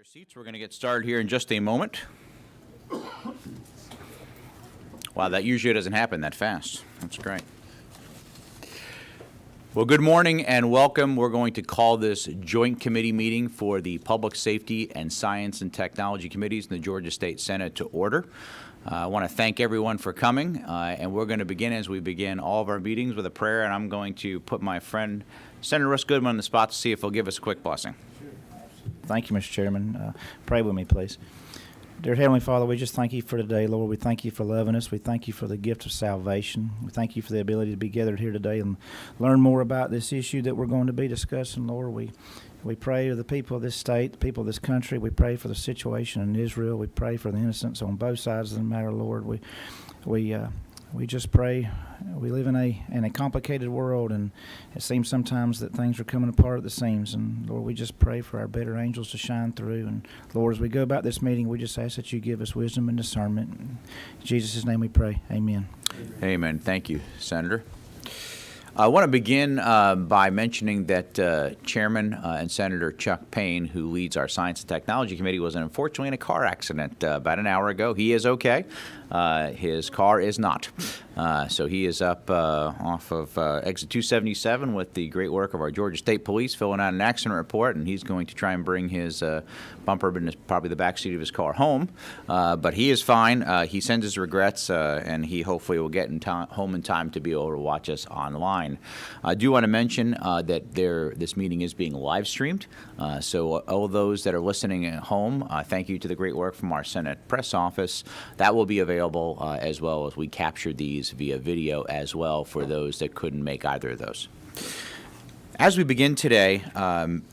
Their seats. We're going to get started here in just a moment. Wow, that usually doesn't happen that fast. That's great. Well, good morning and welcome. We're going to call this joint committee meeting for the Public Safety and Science and Technology Committees in the Georgia State Senate to order. I want to thank everyone for coming, and we're going to begin as we begin all of our meetings with a prayer, and I'm going to put my friend Senator Russ Goodman on the spot to see if he'll give us a quick blessing. Thank you, Mr. Chairman. Pray with me, please. Dear Heavenly Father, we just thank you for today, Lord. We thank you for loving us. We thank you for the gift of salvation. We thank you for the ability to be gathered here today and learn more about this issue that we're going to be discussing, Lord. We pray to the people of this state, the people of this country. We pray for the situation in Israel. We pray for the innocents on both sides of the matter, Lord. We just pray. We live in a complicated world, and it seems sometimes that things are coming apart at the seams. And Lord, we just pray for our better angels to shine through. And Lord, as we go about this meeting, we just ask that you give us wisdom and discernment. In Jesus' name we pray. Amen. Amen. Thank you, Senator. I want to begin by mentioning that Chairman and Senator Chuck Payne, who leads our Science and Technology Committee, was unfortunately in a car accident about an hour ago. He is okay. His car is not. So he is up off of exit 277 with the great work of our Georgia State Police filling out an accident report, and he's going to try and bring his bumper in probably the back seat of his car home. But he is fine. He sends his regrets, and he hopefully will get home in time to be able to watch us online. I do want to mention that this meeting is being live streamed. So all those that are listening at home, thank you to the great work from our Senate press office. That will be available as well as we capture these via video as well for those that couldn't make either of those. As we begin today,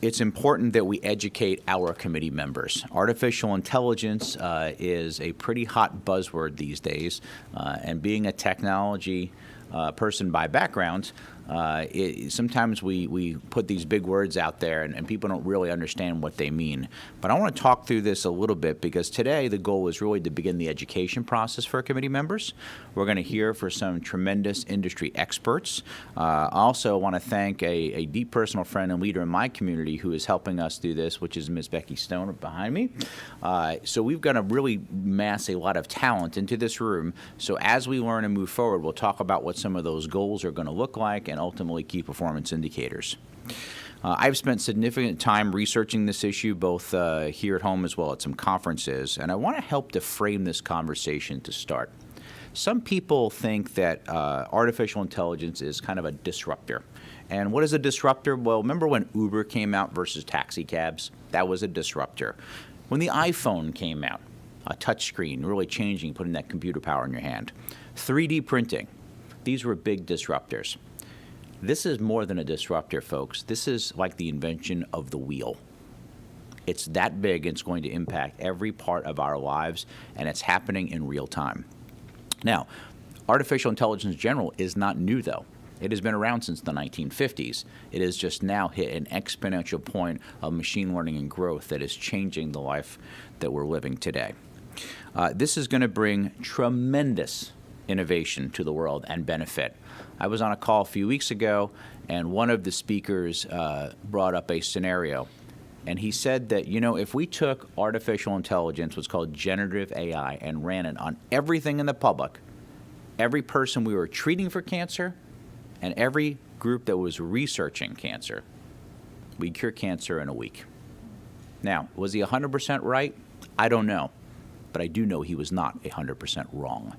it's important that we educate our committee members. Artificial intelligence is a pretty hot buzzword these days, and being a technology person by background, sometimes we put these big words out there and people don't really understand what they mean. But I want to talk through this a little bit because today the goal is really to begin the education process for committee members. We're going to hear from some tremendous industry experts. I also want to thank a deep personal friend and leader in my community who is helping us do this, which is Ms. Becky Stone behind me. So we've got to really mass a lot of talent into this room. So as we learn and move forward, we'll talk about what some of those goals are going to look like and ultimately key performance indicators. I've spent significant time researching this issue, both here at home as well as some conferences, and I want to help to frame this conversation to start. Some people think that artificial intelligence is kind of a disruptor. And what is a disruptor? Well, remember when Uber came out versus taxi cabs? That was a disruptor. When the iPhone came out, a touchscreen, really changing, putting that computer power in your hand. 3D printing. These were big disruptors. This is more than a disruptor, folks. This is like the invention of the wheel. It's that big, it's going to impact every part of our lives, and it's happening in real time. Now, artificial intelligence in general is not new, though. It has been around since the 1950s. It has just now hit an exponential point of machine learning and growth that is changing the life that we're living today. This is going to bring tremendous innovation to the world and benefit. I was on a call a few weeks ago, and one of the speakers brought up a scenario. And he said that, if we took artificial intelligence, what's called generative AI, and ran it on everything in the public, every person we were treating for cancer, and every group that was researching cancer, we'd cure cancer in a week. Now, was he 100% right? I don't know. But I do know he was not 100% wrong.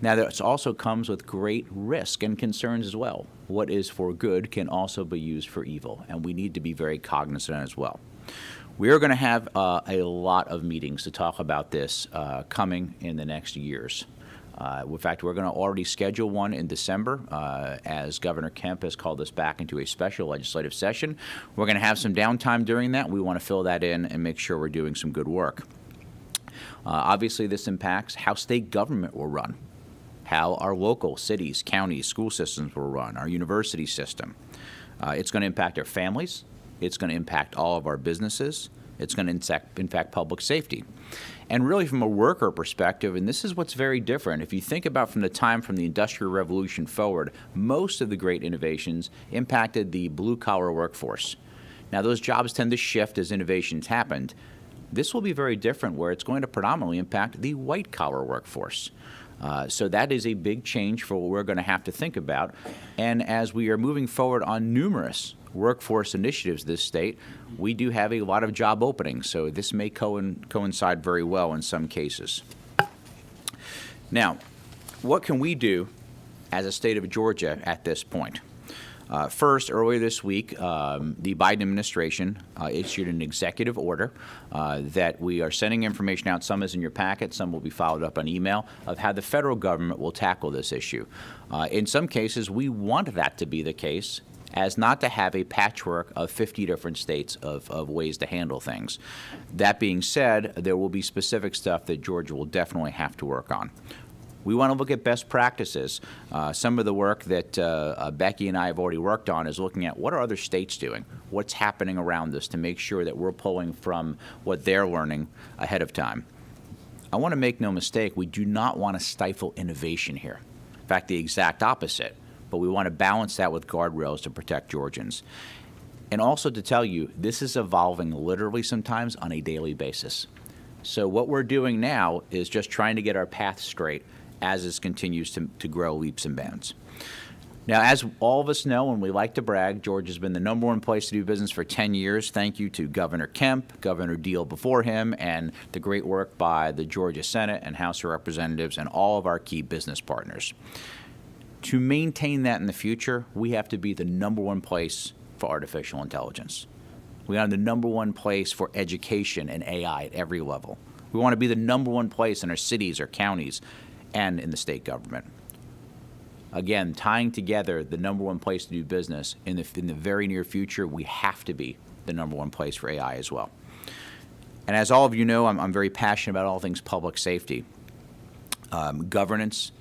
Now, this also comes with great risk and concerns as well. What is for good can also be used for evil, and we need to be very cognizant as well. We are going to have a lot of meetings to talk about this coming in the next years. In fact, we're going to already schedule one in December as Governor Kemp has called us back into a special legislative session. We're going to have some downtime during that. We want to fill that in and make sure we're doing some good work. Obviously, this impacts how state government will run, how our local cities, counties, school systems will run, our university system. It's going to impact our families. It's going to impact all of our businesses. It's going to impact public safety. And really from a worker perspective, and this is what's very different, if you think about from the Industrial Revolution forward, most of the great innovations impacted the blue-collar workforce. Now, those jobs tend to shift as innovations happened. This will be very different, where it's going to predominantly impact the white-collar workforce. So that is a big change for what we're going to have to think about. And as we are moving forward on numerous workforce initiatives this state, we do have a lot of job openings. So this may coincide very well in some cases. Now, what can we do as a state of Georgia at this point? First, earlier this week, the Biden administration issued an executive order that we are sending information out. Some is in your packet, some will be followed up on email, of how the federal government will tackle this issue. In some cases, we want that to be the case, as not to have a patchwork of 50 different states of ways to handle things. That being said, there will be specific stuff that Georgia will definitely have to work on. We want to look at best practices. Some of the work that Becky and I have already worked on is looking at what are other states doing, what's happening around us, to make sure that we're pulling from what they're learning ahead of time. I want to make no mistake, we do not want to stifle innovation here. In fact, the exact opposite. But we want to balance that with guardrails to protect Georgians. And also to tell you, this is evolving literally sometimes on a daily basis. So what we're doing now is just trying to get our path straight as this continues to grow leaps and bounds. Now, as all of us know, and we like to brag, Georgia's been the #1 place to do business for 10 years. Thank you to Governor Kemp, Governor Deal before him, and the great work by the Georgia Senate and House of Representatives and all of our key business partners. To maintain that in the future, we have to be the #1 place for artificial intelligence. We are the #1 place for education and AI at every level. We want to be the #1 place in our cities or counties and in the state government. Again, tying together the #1 place to do business, in the very near future, we have to be the #1 place for AI as well. And as all of you know, I'm very passionate about all things public safety. Governance,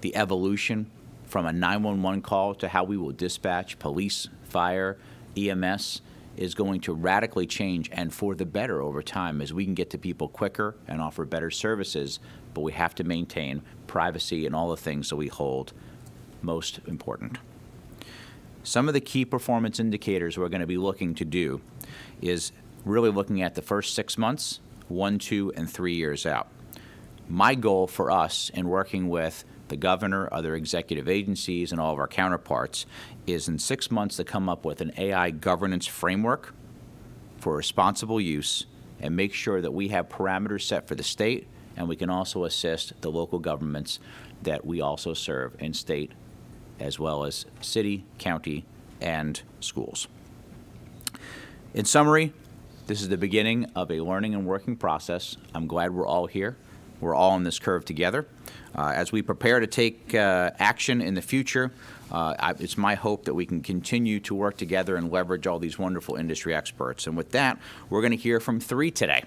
the evolution from a 911 call to how we will dispatch police, fire, EMS, is going to radically change, and for the better over time, as we can get to people quicker and offer better services, but we have to maintain privacy and all the things that we hold most important. Some of the key performance indicators we're going to be looking to do is really looking at the first 6 months, 1, 2, and 3 years out. My goal for us in working with the governor, other executive agencies, and all of our counterparts is in 6 months to come up with an AI governance framework for responsible use and make sure that we have parameters set for the state, and we can also assist the local governments that we also serve in state as well as city, county, and schools. In summary, this is the beginning of a learning and working process. I'm glad we're all here. We're all on this curve together. As we prepare to take action in the future, it's my hope that we can continue to work together and leverage all these wonderful industry experts. And with that, we're going to hear from 3 today.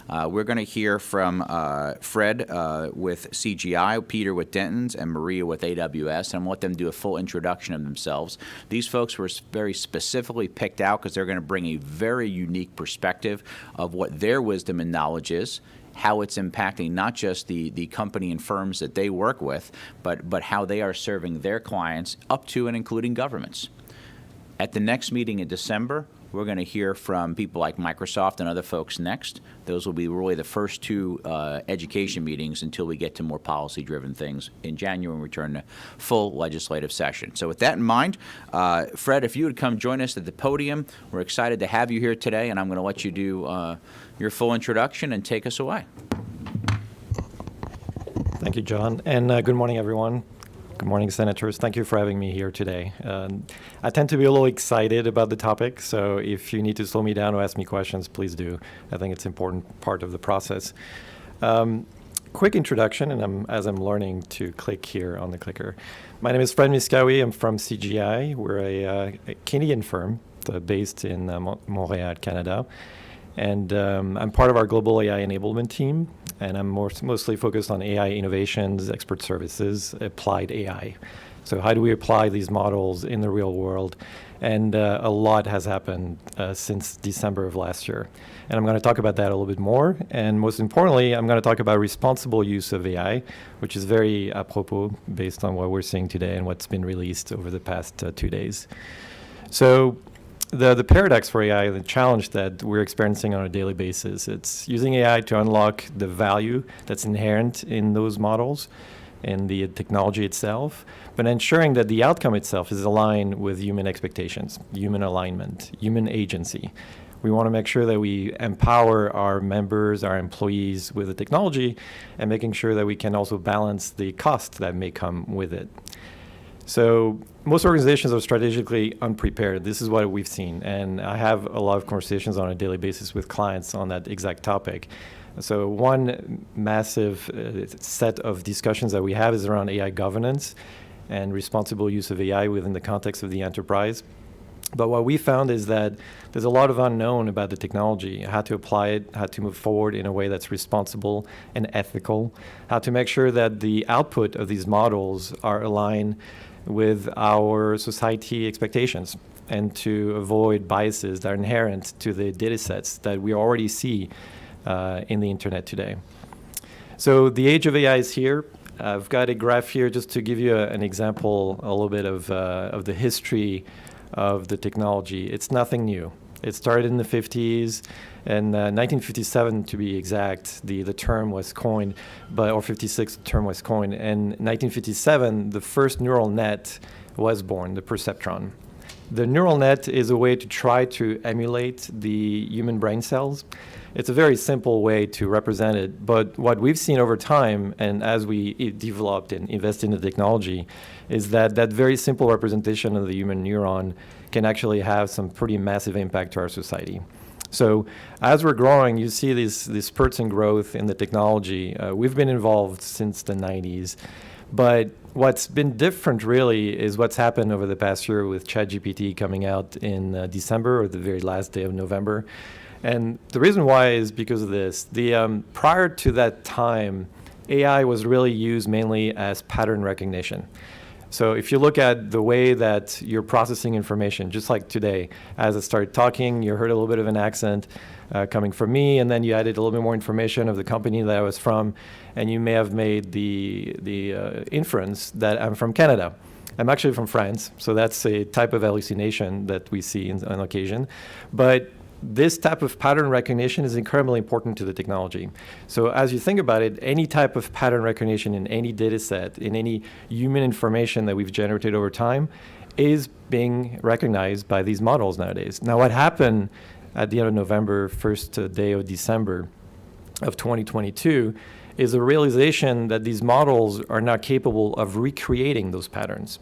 We're going to hear from Fred with CGI, Peter with Denton's, and Maria with AWS, and I'm going to let them do a full introduction of themselves. These folks were very specifically picked out because they're going to bring a very unique perspective of what their wisdom and knowledge is, how it's impacting not just the company and firms that they work with, but how they are serving their clients up to and including governments. At the next meeting in December, we're going to hear from people like Microsoft and other folks next. Those will be really the first 2 education meetings until we get to more policy-driven things in January and return to full legislative session. So with that in mind, Fred, if you would come join us at the podium, we're excited to have you here today, and I'm going to let you do your full introduction and take us away. Thank you, John, and good morning, everyone. Good morning, Senators. Thank you for having me here today. I tend to be a little excited about the topic, so if you need to slow me down or ask me questions, please do. I think it's an important part of the process. Quick introduction, and as I'm learning to click here on the clicker. My name is Fred Miskawi. I'm from CGI. We're a Canadian firm based in Montreal, Canada. And I'm part of our global AI enablement team, and I'm mostly focused on AI innovations, expert services, applied AI. So how do we apply these models in the real world? And a lot has happened since December of last year. And I'm going to talk about that a little bit more. And most importantly, I'm going to talk about responsible use of AI, which is very apropos based on what we're seeing today and what's been released over the past 2 days. So the paradox for AI, the challenge that we're experiencing on a daily basis, it's using AI to unlock the value that's inherent in those models and the technology itself, but ensuring that the outcome itself is aligned with human expectations, human alignment, human agency. We want to make sure that we empower our members, our employees with the technology, and making sure that we can also balance the cost that may come with it. So most organizations are strategically unprepared. This is what we've seen. And I have a lot of conversations on a daily basis with clients on that exact topic. So one massive set of discussions that we have is around AI governance and responsible use of AI within the context of the enterprise. But what we found is that there's a lot of unknown about the technology, how to apply it, how to move forward in a way that's responsible and ethical, how to make sure that the output of these models are aligned with our society expectations, and to avoid biases that are inherent to the data sets that we already see in the internet today. So the age of AI is here. I've got a graph here just to give you an example, a little bit of the history of the technology. It's nothing new. It started in the 50s, and 1957 to be exact, the term was coined, or 56 the term was coined. And 1957, the first neural net was born, the perceptron. The neural net is a way to try to emulate the human brain cells. It's a very simple way to represent it, but what we've seen over time, and as we developed and invested in the technology, is that that very simple representation of the human neuron can actually have some pretty massive impact to our society. So as we're growing, you see these spurts in growth in the technology. We've been involved since the 90s, but what's been different really is what's happened over the past year with ChatGPT coming out in December, or the very last day of November. And the reason why is because of this. Prior to that time, AI was really used mainly as pattern recognition. So if you look at the way that you're processing information, just like today, as I started talking, you heard a little bit of an accent coming from me, and then you added a little bit more information of the company that I was from, and you may have made the inference that I'm from Canada. I'm actually from France, so that's a type of hallucination that we see on occasion. But this type of pattern recognition is incredibly important to the technology. So as you think about it, any type of pattern recognition in any data set, in any human information that we've generated over time, is being recognized by these models nowadays. Now, what happened at the end of November, first day of December of 2022, is a realization that these models are not capable of recreating those patterns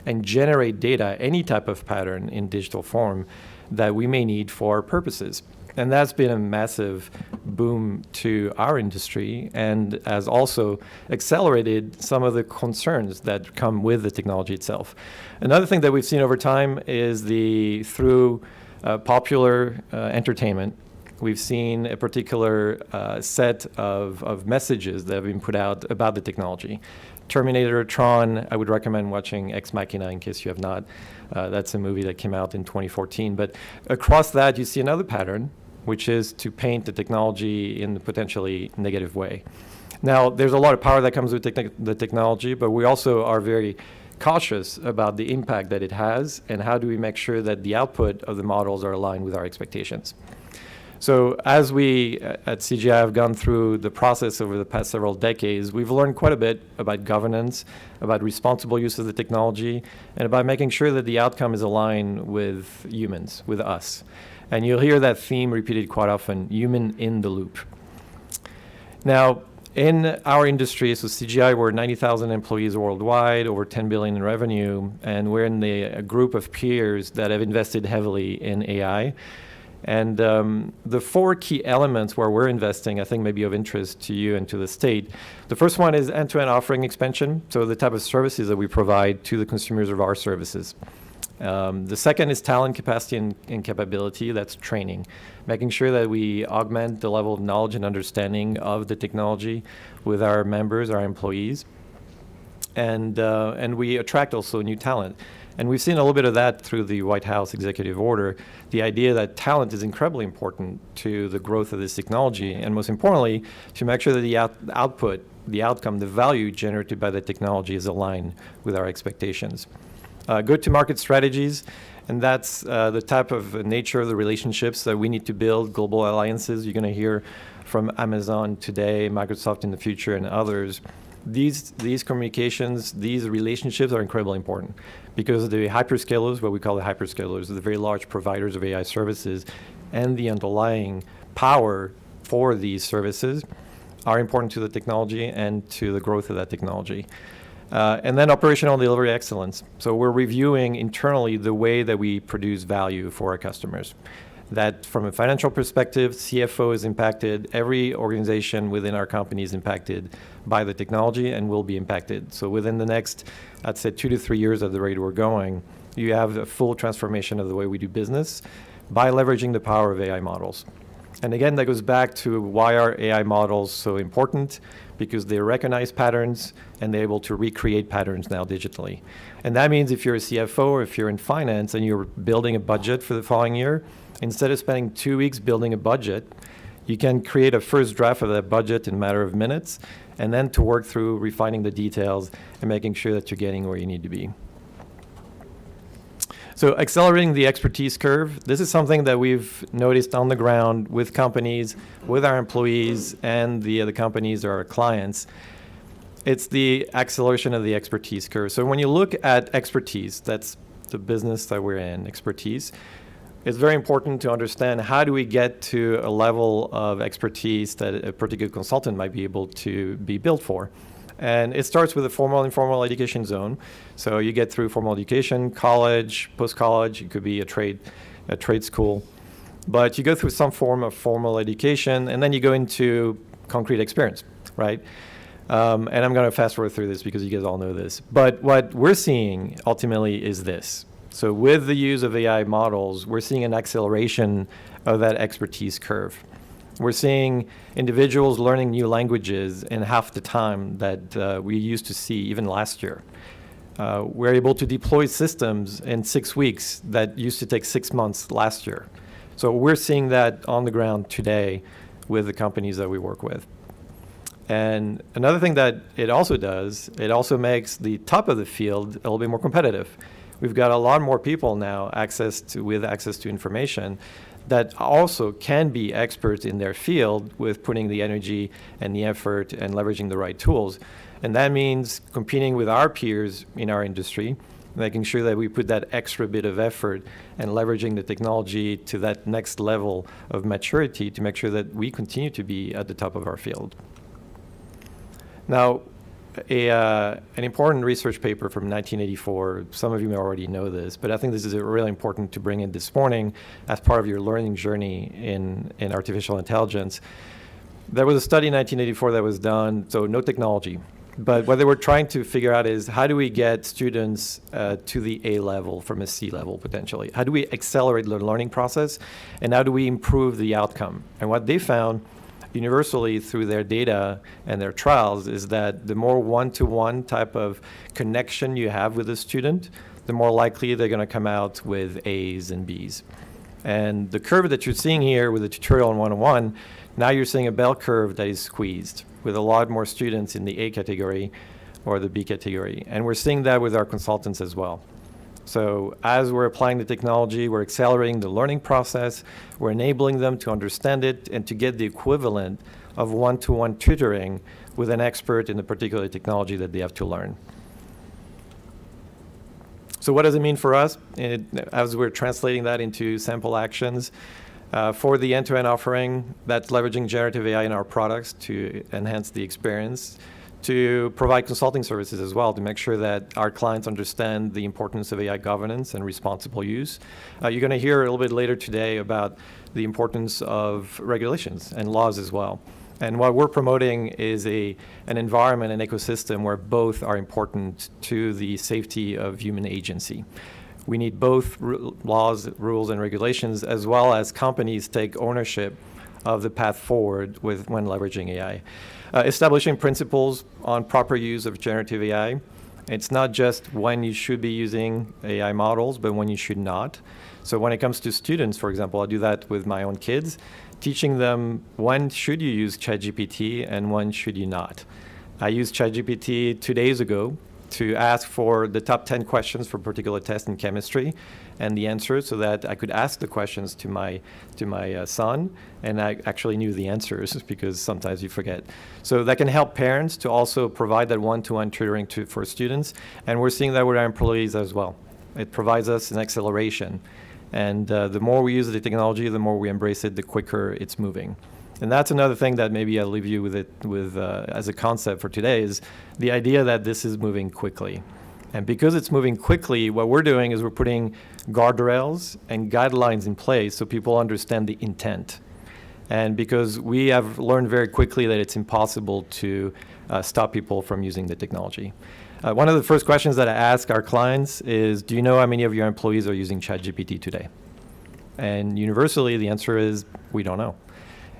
and generate data, any type of pattern in digital form, that we may need for purposes. And that's been a massive boom to our industry, and has also accelerated some of the concerns that come with the technology itself. Another thing that we've seen over time is through popular entertainment, we've seen a particular set of messages that have been put out about the technology. Terminator, Tron, I would recommend watching Ex Machina in case you have not. That's a movie that came out in 2014. But across that, you see another pattern, which is to paint the technology in a potentially negative way. Now, there's a lot of power that comes with the technology, but we also are very cautious about the impact that it has, and how do we make sure that the output of the models are aligned with our expectations. So as we at CGI have gone through the process over the past several decades, we've learned quite a bit about governance, about responsible use of the technology, and about making sure that the outcome is aligned with humans, with us. And you'll hear that theme repeated quite often, human in the loop. Now, in our industry, so CGI, we're 90,000 employees worldwide, over 10 billion in revenue, and we're in a group of peers that have invested heavily in AI. And the four key elements where we're investing, I think, may be of interest to you and to the state. The first one is end-to-end offering expansion, so the type of services that we provide to the consumers of our services. The second is talent capacity and capability, that's training, making sure that we augment the level of knowledge and understanding of the technology with our members, our employees. And we attract also new talent. And we've seen a little bit of that through the White House executive order, the idea that talent is incredibly important to the growth of this technology, and most importantly, to make sure that the output, the outcome, the value generated by the technology is aligned with our expectations. Go-to-market strategies. And that's the type of nature of the relationships that we need to build, global alliances. You're going to hear from Amazon today, Microsoft in the future, and others. These communications, these relationships are incredibly important because the hyperscalers, what we call the hyperscalers, the very large providers of AI services, and the underlying power for these services are important to the technology and to the growth of that technology. And then operational delivery excellence. So we're reviewing internally the way that we produce value for our customers. That from a financial perspective, CFO is impacted. Every organization within our company is impacted by the technology and will be impacted. So within the next, I'd say 2 to 3 years at the rate we're going, you have a full transformation of the way we do business by leveraging the power of AI models. And again, that goes back to why are AI models so important? Because they recognize patterns and they're able to recreate patterns now digitally. And that means if you're a CFO or if you're in finance and you're building a budget for the following year, instead of spending 2 weeks building a budget, you can create a first draft of that budget in a matter of minutes, and then to work through refining the details and making sure that you're getting where you need to be. So accelerating the expertise curve, this is something that we've noticed on the ground with companies, with our employees, and the other companies or our clients. It's the acceleration of the expertise curve. So when you look at expertise, that's the business that we're in, expertise, it's very important to understand how do we get to a level of expertise that a particular consultant might be able to be built for. And it starts with a formal and informal education zone. So you get through formal education, college, post-college, it could be a trade school. But you go through some form of formal education, and then you go into concrete experience, right? And I'm going to fast forward through this because you guys all know this. But what we're seeing ultimately is this. So with the use of AI models, we're seeing an acceleration of that expertise curve. We're seeing individuals learning new languages in half the time that we used to see even last year. We're able to deploy systems in 6 weeks that used to take 6 months last year. So we're seeing that on the ground today with the companies that we work with. And another thing that it also does, it also makes the top of the field a little bit more competitive. We've got a lot more people now with access to information that also can be experts in their field with putting the energy and the effort and leveraging the right tools. And that means competing with our peers in our industry, making sure that we put that extra bit of effort and leveraging the technology to that next level of maturity to make sure that we continue to be at the top of our field. Now, an important research paper from 1984, some of you may already know this, but I think this is really important to bring in this morning as part of your learning journey in artificial intelligence. There was a study in 1984 that was done, so no technology, but what they were trying to figure out is how do we get students to the A level from a C level potentially? How do we accelerate the learning process, and how do we improve the outcome? And what they found universally through their data and their trials is that the more one-to-one type of connection you have with a student, the more likely they're going to come out with A's and B's. And the curve that you're seeing here with the tutorial and one-on-one, now you're seeing a bell curve that is squeezed with a lot more students in the A category or the B category. And we're seeing that with our consultants as well. So as we're applying the technology, we're accelerating the learning process, we're enabling them to understand it and to get the equivalent of one-to-one tutoring with an expert in the particular technology that they have to learn. So what does it mean for us? As we're translating that into sample actions, for the end-to-end offering, that's leveraging generative AI in our products to enhance the experience, to provide consulting services as well to make sure that our clients understand the importance of AI governance and responsible use. You're going to hear a little bit later today about the importance of regulations and laws as well. And what we're promoting is an environment, an ecosystem where both are important to the safety of human agency. We need both laws, rules, and regulations, as well as companies take ownership of the path forward when leveraging AI. Establishing principles on proper use of generative AI. It's not just when you should be using AI models, but when you should not. So when it comes to students, for example, I do that with my own kids, teaching them when should you use ChatGPT and when should you not. I used ChatGPT 2 days ago to ask for the top 10 questions for a particular test in chemistry, and the answers so that I could ask the questions to my son, and I actually knew the answers because sometimes you forget. So that can help parents to also provide that one-to-one tutoring for students, and we're seeing that with our employees as well. It provides us an acceleration, and the more we use the technology, the more we embrace it, the quicker it's moving. And that's another thing that maybe I'll leave you with as a concept for today, is the idea that this is moving quickly. And because it's moving quickly, what we're doing is we're putting guardrails and guidelines in place so people understand the intent. And because we have learned very quickly that it's impossible to stop people from using the technology. One of the first questions that I ask our clients is, do you know how many of your employees are using ChatGPT today? And universally, the answer is, we don't know.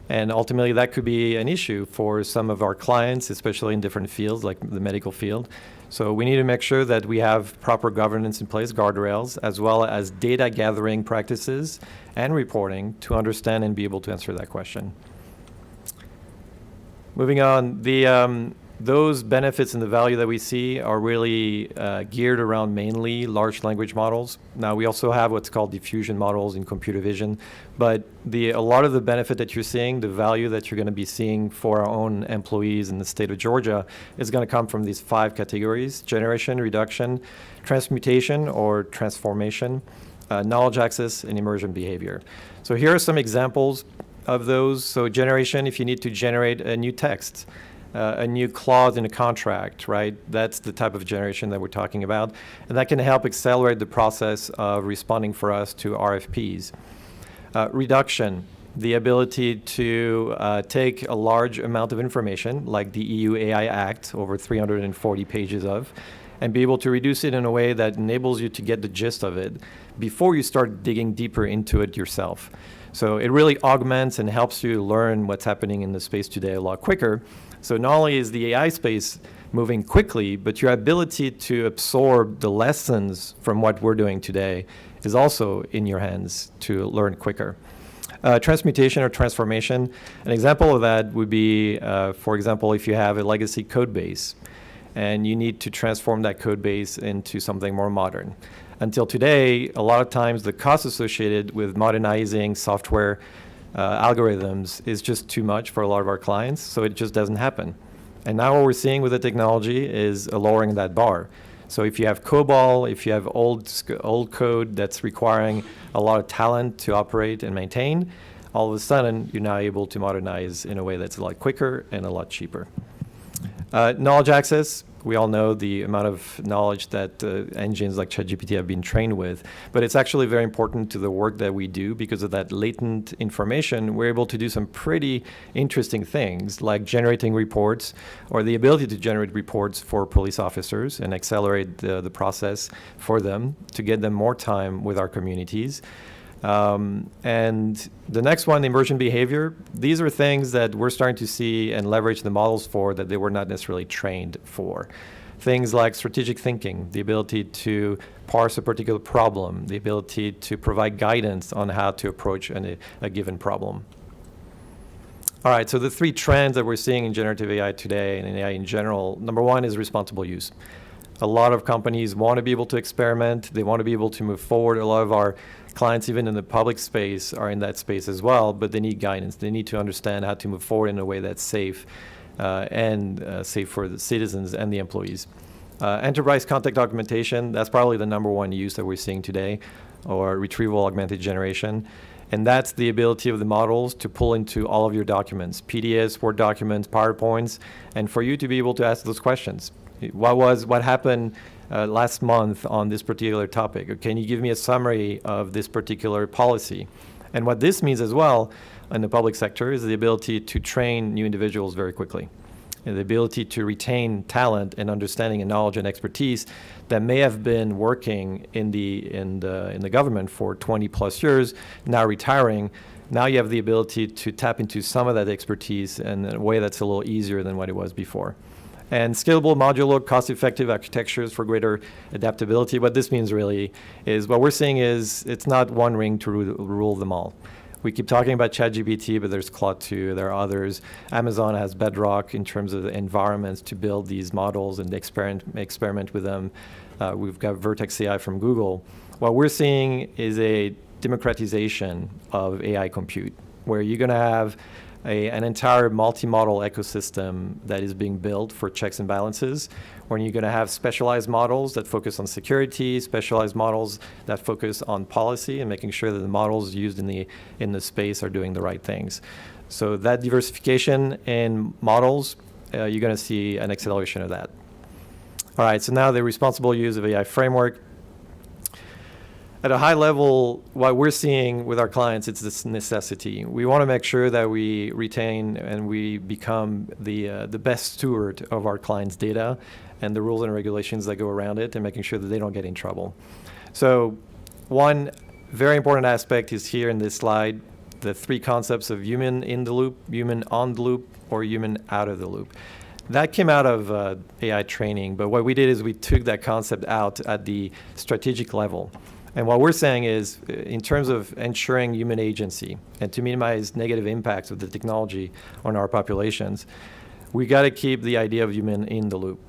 And ultimately, that could be an issue for some of our clients, especially in different fields like the medical field. So we need to make sure that we have proper governance in place, guardrails, as well as data gathering practices and reporting to understand and be able to answer that question. Moving on, those benefits and the value that we see are really geared around mainly large language models. Now, we also have what's called diffusion models in computer vision, but a lot of the benefit that you're seeing, the value that you're going to be seeing for our own employees in the state of Georgia is going to come from these 5 categories: generation, reduction, transmutation or transformation, knowledge access, and emergent behavior. So here are some examples of those. So generation, if you need to generate a new text, a new clause in a contract, right? That's the type of generation that we're talking about. And that can help accelerate the process of responding for us to RFPs. Reduction, the ability to take a large amount of information, like the EU AI Act, over 340 pages of, and be able to reduce it in a way that enables you to get the gist of it before you start digging deeper into it yourself. So it really augments and helps you learn what's happening in the space today a lot quicker. So not only is the AI space moving quickly, but your ability to absorb the lessons from what we're doing today is also in your hands to learn quicker. Transmutation or transformation, an example of that would be, for example, if you have a legacy code base and you need to transform that code base into something more modern. Until today, a lot of times the cost associated with modernizing software algorithms is just too much for a lot of our clients, so it just doesn't happen. And now what we're seeing with the technology is a lowering of that bar. So if you have COBOL, if you have old code that's requiring a lot of talent to operate and maintain, all of a sudden you're now able to modernize in a way that's a lot quicker and a lot cheaper. Knowledge access. We all know the amount of knowledge that engines like ChatGPT have been trained with, but it's actually very important to the work that we do because of that latent information. We're able to do some pretty interesting things like generating reports or the ability to generate reports for police officers and accelerate the process for them to get them more time with our communities. And the next one, emergent behavior, these are things that we're starting to see and leverage the models for that they were not necessarily trained for. Things like strategic thinking, the ability to parse a particular problem, the ability to provide guidance on how to approach a given problem. All right, so the 3 trends that we're seeing in generative AI today and in AI in general, number 1 is responsible use. A lot of companies want to be able to experiment. They want to be able to move forward. A lot of our clients, even in the public space, are in that space as well, but they need guidance. They need to understand how to move forward in a way that's safe and safe for the citizens and the employees. Enterprise content documentation, that's probably the number 1 use that we're seeing today, or retrieval augmented generation. And that's the ability of the models to pull into all of your documents, PDFs, Word documents, PowerPoints, and for you to be able to ask those questions. What happened last month on this particular topic? Or can you give me a summary of this particular policy? And what this means as well in the public sector is the ability to train new individuals very quickly. And the ability to retain talent and understanding and knowledge and expertise that may have been working in the government for 20 plus years, now retiring. Now you have the ability to tap into some of that expertise in a way that's a little easier than what it was before. And scalable, modular, cost-effective architectures for greater adaptability. What this means really is what we're seeing is it's not one ring to rule them all. We keep talking about ChatGPT, but there's Claude 2, there are others. Amazon has Bedrock in terms of the environments to build these models and experiment with them. We've got Vertex AI from Google. What we're seeing is a democratization of AI compute, where you're going to have an entire multi-model ecosystem that is being built for checks and balances, when you're going to have specialized models that focus on security, specialized models that focus on policy, and making sure that the models used in the space are doing the right things. So that diversification in models, you're going to see an acceleration of that. All right, so now the responsible use of AI framework. At a high level, what we're seeing with our clients, it's this necessity. We want to make sure that we retain and we become the best steward of our clients' data and the rules and regulations that go around it, and making sure that they don't get in trouble. So one very important aspect is here in this slide, the three concepts of human in the loop, human on the loop, or human out of the loop. That came out of AI training, but what we did is we took that concept out at the strategic level. And what we're saying is, in terms of ensuring human agency and to minimize negative impacts of the technology on our populations, we got to keep the idea of human in the loop.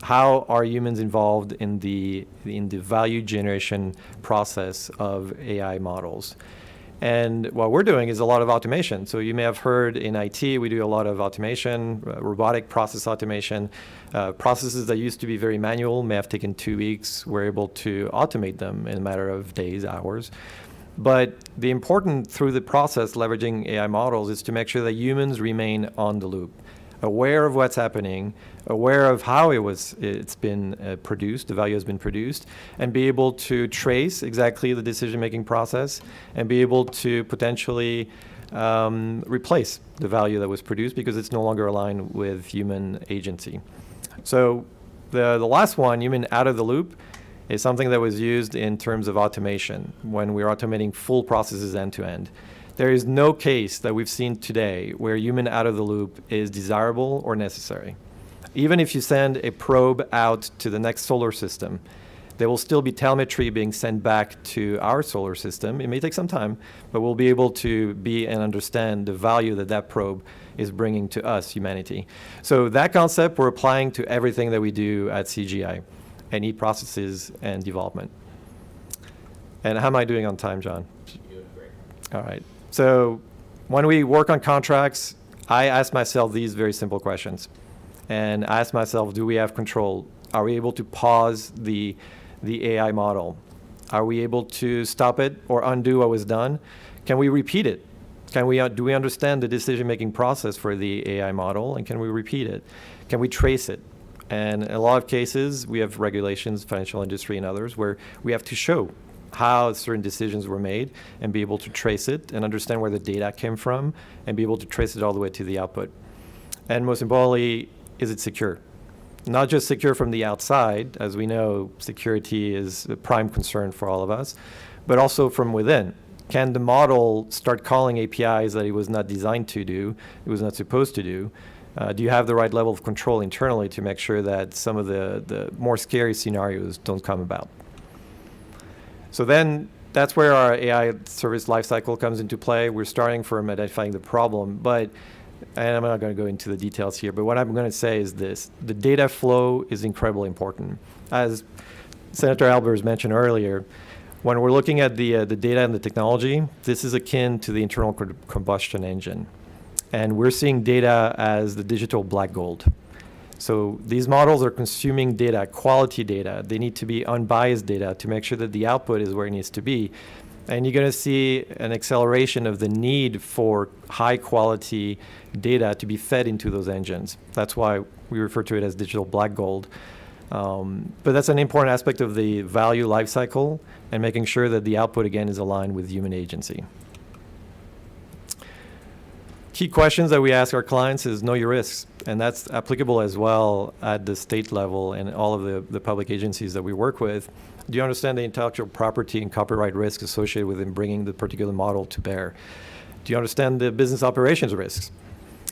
How are humans involved in the value generation process of AI models? And what we're doing is a lot of automation. So you may have heard in IT, we do a lot of automation, robotic process automation. Processes that used to be very manual may have taken 2 weeks. We're able to automate them in a matter of days, hours. But the important through the process leveraging AI models is to make sure that humans remain on the loop, aware of what's happening, aware of how it's been produced, the value has been produced, and be able to trace exactly the decision-making process and be able to potentially replace the value that was produced because it's no longer aligned with human agency. So the last one, human out of the loop, is something that was used in terms of automation when we're automating full processes end-to-end. There is no case that we've seen today where human out of the loop is desirable or necessary. Even if you send a probe out to the next solar system, there will still be telemetry being sent back to our solar system. It may take some time, but we'll be able to be and understand the value that that probe is bringing to us, humanity. So that concept we're applying to everything that we do at CGI, any processes and development. And how am I doing on time, John? You're doing great. All right. So when we work on contracts, I ask myself these very simple questions. And I ask myself, do we have control? Are we able to pause the AI model? Are we able to stop it or undo what was done? Can we repeat it? Do we understand the decision-making process for the AI model, and can we repeat it? Can we trace it? And in a lot of cases, we have regulations, financial industry and others, where we have to show how certain decisions were made and be able to trace it and understand where the data came from and be able to trace it all the way to the output. And most importantly, is it secure? Not just secure from the outside, as we know security is a prime concern for all of us, but also from within. Can the model start calling APIs that it was not designed to do, it was not supposed to do? Do you have the right level of control internally to make sure that some of the more scary scenarios don't come about? So then that's where our AI service lifecycle comes into play. We're starting from identifying the problem, and I'm not going to go into the details here, but what I'm going to say is this. The data flow is incredibly important. As Senator Albers mentioned earlier, when we're looking at the data and the technology, this is akin to the internal combustion engine. And we're seeing data as the digital black gold. So these models are consuming data, quality data. They need to be unbiased data to make sure that the output is where it needs to be. And you're going to see an acceleration of the need for high quality data to be fed into those engines. That's why we refer to it as digital black gold. But that's an important aspect of the value lifecycle and making sure that the output, again, is aligned with human agency. Key questions that we ask our clients is know your risks, and that's applicable as well at the state level and all of the public agencies that we work with. Do you understand the intellectual property and copyright risk associated with bringing the particular model to bear? Do you understand the business operations risks?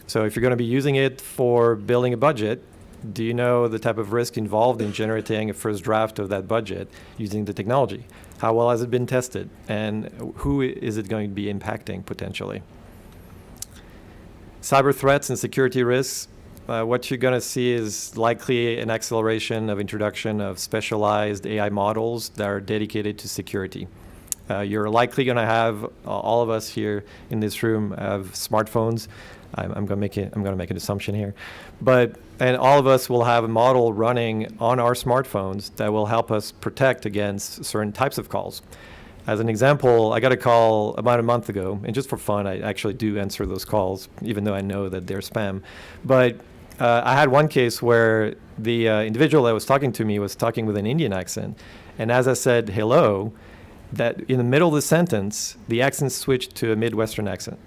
So if you're going to be using it for building a budget, do you know the type of risk involved in generating a first draft of that budget using the technology? How well has it been tested? And who is it going to be impacting potentially? Cyber threats and security risks. what you're going to see is likely an acceleration of introduction of specialized AI models that are dedicated to security. You're likely going to have all of us here in this room have smartphones. I'm going to make an assumption here, and all of us will have a model running on our smartphones that will help us protect against certain types of calls. As an example, I got a call about a month ago, and just for fun, I actually do answer those calls, even though I know that they're spam. But I had one case where the individual that was talking to me was talking with an Indian accent, and as I said hello, that in the middle of the sentence, the accent switched to a Midwestern accent.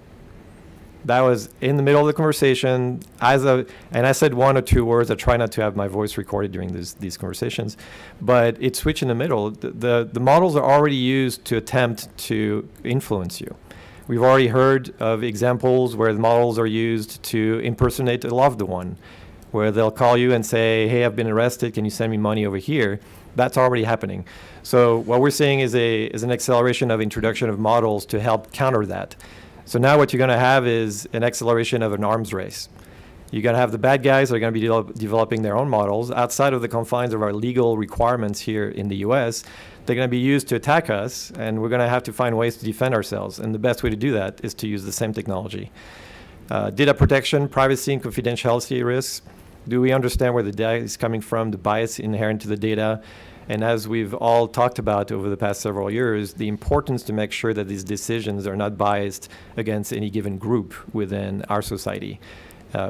That was in the middle of the conversation, and I said one or two words. I try not to have my voice recorded during these conversations, but it switched in the middle. The models are already used to attempt to influence you. We've already heard of examples where the models are used to impersonate a loved one, where they'll call you and say, hey, I've been arrested, can you send me money over here? That's already happening. So what we're seeing is an acceleration of introduction of models to help counter that. So now what you're going to have is an acceleration of an arms race. You're going to have the bad guys that are going to be developing their own models outside of the confines of our legal requirements here in the US. They're going to be used to attack us, and we're going to have to find ways to defend ourselves. And the best way to do that is to use the same technology. Data protection, privacy, and confidentiality risks. Do we understand where the data is coming from, the bias inherent to the data? And as we've all talked about over the past several years, the importance to make sure that these decisions are not biased against any given group within our society.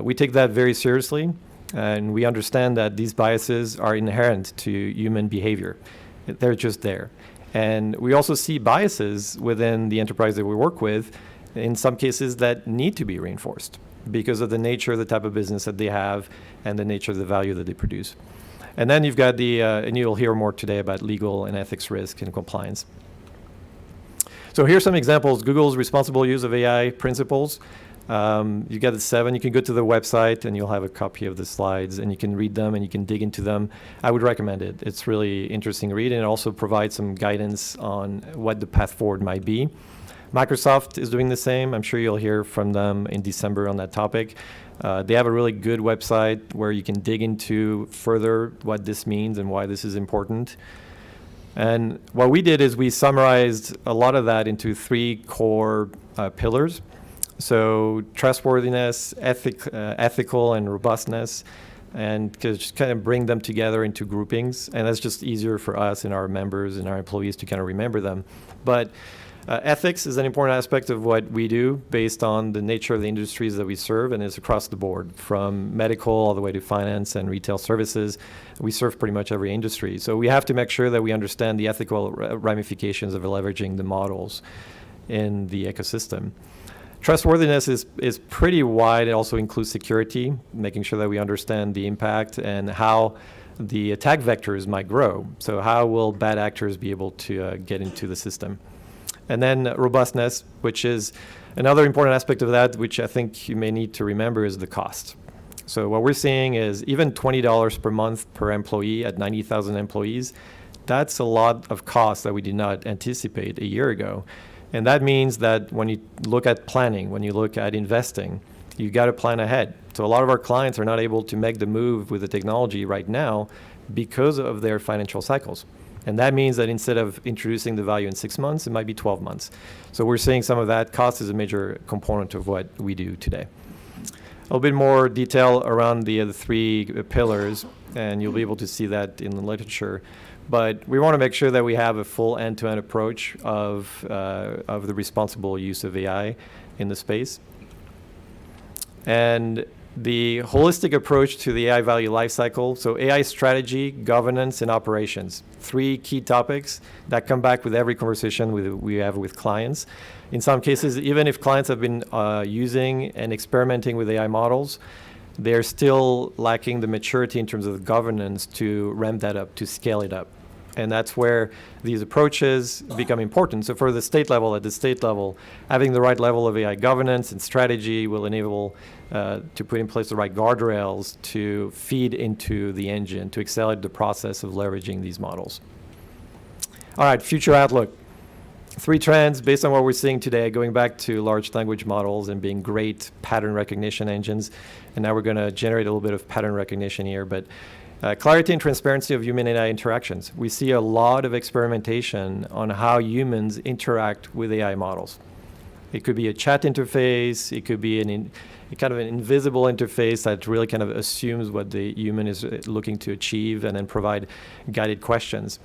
We take that very seriously, and we understand that these biases are inherent to human behavior. They're just there. And we also see biases within the enterprise that we work with, in some cases that need to be reinforced because of the nature of the type of business that they have and the nature of the value that they produce. And then you've got and you'll hear more today about legal and ethics risk and compliance. So here's some examples. Google's responsible use of AI principles. You got the 7. You can go to the website and you'll have a copy of the slides and you can read them and you can dig into them. I would recommend it. It's really interesting to read, and it also provides some guidance on what the path forward might be. Microsoft is doing the same. I'm sure you'll hear from them in December on that topic. They have a really good website where you can dig into further what this means and why this is important. And what we did is we summarized a lot of that into 3 core pillars. So trustworthiness, ethical, and robustness, and just kind of bring them together into groupings. And that's just easier for us and our members and our employees to kind of remember them. But ethics is an important aspect of what we do based on the nature of the industries that we serve, and it's across the board, from medical all the way to finance and retail services. We serve pretty much every industry. So we have to make sure that we understand the ethical ramifications of leveraging the models in the ecosystem. Trustworthiness is pretty wide. It also includes security, making sure that we understand the impact and how the attack vectors might grow. So how will bad actors be able to get into the system? And then robustness, which is another important aspect of that, which I think you may need to remember, is the cost. So what we're seeing is even $20 per month per employee at 90,000 employees, that's a lot of cost that we did not anticipate a year ago. And that means that when you look at planning, when you look at investing, you got to plan ahead. So a lot of our clients are not able to make the move with the technology right now because of their financial cycles. And that means that instead of introducing the value in 6 months, it might be 12 months. So we're seeing some of that. Cost is a major component of what we do today. A little bit more detail around the 3 pillars, and you'll be able to see that in the literature. But we want to make sure that we have a full end-to-end approach of the responsible use of AI in the space. And the holistic approach to the AI value lifecycle, so AI strategy, governance, and operations. 3 key topics that come back with every conversation we have with clients. In some cases, even if clients have been using and experimenting with AI models, they're still lacking the maturity in terms of the governance to ramp that up, to scale it up. And that's where these approaches become important. So for the state level, at the state level, having the right level of AI governance and strategy will enable to put in place the right guardrails to feed into the engine, to accelerate the process of leveraging these models. All right, future outlook. Three trends based on what we're seeing today, going back to large language models and being great pattern recognition engines. And now we're going to generate a little bit of pattern recognition here. But clarity and transparency of human AI interactions. We see a lot of experimentation on how humans interact with AI models. It could be a chat interface. It could be kind of an invisible interface that really kind of assumes what the human is looking to achieve and then provide guided questions.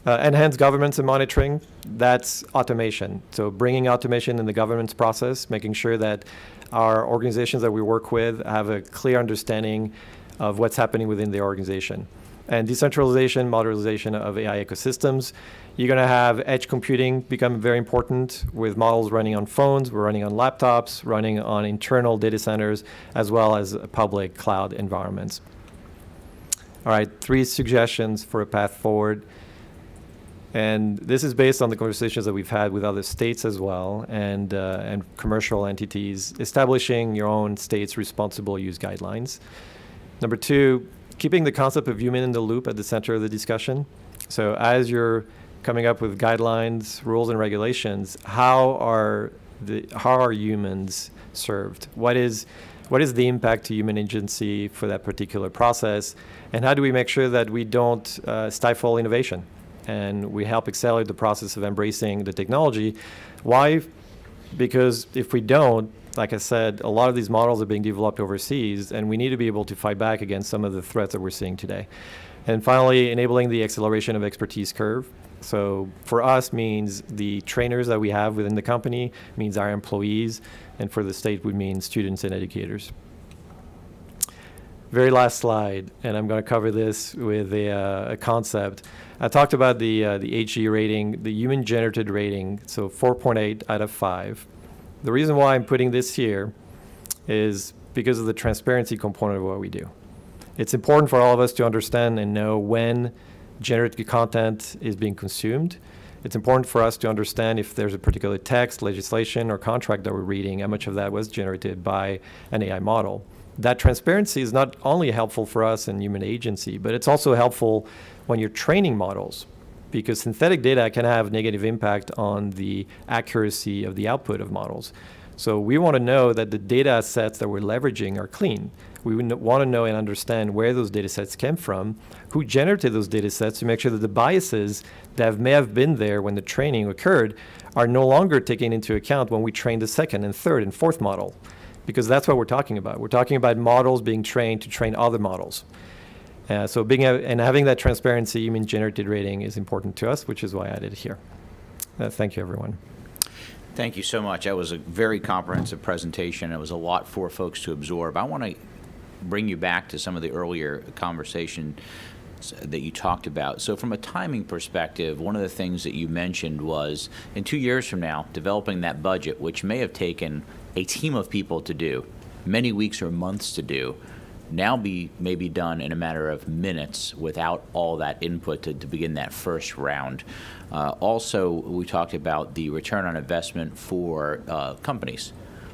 Enhanced governance and monitoring, that's automation. So bringing automation in the governance process, making sure that our organizations that we work with have a clear understanding of what's happening within the organization. And decentralization, modernization of AI ecosystems. You're going to have edge computing become very important with models running on phones, we're running on laptops, running on internal data centers, as well as public cloud environments. All right, 3 suggestions for a path forward. And this is based on the conversations that we've had with other states as well and commercial entities, establishing your own state's responsible use guidelines. Number 2, keeping the concept of human in the loop at the center of the discussion. So as you're coming up with guidelines, rules, and regulations, how are humans served? What is the impact to human agency for that particular process? And how do we make sure that we don't stifle innovation? And we help accelerate the process of embracing the technology. Why? Because if we don't, like I said, a lot of these models are being developed overseas, and we need to be able to fight back against some of the threats that we're seeing today. And finally, enabling the acceleration of expertise curve. So for us means the trainers that we have within the company, means our employees, and for the state would mean students and educators. Very last slide, and I'm going to cover this with a concept. I talked about the HG rating, the human-generated rating, so 4.8 out of 5. The reason why I'm putting this here is because of the transparency component of what we do. It's important for all of us to understand and know when generated content is being consumed. It's important for us to understand if there's a particular text, legislation, or contract that we're reading, how much of that was generated by an AI model. That transparency is not only helpful for us in human agency, but it's also helpful when you're training models, because synthetic data can have negative impact on the accuracy of the output of models. So we want to know that the data sets that we're leveraging are clean. We want to know and understand where those data sets came from, who generated those data sets, to make sure that the biases that may have been there when the training occurred are no longer taken into account when we train the second and third and fourth model. Because that's what we're talking about. We're talking about models being trained to train other models. So having that transparency, human-generated rating is important to us, which is why I added it here. Thank you, everyone. Thank you so much. That was a very comprehensive presentation. It was a lot for folks to absorb. I want to bring you back to some of the earlier conversation that you talked about. So from a timing perspective, one of the things that you mentioned was in 2 years from now, developing that budget, which may have taken a team of people to do, many weeks or months to do, now may be done in a matter of minutes without all that input to begin that first round. Also, we talked about the return on investment for companies,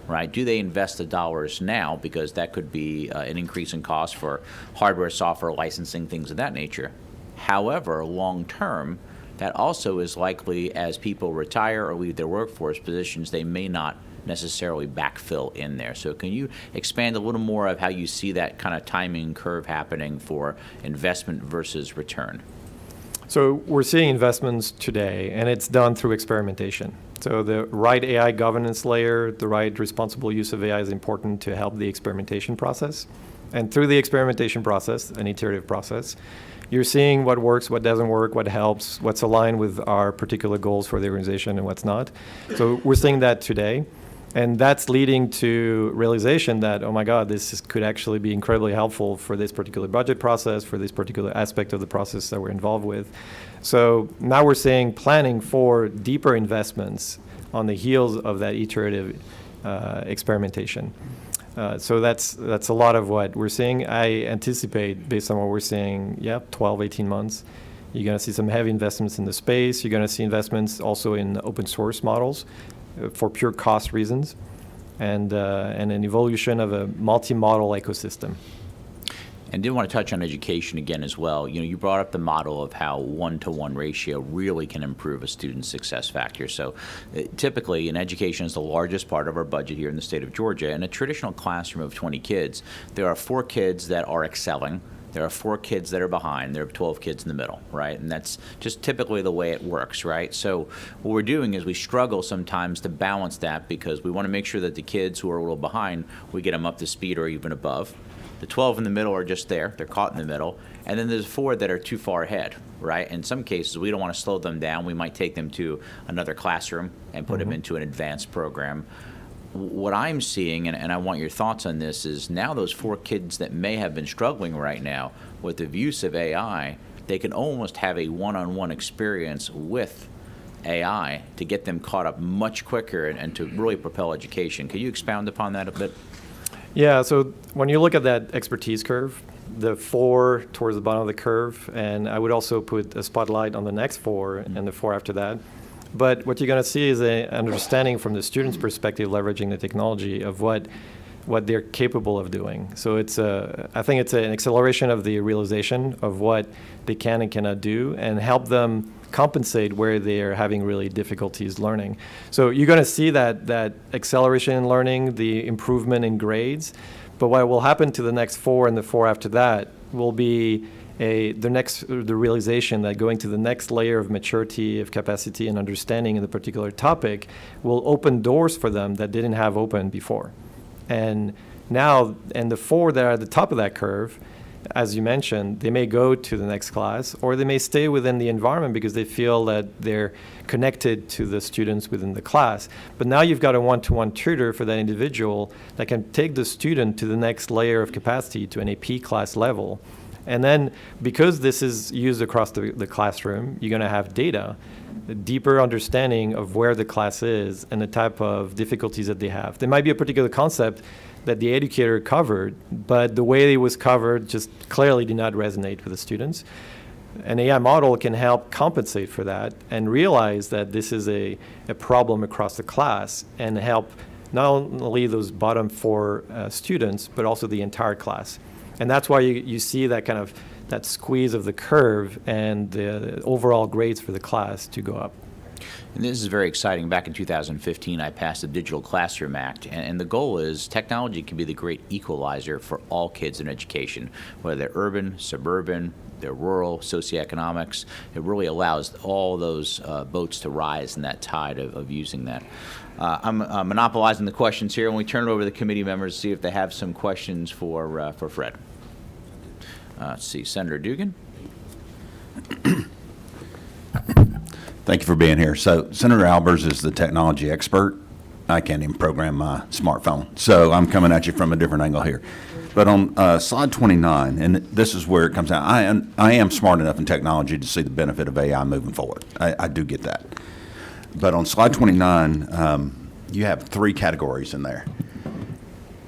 right? Do they invest the dollars now, because that could be an increase in cost for hardware, software, licensing, things of that nature. However, long term, that also is likely as people retire or leave their workforce positions, they may not necessarily backfill in there. So can you expand a little more of how you see that kind of timing curve happening for investment versus return? So we're seeing investments today, and it's done through experimentation. So the right AI governance layer, the right responsible use of AI is important to help the experimentation process. And through the experimentation process, an iterative process, you're seeing what works, what doesn't work, what helps, what's aligned with our particular goals for the organization and what's not. So we're seeing that today. And that's leading to realization that, oh my God, could actually be incredibly helpful for this particular budget process, for this particular aspect of the process that we're involved with. So now we're seeing planning for deeper investments on the heels of that iterative experimentation. So that's a lot of what we're seeing. I anticipate, based on what we're seeing, 12, 18 months, you're going to see some heavy investments in the space. You're going to see investments also in open source models for pure cost reasons, and an evolution of a multi-model ecosystem. And did want to touch on education again as well. You know, you brought up the model of how 1-to-1 ratio really can improve a student's success factor. So typically, education is the largest part of our budget here in the state of Georgia. In a traditional classroom of 20 kids, there are 4 kids that are excelling. There are 4 kids that are behind. There are 12 kids in the middle, right? And that's just typically the way it works, right? So what we're doing is we struggle sometimes to balance that because we want to make sure that the kids who are a little behind, we get them up to speed or even above. The 12 in the middle are just there. They're caught in the middle. And then there's 4 that are too far ahead, right? In some cases, we don't want to slow them down. We might take them to another classroom and put them into an advanced program. What I'm seeing, and I want your thoughts on this, is now those 4 kids that may have been struggling right now with the use of AI, they can almost have a one-on-one experience with AI to get them caught up much quicker and to really propel education. Can you expound upon that a bit? Yeah, so when you look at that expertise curve, the 4 towards the bottom of the curve, and I would also put a spotlight on the next 4 and the 4 after that. But what you're going to see is an understanding from the student's perspective, leveraging the technology of what they're capable of doing. So I think it's an acceleration of the realization of what they can and cannot do, and help them compensate where they are having really difficulties learning. So you're going to see that acceleration in learning, the improvement in grades. But what will happen to the next 4 and the 4 after that will be the realization that going to the next layer of maturity, of capacity and understanding in the particular topic will open doors for them that didn't have open before. And now, and the 4 that are at the top of that curve, as you mentioned, they may go to the next class, or they may stay within the environment because they feel that they're connected to the students within the class. But now you've got a one-to-one tutor for that individual that can take the student to the next layer of capacity, to an AP class level. And then, because this is used across the classroom, you're going to have data, a deeper understanding of where the class is and the type of difficulties that they have. There might be a particular concept that the educator covered, but the way it was covered just clearly did not resonate with the students. An AI model can help compensate for that and realize that this is a problem across the class, and help not only those bottom 4 students, but also the entire class. And that's why you see that kind of that squeeze of the curve and the overall grades for the class to go up. And this is very exciting. Back in 2015, I passed the Digital Classroom Act, and the goal is technology can be the great equalizer for all kids in education, whether they're urban, suburban, they're rural, socioeconomics. It really allows all those boats to rise in that tide of using that. I'm monopolizing the questions here, and we turn it over to the committee members to see if they have some questions for Fred. Let's see, Senator Dugan. Thank you for being here. So Senator Albers is the technology expert. I can't even program my smartphone, so I'm coming at you from a different angle here. But on slide 29, and this is where it comes out, I am smart enough in technology to see the benefit of AI moving forward. I do get that. But on slide 29, you have 3 categories in there.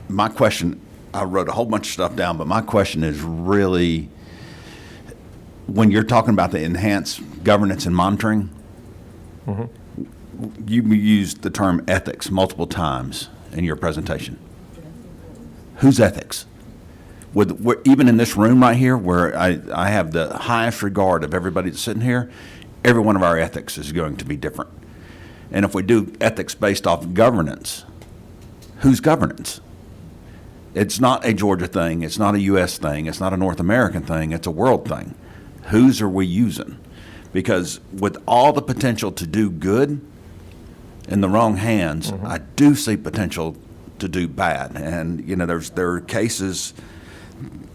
My question, I wrote a whole bunch of stuff down, but my question is really, when you're talking about the enhanced governance and monitoring, you used the term ethics multiple times in your presentation. Whose ethics? Even in this room right here, where I have the highest regard of everybody that's sitting here, every one of our ethics is going to be different. And if we do ethics based off governance, whose governance? It's not a Georgia thing. It's not a U.S. thing. It's not a North American thing. It's a world thing. Whose are we using? Because with all the potential to do good in the wrong hands, I do see potential to do bad. And, you know, there are cases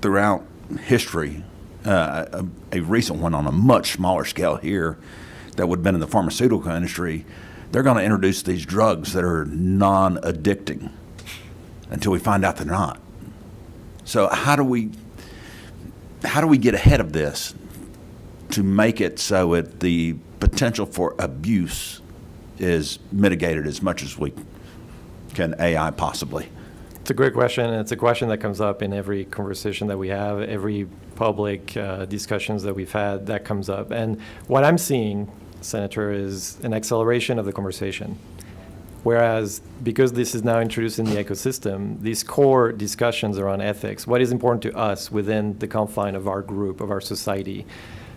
throughout history, a recent one on a much smaller scale here that would have been in the pharmaceutical industry. They're going to introduce these drugs that are non-addicting until we find out they're not. So how do we get ahead of this to make it so the potential for abuse is mitigated as much as we can AI possibly? It's a great question, and it's a question that comes up in every conversation that we have, every public discussions that we've had, that comes up. And what I'm seeing, Senator, is an acceleration of the conversation. Whereas because this is now introduced in the ecosystem, these core discussions around ethics, what is important to us within the confine of our group, of our society,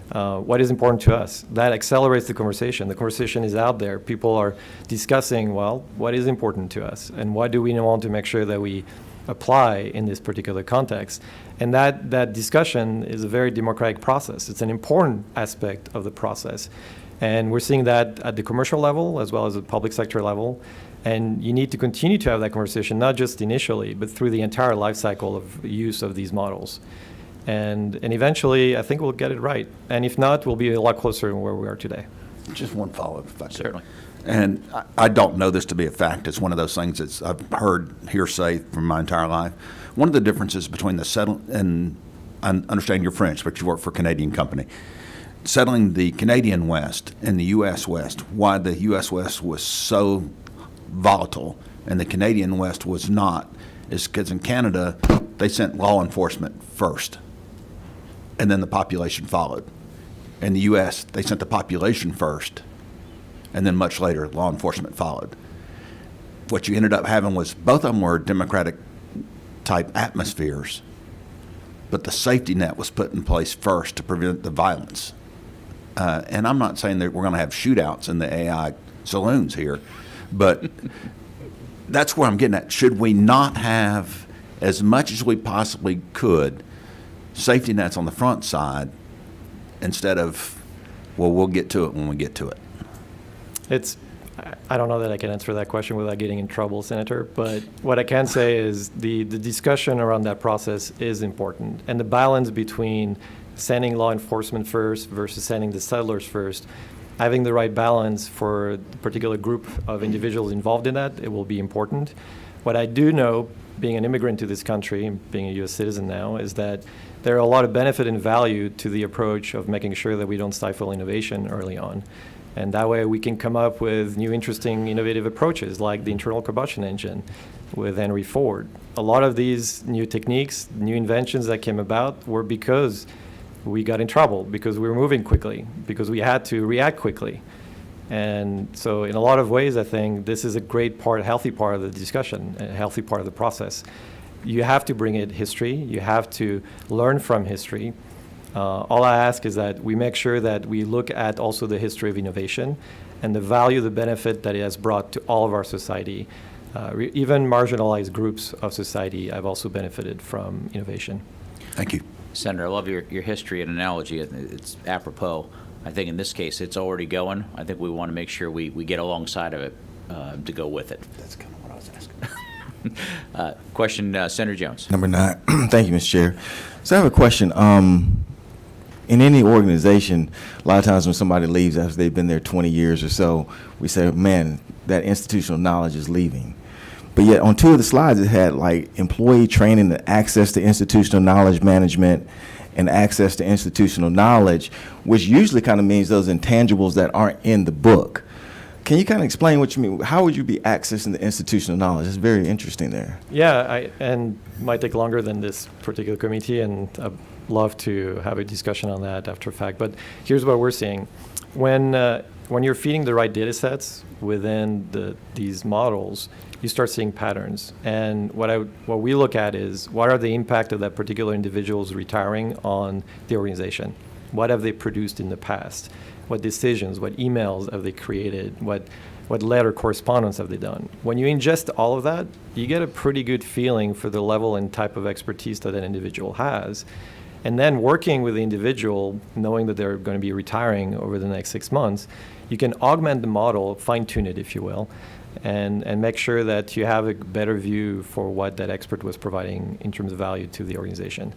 what is important to us, that accelerates the conversation. The conversation is out there. People are discussing, well, what is important to us, and what do we want to make sure that we apply in this particular context. And that discussion is a very democratic process. It's an important aspect of the process. And we're seeing that at the commercial level as well as the public sector level. And you need to continue to have that conversation, not just initially, but through the entire life cycle of use of these models. And eventually, I think we'll get it right. And if not, we'll be a lot closer to where we are today. Just one follow-up, if I could. Certainly. And I don't know this to be a fact. It's one of those things that I've heard hearsay from my entire life. One of the differences between and I understand you're French, but you work for a Canadian company. Settling the Canadian West and the U.S. West, why the U.S. West was so volatile and the Canadian West was not, is because in Canada, they sent law enforcement first, and then the population followed. In the U.S., they sent the population first, and then much later, law enforcement followed. What you ended up having was both of them were Democratic-type atmospheres, but the safety net was put in place first to prevent the violence. And I'm not saying that we're going to have shootouts in the AI saloons here, but that's where I'm getting at. Should we not have, as much as we possibly could, safety nets on the front side instead of, well, we'll get to it when we get to it? I don't know that I can answer that question without getting in trouble, Senator, but what I can say is the discussion around that process is important. And the balance between sending law enforcement first versus sending the settlers first, having the right balance for a particular group of individuals involved in that, it will be important. What I do know, being an immigrant to this country, being a U.S. citizen now, is that there are a lot of benefit and value to the approach of making sure that we don't stifle innovation early on. And that way we can come up with new, interesting, innovative approaches like the internal combustion engine with Henry Ford. A lot of these new techniques, new inventions that came about were because we got in trouble, because we were moving quickly, because we had to react quickly. And so in a lot of ways, I think this is a great part, a healthy part of the discussion, a healthy part of the process. You have to bring in history. You have to learn from history. All I ask is that we make sure that we look at also the history of innovation and the value, the benefit that it has brought to all of our society. Even marginalized groups of society have also benefited from innovation. Thank you. Senator, I love your history and analogy. It's apropos. I think in this case, it's already going. I think we want to make sure we get alongside of it to go with it. That's kind of what I was asking. Question, Senator Jones. Number 9. Thank you, Mr. Chair. So I have a question. In any organization, a lot of times when somebody leaves after they've been there 20 years or so, we say, man, that institutional knowledge is leaving. But yet on 2 of the slides, it had like employee training, the access to institutional knowledge management, and access to institutional knowledge, which usually kind of means those intangibles that aren't in the book. Can you kind of explain what you mean? How would you be accessing the institutional knowledge? It's very interesting there. Yeah, and might take longer than this particular committee, and I'd love to have a discussion on that after fact. But here's what we're seeing. When you're feeding the right data sets within these models, you start seeing patterns. And what we look at is, what are the impact of that particular individual's retiring on the organization? What have they produced in the past? What decisions, what emails have they created? What letter correspondence have they done? When you ingest all of that, you get a pretty good feeling for the level and type of expertise that an individual has. And then working with the individual, knowing that they're going to be retiring over the next 6 months, you can augment the model, fine-tune it, if you will, and make sure that you have a better view for what that expert was providing in terms of value to the organization.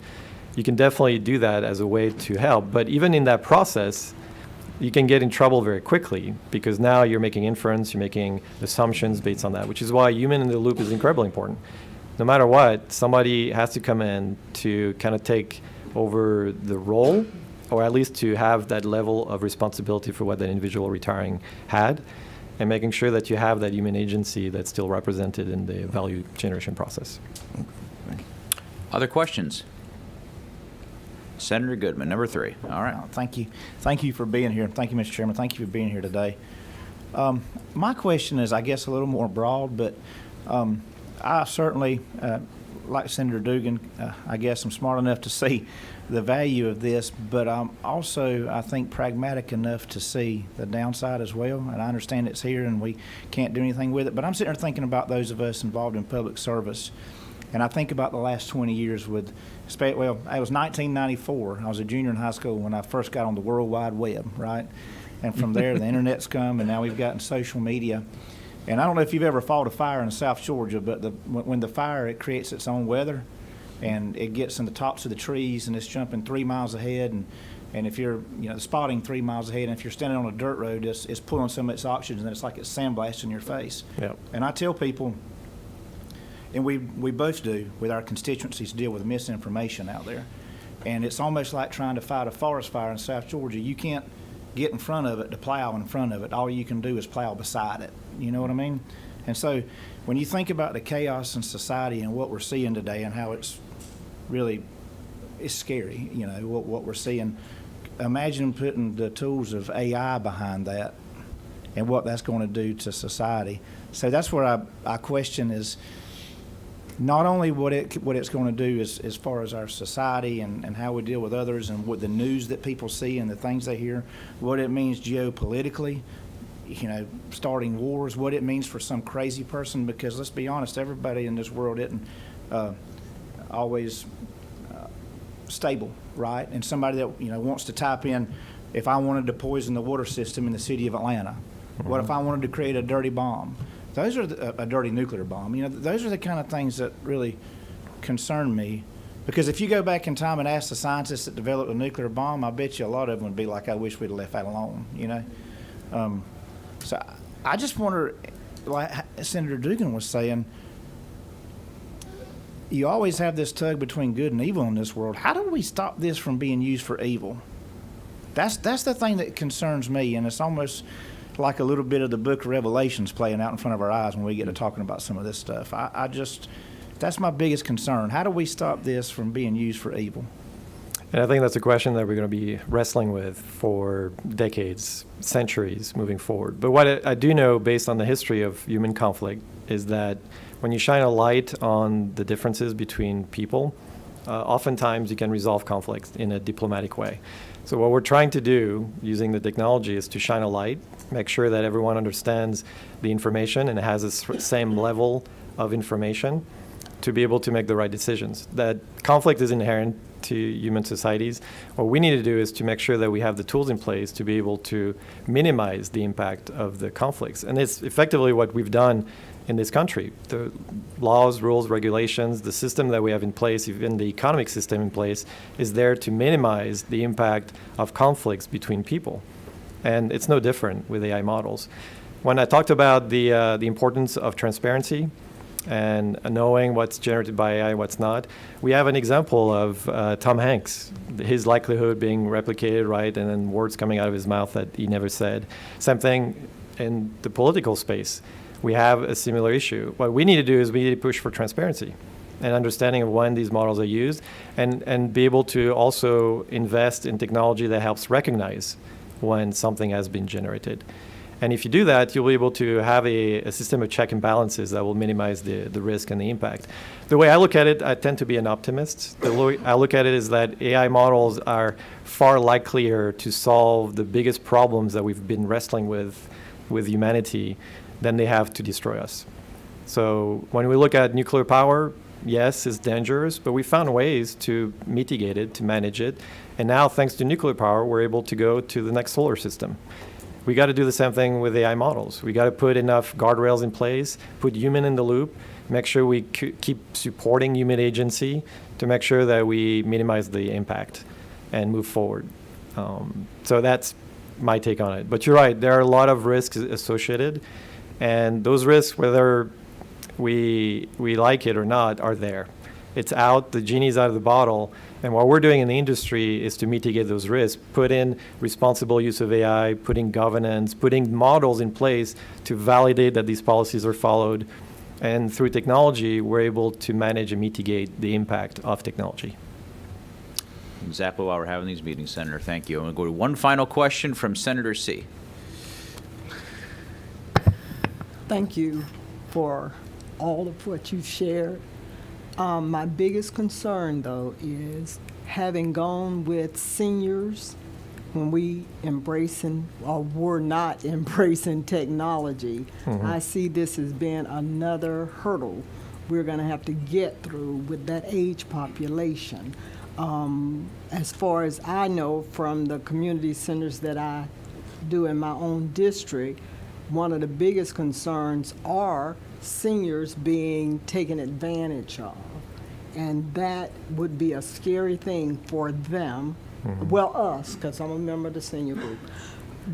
You can definitely do that as a way to help, but even in that process, you can get in trouble very quickly because now you're making inference, you're making assumptions based on that, which is why human in the loop is incredibly important. No matter what, somebody has to come in to kind of take over the role, or at least to have that level of responsibility for what that individual retiring had, and making sure that you have that human agency that's still represented in the value generation process. Other questions? Senator Goodman, number 3. All right. Thank you. Thank you for being here. Thank you, Mr. Chairman. Thank you for being here today. My question is, I guess, a little more broad, but I certainly, like Senator Dugan, I guess I'm smart enough to see the value of this, but I'm also, I think, pragmatic enough to see the downside as well. And I understand it's here and we can't do anything with it, but I'm sitting there thinking about those of us involved in public service. And I think about the last 20 years with, well, it was 1994. I was a junior in high school when I first got on the World Wide Web, right? And from there, the internet's come, and now we've gotten social media. And I don't know if you've ever fought a fire in South Georgia, but when the fire, it creates its own weather, and it gets in the tops of the trees, and it's jumping 3 miles ahead. And if you're, spotting 3 miles ahead, and if you're standing on a dirt road, it's pulling some of its oxygen, and it's like it's sandblasting your face. Yep. And I tell people, and we both do with our constituencies, deal with misinformation out there. And it's almost like trying to fight a forest fire in South Georgia. You can't get in front of it to plow in front of it. All you can do is plow beside it. You know what I mean? And so when you think about the chaos in society and what we're seeing today and how it's scary, what we're seeing, imagine putting the tools of AI behind that and what that's going to do to society. So that's where I question is not only what it's going to do as far as our society and how we deal with others and what the news that people see and the things they hear, what it means geopolitically, starting wars, what it means for some crazy person, because let's be honest, everybody in this world isn't always stable, right? And somebody that wants to type in, if I wanted to poison the water system in the city of Atlanta, what if I wanted to create a dirty bomb? Those are a dirty nuclear bomb. Those are the kind of things that really concern me. Because if you go back in time and ask the scientists that developed a nuclear bomb, I bet you a lot of them would be like, I wish we'd have left that alone, So I just wonder, like Senator Dugan was saying, you always have this tug between good and evil in this world. How do we stop this from being used for evil? That's the thing that concerns me, and it's almost like a little bit of the book of Revelations playing out in front of our eyes when we get to talking about some of this stuff. That's my biggest concern. How do we stop this from being used for evil? And I think that's a question that we're going to be wrestling with for decades, centuries moving forward. But what I do know based on the history of human conflict is that when you shine a light on the differences between people, oftentimes you can resolve conflicts in a diplomatic way. So what we're trying to do using the technology is to shine a light, make sure that everyone understands the information and has the same level of information to be able to make the right decisions. That conflict is inherent to human societies. What we need to do is to make sure that we have the tools in place to be able to minimize the impact of the conflicts. And it's effectively what we've done in this country. The laws, rules, regulations, the system that we have in place, even the economic system in place, is there to minimize the impact of conflicts between people. And it's no different with AI models. When I talked about the importance of transparency and knowing what's generated by AI and what's not, we have an example of Tom Hanks, his likelihood being replicated, right, and then words coming out of his mouth that he never said. Same thing in the political space. We have a similar issue. What we need to do is we need to push for transparency and understanding of when these models are used and be able to also invest in technology that helps recognize when something has been generated. And if you do that, you'll be able to have a system of check and balances that will minimize the risk and the impact. The way I look at it, I tend to be an optimist. The way I look at it is that AI models are far likelier to solve the biggest problems that we've been wrestling with humanity than they have to destroy us. So when we look at nuclear power, yes, it's dangerous, but we found ways to mitigate it, to manage it. And now, thanks to nuclear power, we're able to go to the next solar system. We got to do the same thing with AI models. We got to put enough guardrails in place, put human in the loop, make sure we keep supporting human agency to make sure that we minimize the impact and move forward. So that's my take on it. But you're right, there are a lot of risks associated, and those risks, whether we like it or not, are there. It's out, the genie's out of the bottle, and what we're doing in the industry is to mitigate those risks, put in responsible use of AI, putting governance, putting models in place to validate that these policies are followed, and through technology, we're able to manage and mitigate the impact of technology. Exactly while we're having these meetings, Senator. Thank you. I'm going to go to one final question from Senator C. Thank you for all of what you've shared. My biggest concern, though, is having gone with seniors when we embracing or were not embracing technology. I see this as being another hurdle we're going to have to get through with that age population. As far as I know from the community centers that I do in my own district, one of the biggest concerns are seniors being taken advantage of. And that would be a scary thing for them, well, us, because I'm a member of the senior group.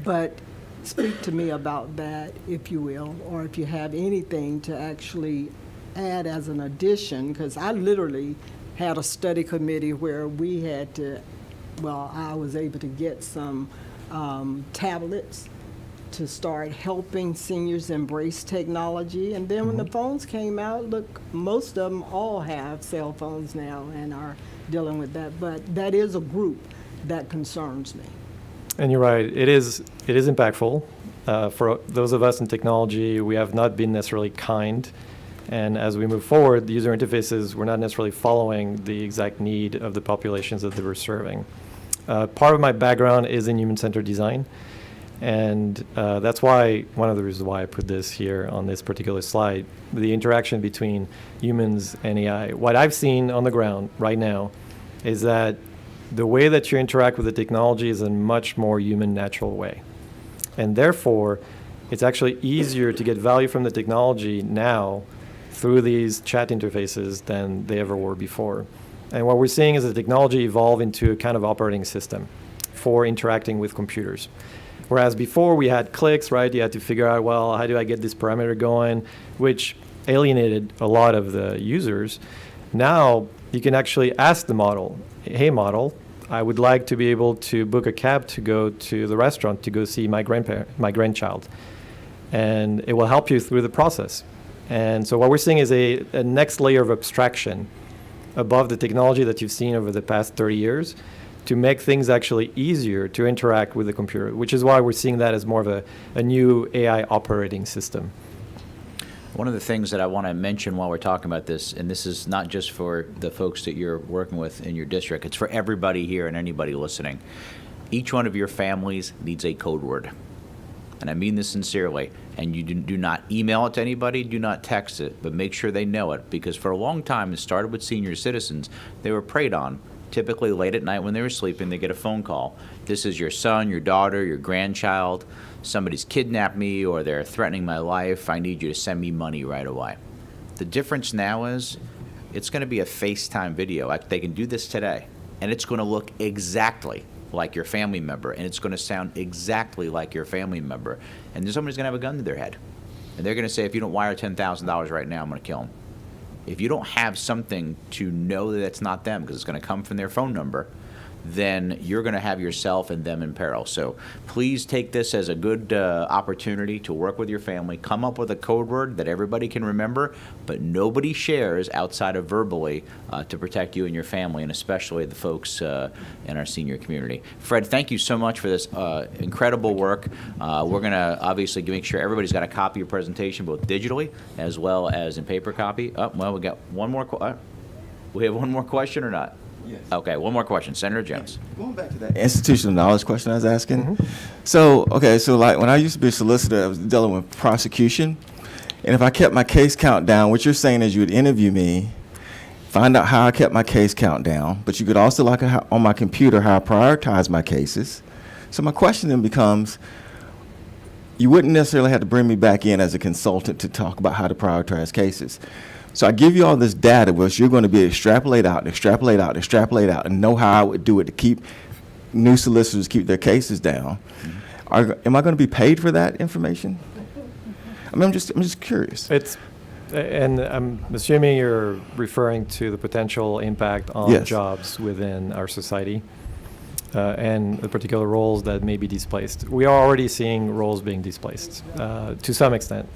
But speak to me about that, if you will, or if you have anything to actually add as an addition, because I literally had a study committee where we had to, well, I was able to get some tablets to start helping seniors embrace technology. And then when the phones came out, look, most of them all have cell phones now and are dealing with that. But that is a group that concerns me. And you're right, it is impactful. For those of us in technology, we have not been necessarily kind. And as we move forward, the user interfaces, we're not necessarily following the exact need of the populations that they were serving. Part of my background is in human-centered design. And that's why, one of the reasons why I put this here on this particular slide, the interaction between humans and AI. What I've seen on the ground right now is that the way that you interact with the technology is a much more human, natural way. And therefore, it's actually easier to get value from the technology now through these chat interfaces than they ever were before. And what we're seeing is the technology evolve into a kind of operating system for interacting with computers. Whereas before we had clicks, right? You had to figure out, well, how do I get this parameter going, which alienated a lot of the users. Now you can actually ask the model, hey model, I would like to be able to book a cab to go to the restaurant to go see my grandchild. And it will help you through the process. And so what we're seeing is a next layer of abstraction above the technology that you've seen over the past 30 years to make things actually easier to interact with the computer, which is why we're seeing that as more of a new AI operating system. One of the things that I want to mention while we're talking about this, and this is not just for the folks that you're working with in your district, it's for everybody here and anybody listening. Each one of your families needs a code word. And I mean this sincerely. And you do not email it to anybody, do not text it, but make sure they know it. Because for a long time, it started with senior citizens. They were preyed on. Typically late at night when they were sleeping, they get a phone call. This is your son, your daughter, your grandchild. Somebody's kidnapped me or they're threatening my life. I need you to send me money right away. The difference now is it's going to be a FaceTime video. They can do this today. And it's going to look exactly like your family member. And it's going to sound exactly like your family member. And then somebody's going to have a gun to their head. And they're going to say, if you don't wire $10,000 right now, I'm going to kill them. If you don't have something to know that it's not them, because it's going to come from their phone number, then you're going to have yourself and them in peril. So please take this as a good opportunity to work with your family. Come up with a code word that everybody can remember, but nobody shares outside of verbally to protect you and your family, and especially the folks in our senior community. Fred, thank you so much for this incredible work. We're going to obviously make sure everybody's got a copy of your presentation, both digitally as well as in paper copy. Oh, well, we got one more. We have one more question or not? Yes. Okay, one more question. Senator Jones. Going back to that institutional knowledge question I was asking. So like when I used to be a solicitor, I was dealing with prosecution. And if I kept my case count down, what you're saying is you would interview me, find out how I kept my case count down, but you could also look at on my computer how I prioritize my cases. So my question then becomes, you wouldn't necessarily have to bring me back in as a consultant to talk about how to prioritize cases. So I give you all this data, which you're going to be able to extrapolate out, and know how I would do it to keep new solicitors keep their cases down. Am I going to be paid for that information? I mean, I'm just curious. And I'm assuming you're referring to the potential impact on Yes. jobs within our society and the particular roles that may be displaced. We are already seeing roles being displaced to some extent.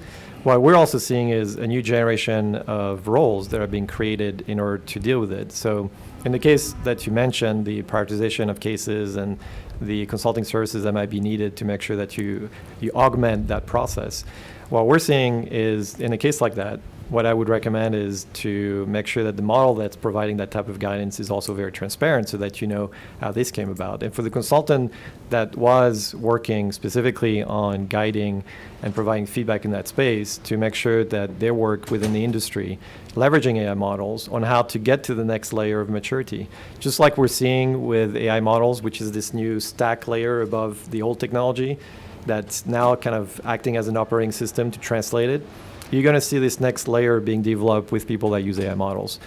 What we're also seeing is a new generation of roles that are being created in order to deal with it. So in the case that you mentioned, the prioritization of cases and the consulting services that might be needed to make sure that you augment that process. what we're seeing is, in a case like that, what I would recommend is to make sure that the model that's providing that type of guidance is also very transparent so that you know how this came about. And for the consultant that was working specifically on guiding and providing feedback in that space, to make sure that their work within the industry, leveraging AI models on how to get to the next layer of maturity. Just like we're seeing with AI models, which is this new stack layer above the old technology that's now kind of acting as an operating system to translate it. You're going to see this next layer being developed with people that use AI models,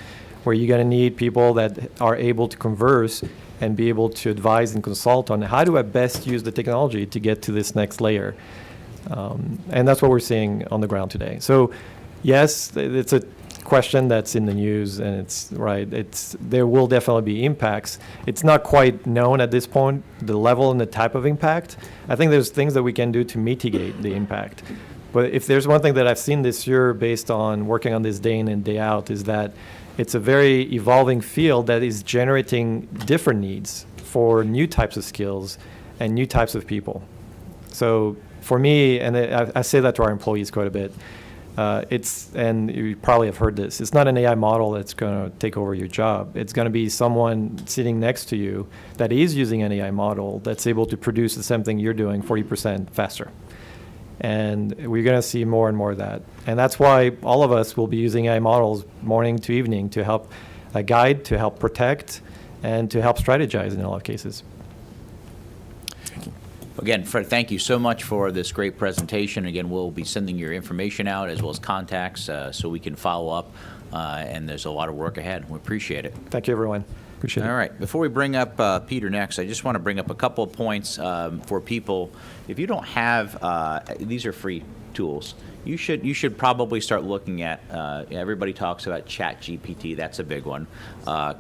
where you're going to need people that are able to converse and be able to advise and consult on how do I best use the technology to get to this next layer. And that's what we're seeing on the ground today. So yes, it's a question that's in the news, and it's right. There will definitely be impacts. It's not quite known at this point, the level and the type of impact. I think there's things that we can do to mitigate the impact. But if there's one thing that I've seen this year based on working on this day in and day out is that it's a very evolving field that is generating different needs for new types of skills and new types of people. So for me, and I say that to our employees quite a bit, and you probably have heard this, it's not an AI model that's going to take over your job. It's going to be someone sitting next to you that is using an AI model that's able to produce the same thing you're doing 40% faster. And we're going to see more and more of that. And that's why all of us will be using AI models morning to evening to help guide, to help protect, and to help strategize in a lot of cases. Again, Fred, thank you so much for this great presentation. Again, we'll be sending your information out as well as contacts so we can follow up. And there's a lot of work ahead. We appreciate it. Thank you, everyone. Appreciate it. All right. Before we bring up Peter next, I just want to bring up a couple of points for people. If you don't have, these are free tools. You should probably start looking at. Everybody talks about ChatGPT. That's a big one.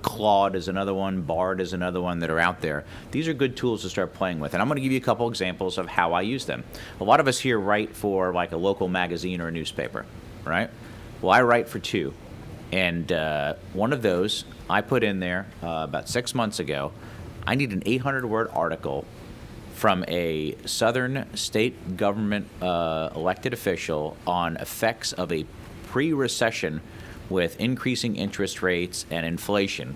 Claude is another one. Bard is another one that are out there. These are good tools to start playing with, and I'm going to give you a couple examples of how I use them. A lot of us here write for like a local magazine or a newspaper, right? Well, I write for two. And one of those I put in there about 6 months ago. I need an 800-word article from a southern state government elected official on effects of a pre-recession with increasing interest rates and inflation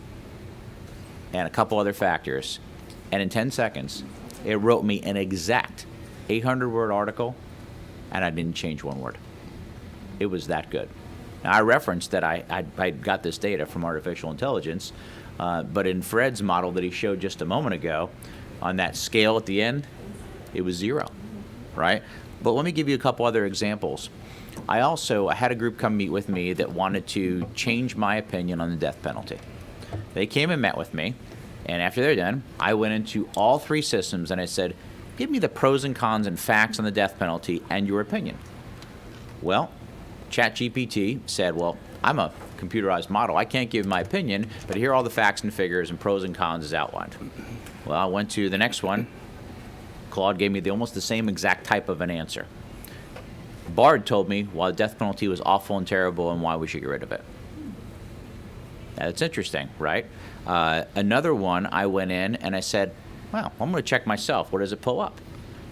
and a couple other factors. And in 10 seconds, it wrote me an exact 800-word article, and I didn't change one word. It was that good. Now, I referenced that I got this data from artificial intelligence, but in Fred's model that he showed just a moment ago, on that scale at the end, it was 0, right? But let me give you a couple other examples. I had a group come meet with me that wanted to change my opinion on the death penalty. They came and met with me, and after they're done, I went into all three systems and I said, give me the pros and cons and facts on the death penalty and your opinion. Well, ChatGPT said, well, I'm a computerized model. I can't give my opinion, but here are all the facts and figures and pros and cons as outlined. Well, I went to the next one. Claude gave me almost the same exact type of an answer. Bard told me why the death penalty was awful and terrible and why we should get rid of it. That's interesting, right? Another one, I went in and I said, well, I'm going to check myself. What does it pull up?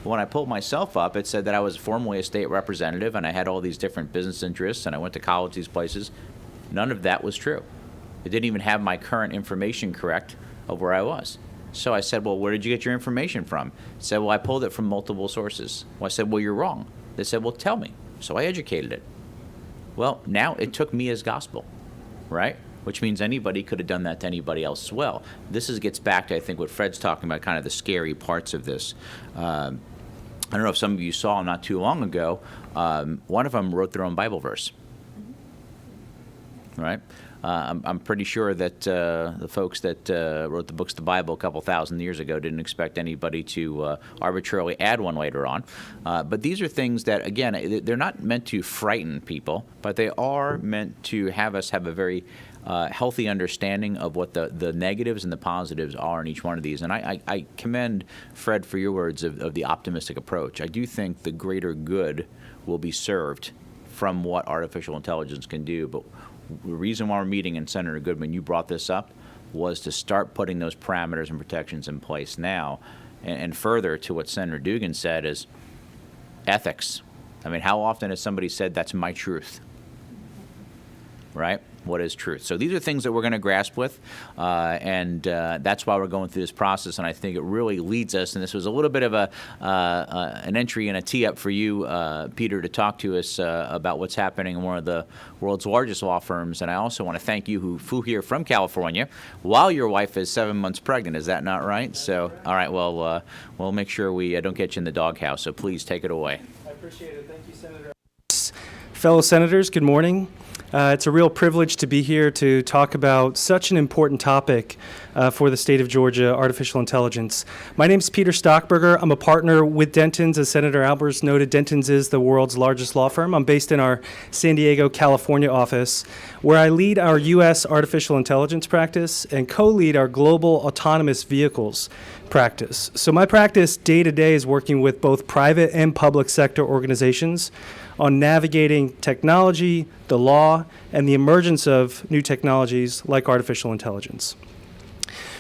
When I pulled myself up, it said that I was formerly a state representative and I had all these different business interests and I went to college these places. None of that was true. It didn't even have my current information correct of where I was. So I said, well, where did you get your information from? It said, well, I pulled it from multiple sources. Well, I said, well, you're wrong. They said, well, tell me. So I educated it. Well, now it took me as gospel, right? Which means anybody could have done that to anybody else as well. This gets back to, I think, what Fred's talking about, kind of the scary parts of this. I don't know if some of you saw not too long ago, one of them wrote their own Bible verse, right? I'm pretty sure that the folks that wrote the books of the Bible a couple thousand years ago didn't expect anybody to arbitrarily add one later on. But these are things that, again, they're not meant to frighten people, but they are meant to have us have a very healthy understanding of what the negatives and the positives are in each one of these. And I commend Fred for your words of the optimistic approach. I do think the greater good will be served from what artificial intelligence can do. But the reason why we're meeting, and Senator Goodman, you brought this up, was to start putting those parameters and protections in place now. And further to what Senator Dugan said is ethics. I mean, how often has somebody said, that's my truth? Right? What is truth? So these are things that we're going to grasp with, and that's why we're going through this process. And I think it really leads us. And this was a little bit of an entry and a tee up for you, Peter, to talk to us about what's happening in one of the world's largest law firms. And I also want to thank you, who flew here from California while your wife is 7 months pregnant. Is that not right? So, all right. Well, we'll make sure we don't get you in the doghouse. So please take it away. I appreciate it. Thank you, Senator. Fellow senators, good morning. It's a real privilege to be here to talk about such an important topic for the state of Georgia, artificial intelligence. My name is Peter Stockberger. I'm a partner with Dentons. As Senator Albers noted, Dentons is the world's largest law firm. I'm based in our San Diego, California office, where I lead our U.S. artificial intelligence practice and co-lead our global autonomous vehicles practice. So my practice day to day is working with both private and public sector organizations on navigating technology, the law, and the emergence of new technologies like artificial intelligence.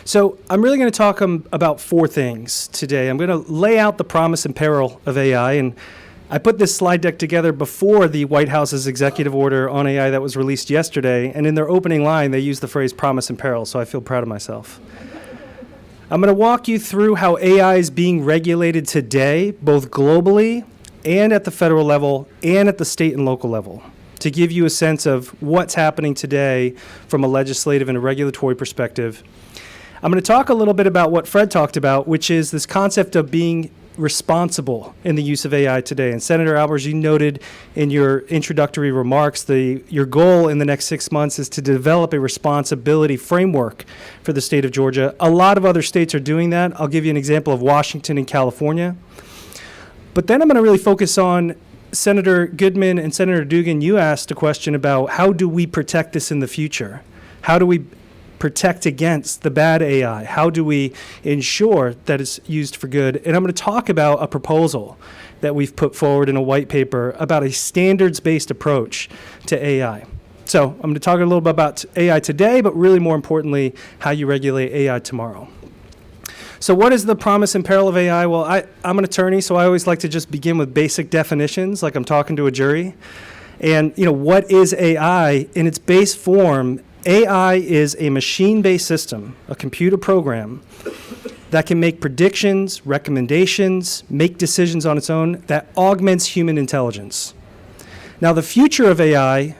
So I'm really going to talk about four things today. I'm going to lay out the promise and peril of AI, and I put this slide deck together before the White House's executive order on AI that was released yesterday, and in their opening line, they used the phrase promise and peril, so I feel proud of myself. I'm going to walk you through how AI is being regulated today, both globally and at the federal level and at the state and local level, to give you a sense of what's happening today from a legislative and a regulatory perspective. I'm going to talk a little bit about what Fred talked about, which is this concept of being responsible in the use of AI today. And Senator Albers, you noted in your introductory remarks, your goal in the next 6 months is to develop a responsibility framework for the state of Georgia. A lot of other states are doing that. I'll give you an example of Washington and California. But then I'm going to really focus on Senator Goodman and Senator Dugan. You asked a question about how do we protect this in the future? How do we protect against the bad AI? How do we ensure that it's used for good? And I'm going to talk about a proposal that we've put forward in a white paper about a standards-based approach to AI. So I'm going to talk a little bit about AI today, but really more importantly, how you regulate AI tomorrow. So what is the promise and peril of AI? Well, I'm an attorney, so I always like to just begin with basic definitions, like I'm talking to a jury. And, what is AI? In its base form, AI is a machine-based system, a computer program, that can make predictions, recommendations, make decisions on its own, that augments human intelligence. Now, the future of AI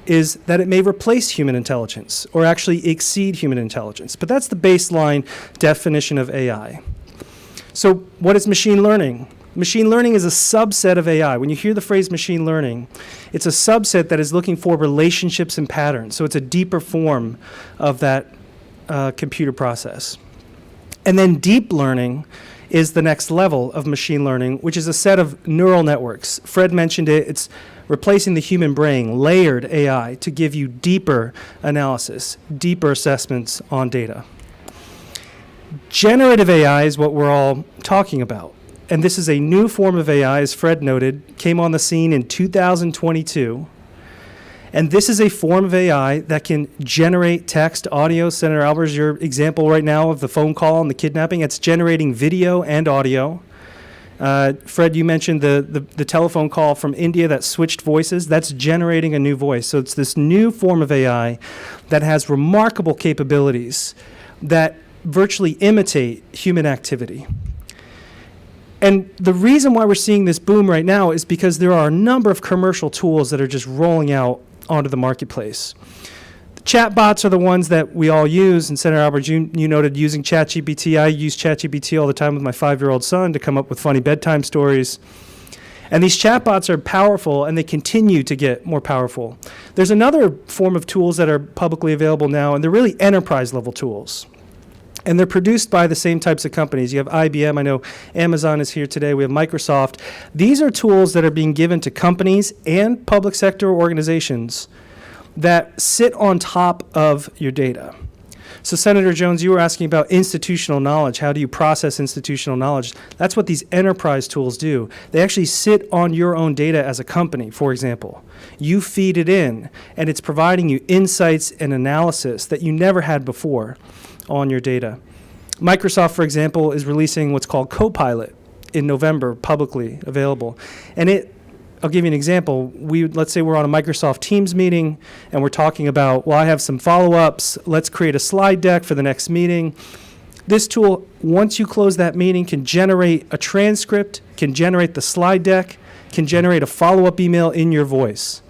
is that it may replace human intelligence or actually exceed human intelligence. But that's the baseline definition of AI. So what is machine learning? Machine learning is a subset of AI. When you hear the phrase machine learning, it's a subset that is looking for relationships and patterns. So it's a deeper form of that computer process. And then deep learning is the next level of machine learning, which is a set of neural networks. Fred mentioned it. It's replacing the human brain, layered AI, to give you deeper analysis, deeper assessments on data. Generative AI is what we're all talking about. And this is a new form of AI, as Fred noted, came on the scene in 2022. And this is a form of AI that can generate text, audio. Senator Albers, your example right now of the phone call and the kidnapping, it's generating video and audio. Fred, you mentioned the telephone call from India that switched voices. That's generating a new voice. So it's this new form of AI that has remarkable capabilities that virtually imitate human activity. And the reason why we're seeing this boom right now is because there are a number of commercial tools that are just rolling out onto the marketplace. The chatbots are the ones that we all use, and Senator Albers, you noted using ChatGPT. I use ChatGPT all the time with my 5-year-old son to come up with funny bedtime stories. And these chatbots are powerful, and they continue to get more powerful. There's another form of tools that are publicly available now, and they're really enterprise-level tools. And they're produced by the same types of companies. You have IBM. I know Amazon is here today. We have Microsoft. These are tools that are being given to companies and public sector organizations that sit on top of your data. So Senator Jones, you were asking about institutional knowledge. How do you process institutional knowledge? That's what these enterprise tools do. They actually sit on your own data as a company, for example. You feed it in, and it's providing you insights and analysis that you never had before on your data. Microsoft, for example, is releasing what's called Copilot in November, publicly available. And it I'll give you an example. Let's say we're on a Microsoft Teams meeting and we're talking about, well, I have some follow-ups. Let's create a slide deck for the next meeting. This tool, once you close that meeting, can generate a transcript, can generate the slide deck, can generate a follow-up email in your voice.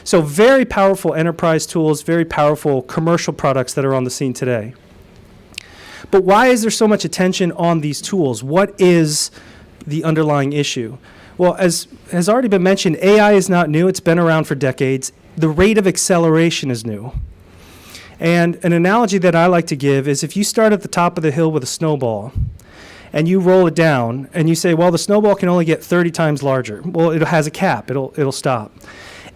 So very powerful enterprise tools, very powerful commercial products that are on the scene today. But why is there so much attention on these tools? What is the underlying issue? Well, as has already been mentioned, AI is not new. It's been around for decades. The rate of acceleration is new. And an analogy that I like to give is if you start at the top of the hill with a snowball and you roll it down and you say, well, the snowball can only get 30 times larger. Well, it has a cap. It'll stop.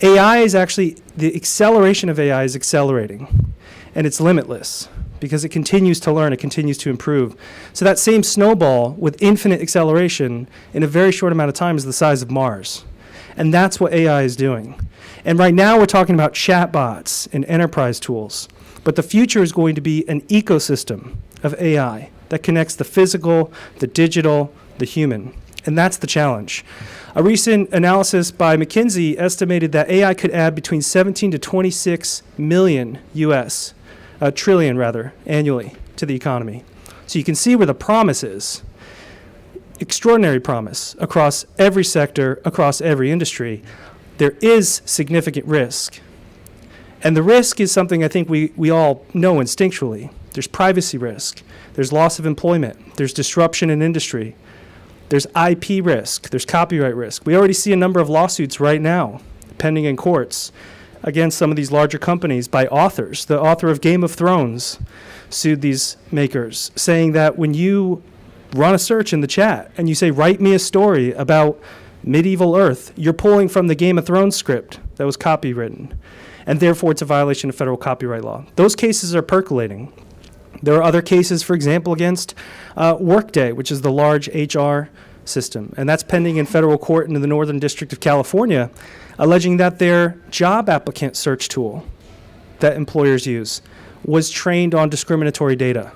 AI is actually, the acceleration of AI is accelerating, and it's limitless because it continues to learn, it continues to improve. So that same snowball with infinite acceleration in a very short amount of time is the size of Mars. And that's what AI is doing. And right now we're talking about chatbots and enterprise tools. But the future is going to be an ecosystem of AI that connects the physical, the digital, the human. And that's the challenge. A recent analysis by McKinsey estimated that AI could add between 17 to 26 million trillion annually to the economy. So you can see where the promise is. Extraordinary promise across every sector, across every industry. There is significant risk. And the risk is something I think we all know instinctually. There's privacy risk. There's loss of employment. There's disruption in industry. There's IP risk. There's copyright risk. We already see a number of lawsuits right now pending in courts against some of these larger companies by authors. The author of Game of Thrones sued these makers, saying that when you run a search in the chat and you say, write me a story about medieval Earth, you're pulling from the Game of Thrones script that was copywritten. And therefore, it's a violation of federal copyright law. Those cases are percolating. There are other cases, for example, against Workday, which is the large HR system. And that's pending in federal court in the Northern District of California, alleging that their job applicant search tool that employers use was trained on discriminatory data.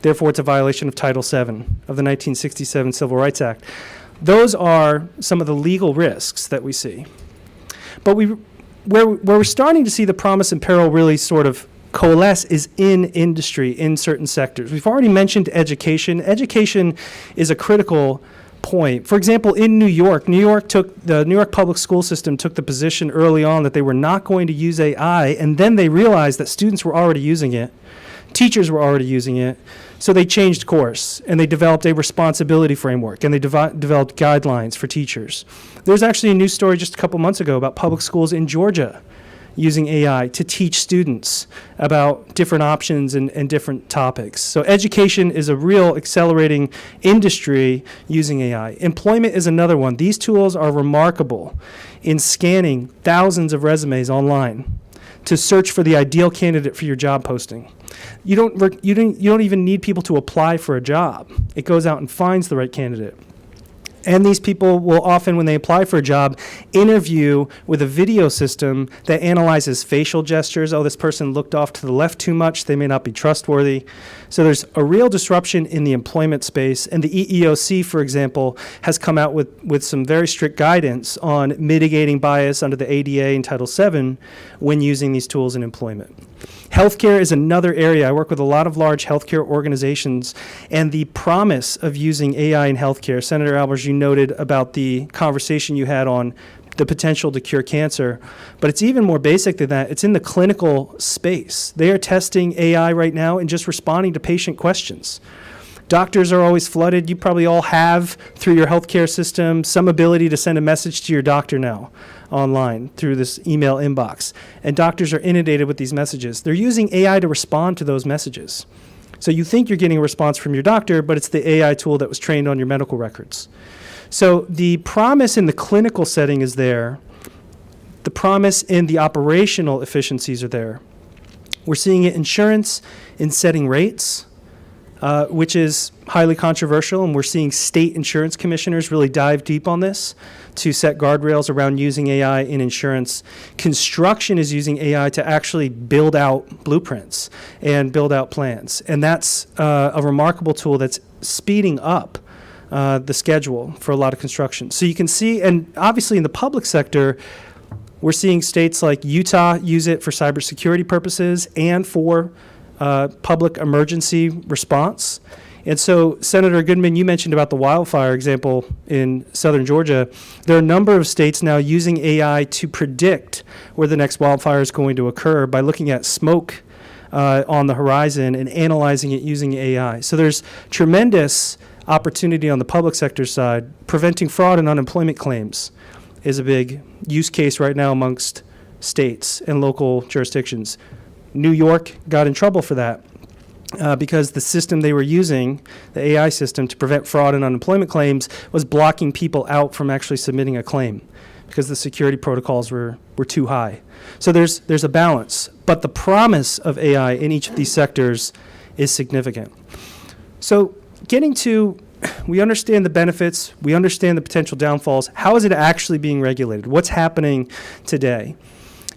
Therefore, it's a violation of Title VII of the 1967 Civil Rights Act. Those are some of the legal risks that we see. But where we're starting to see the promise and peril really sort of coalesce is in industry, in certain sectors. We've already mentioned education. Education is a critical point. For example, in New York the New York public school system took the position early on that they were not going to use AI, and then they realized that students were already using it, teachers were already using it, so they changed course, and they developed a responsibility framework, and they developed guidelines for teachers. There's actually a news story just a couple months ago about public schools in Georgia using AI to teach students about different options and different topics. So education is a real accelerating industry using AI. Employment is another one. These tools are remarkable in scanning thousands of resumes online to search for the ideal candidate for your job posting. You don't even need people to apply for a job. It goes out and finds the right candidate. And these people will often, when they apply for a job, interview with a video system that analyzes facial gestures. Oh, this person looked off to the left too much. They may not be trustworthy. So there's a real disruption in the employment space. And the EEOC, for example, has come out with some very strict guidance on mitigating bias under the ADA and Title VII when using these tools in employment. Healthcare is another area. I work with a lot of large healthcare organizations, and the promise of using AI in healthcare. Senator Albers, you noted about the conversation you had on the potential to cure cancer, but it's even more basic than that. It's in the clinical space. They are testing AI right now and just responding to patient questions. Doctors are always flooded. You probably all have, through your healthcare system, some ability to send a message to your doctor now online through this email inbox. And doctors are inundated with these messages. They're using AI to respond to those messages. So you think you're getting a response from your doctor, but it's the AI tool that was trained on your medical records. So the promise in the clinical setting is there. The promise in the operational efficiencies are there. We're seeing it in insurance, in setting rates, which is highly controversial, and we're seeing state insurance commissioners really dive deep on this to set guardrails around using AI in insurance. Construction is using AI to actually build out blueprints and build out plans, and that's a remarkable tool that's speeding up the schedule for a lot of construction. So you can see, and obviously in the public sector, we're seeing states like Utah use it for cybersecurity purposes and for public emergency response. And so, Senator Goodman, you mentioned about the wildfire example in southern Georgia. There are a number of states now using AI to predict where the next wildfire is going to occur by looking at smoke on the horizon and analyzing it using AI. So there's tremendous opportunity on the public sector side. Preventing fraud and unemployment claims is a big use case right now amongst states and local jurisdictions. New York got in trouble for that. Because the system they were using, the AI system, to prevent fraud and unemployment claims was blocking people out from actually submitting a claim because the security protocols were too high. So there's a balance. But the promise of AI in each of these sectors is significant. So we understand the benefits, we understand the potential downfalls. How is it actually being regulated? What's happening today?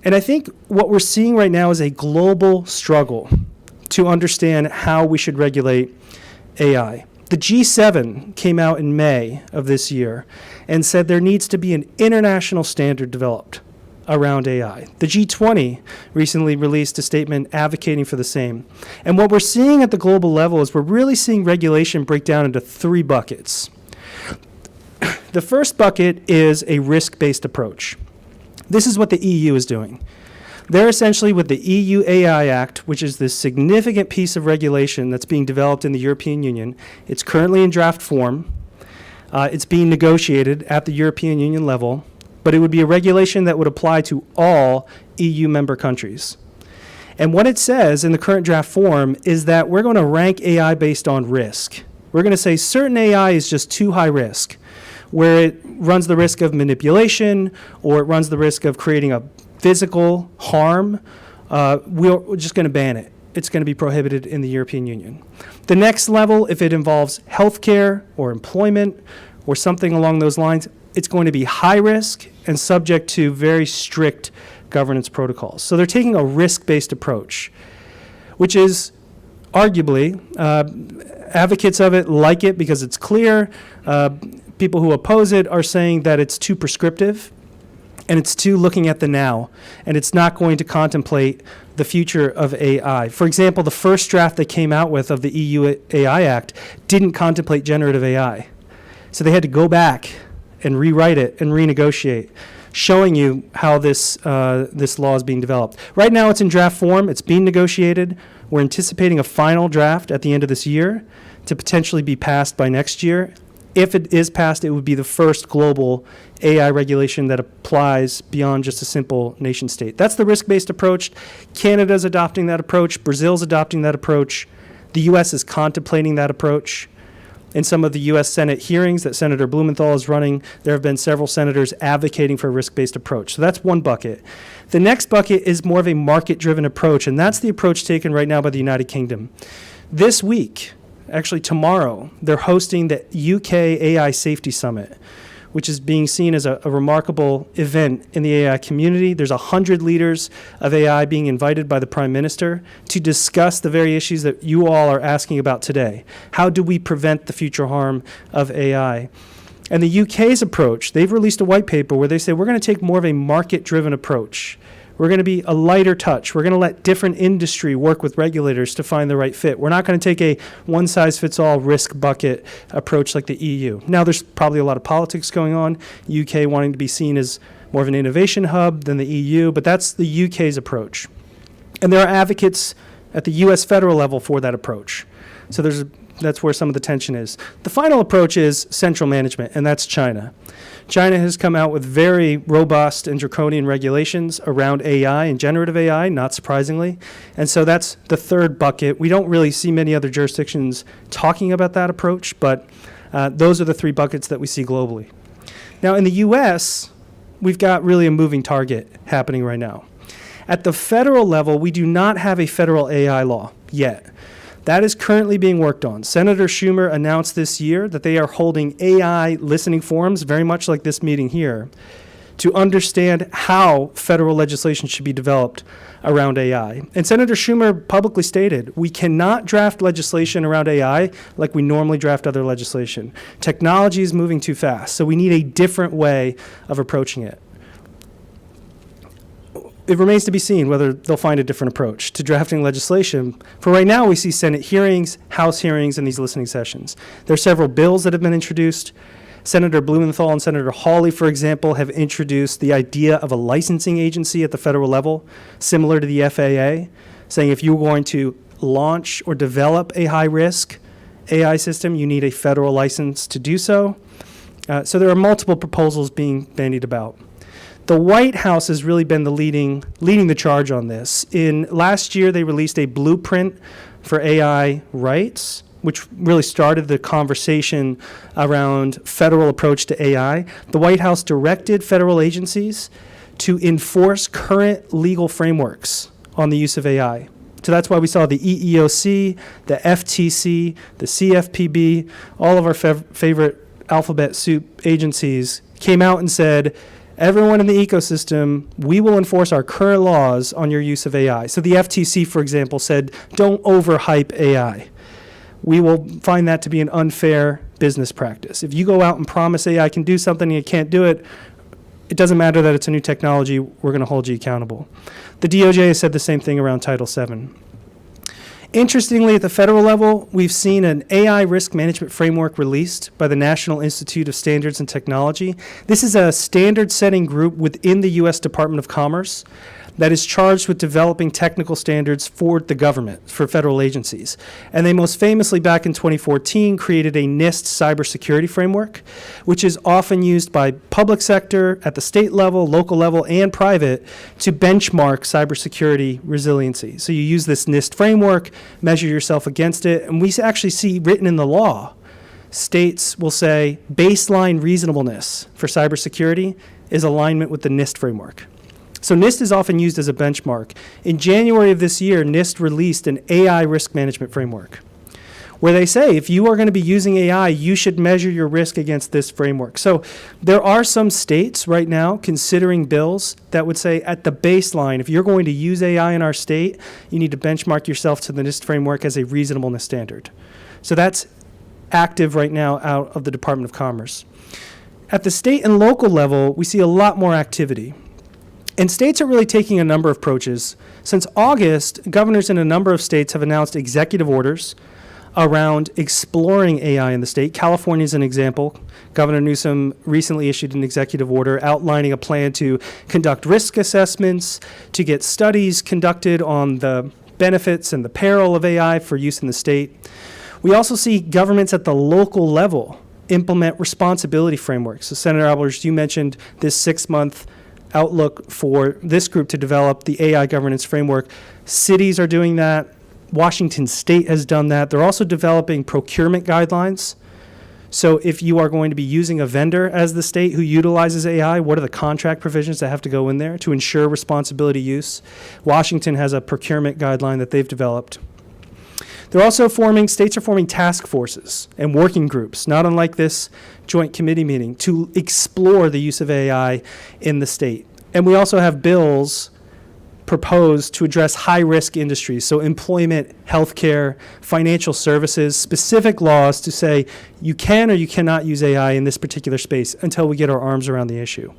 And I think what we're seeing right now is a global struggle to understand how we should regulate AI. The G7 came out in May of this year and said there needs to be an international standard developed around AI. The G20 recently released a statement advocating for the same. And what we're seeing at the global level is we're really seeing regulation break down into 3 buckets. The first bucket is a risk-based approach. This is what the EU is doing. They're essentially with the EU AI Act, which is this significant piece of regulation that's being developed in the European Union. It's currently in draft form. It's being negotiated at the European Union level, but it would be a regulation that would apply to all EU member countries. And what it says in the current draft form is that we're going to rank AI based on risk. We're going to say certain AI is just too high risk, where it runs the risk of manipulation or it runs the risk of creating a physical harm. We're just going to ban it. It's going to be prohibited in the European Union. The next level, if it involves healthcare or employment or something along those lines, it's going to be high risk and subject to very strict governance protocols. So they're taking a risk-based approach, which is arguably, advocates of it like it because it's clear. People who oppose it are saying that it's too prescriptive and it's too looking at the now, and it's not going to contemplate the future of AI. For example, the first draft they came out with of the EU AI Act didn't contemplate generative AI. So they had to go back and rewrite it and renegotiate, showing you how this law is being developed. Right now it's in draft form. It's being negotiated. We're anticipating a final draft at the end of this year to potentially be passed by next year. If it is passed, it would be the first global AI regulation that applies beyond just a simple nation state. That's the risk-based approach. Canada's adopting that approach. Brazil's adopting that approach. The U.S. is contemplating that approach. In some of the U.S. Senate hearings that Senator Blumenthal is running, there have been several senators advocating for a risk-based approach. So that's one bucket. The next bucket is more of a market-driven approach, and that's the approach taken right now by the United Kingdom. This week, actually tomorrow, they're hosting the UK AI Safety Summit, which is being seen as a remarkable event in the AI community. There's 100 leaders of AI being invited by the Prime Minister to discuss the very issues that you all are asking about today. How do we prevent the future harm of AI? And the UK's approach, they've released a white paper where they say we're going to take more of a market-driven approach. We're going to be a lighter touch. We're going to let different industry work with regulators to find the right fit. We're not going to take a one-size-fits-all risk bucket approach like the EU. Now, there's probably a lot of politics going on, UK wanting to be seen as more of an innovation hub than the EU, but that's the UK's approach. And there are advocates at the US federal level for that approach. So that's where some of the tension is. The final approach is central management, and that's China. China has come out with very robust and draconian regulations around AI and generative AI, not surprisingly. And so that's the third bucket. We don't really see many other jurisdictions talking about that approach, but those are the 3 buckets that we see globally. Now, in the U.S., we've got really a moving target happening right now. At the federal level, we do not have a federal AI law yet. That is currently being worked on. Senator Schumer announced this year that they are holding AI listening forums, very much like this meeting here, to understand how federal legislation should be developed around AI. And Senator Schumer publicly stated, we cannot draft legislation around AI like we normally draft other legislation. Technology is moving too fast, so we need a different way of approaching it. It remains to be seen whether they'll find a different approach to drafting legislation. For right now, we see Senate hearings, House hearings, and these listening sessions. There are several bills that have been introduced. Senator Blumenthal and Senator Hawley, for example, have introduced the idea of a licensing agency at the federal level, similar to the FAA, saying if you're going to launch or develop a high-risk AI system, you need a federal license to do so. So there are multiple proposals being bandied about. The White House has really been the leading the charge on this. In last year, they released a blueprint for AI rights, which really started the conversation around federal approach to AI. The White House directed federal agencies to enforce current legal frameworks on the use of AI. So that's why we saw the EEOC, the FTC, the CFPB, all of our favorite alphabet soup agencies came out and said, everyone in the ecosystem, we will enforce our current laws on your use of AI. So the FTC, for example, said, don't overhype AI. We will find that to be an unfair business practice. If you go out and promise AI can do something and it can't do it, it doesn't matter that it's a new technology, we're going to hold you accountable. The DOJ has said the same thing around Title VII. Interestingly, at the federal level, we've seen an AI risk management framework released by the National Institute of Standards and Technology. This is a standard-setting group within the U.S. Department of Commerce that is charged with developing technical standards for the government, for federal agencies. And they most famously, back in 2014, created a NIST cybersecurity framework, which is often used by public sector, at the state level, local level, and private, to benchmark cybersecurity resiliency. So you use this NIST framework, measure yourself against it, and we actually see written in the law, states will say baseline reasonableness for cybersecurity is alignment with the NIST framework. So NIST is often used as a benchmark. In January of this year, NIST released an AI risk management framework where they say if you are going to be using AI, you should measure your risk against this framework. So there are some states right now considering bills that would say at the baseline, if you're going to use AI in our state, you need to benchmark yourself to the NIST framework as a reasonableness standard. So that's active right now out of the Department of Commerce. At the state and local level, we see a lot more activity. And states are really taking a number of approaches. Since August, governors in a number of states have announced executive orders around exploring AI in the state. California is an example. Governor Newsom recently issued an executive order outlining a plan to conduct risk assessments, to get studies conducted on the benefits and the peril of AI for use in the state. We also see governments at the local level implement responsibility frameworks. So Senator Albers, you mentioned this 6-month outlook for this group to develop the AI governance framework. Cities are doing that. Washington State has done that. They're also developing procurement guidelines. So if you are going to be using a vendor as the state who utilizes AI, what are the contract provisions that have to go in there to ensure responsibility use? Washington has a procurement guideline that they've developed. They're also states are forming task forces and working groups, not unlike this joint committee meeting, to explore the use of AI in the state. And we also have bills proposed to address high-risk industries, so employment, healthcare, financial services, specific laws to say you can or you cannot use AI in this particular space until we get our arms around the issue.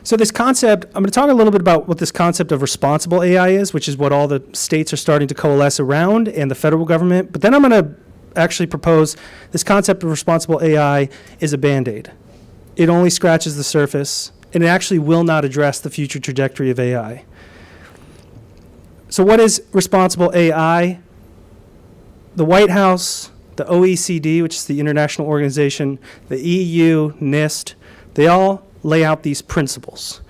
So this concept, I'm going to talk a little bit about what this concept of responsible AI is, which is what all the states are starting to coalesce around, and the federal government. But then I'm going to actually propose this concept of responsible AI is a Band-Aid. It only scratches the surface, and it actually will not address the future trajectory of AI. So what is responsible AI? The White House, the OECD, which is the international organization, the EU, NIST, they all lay out these principles.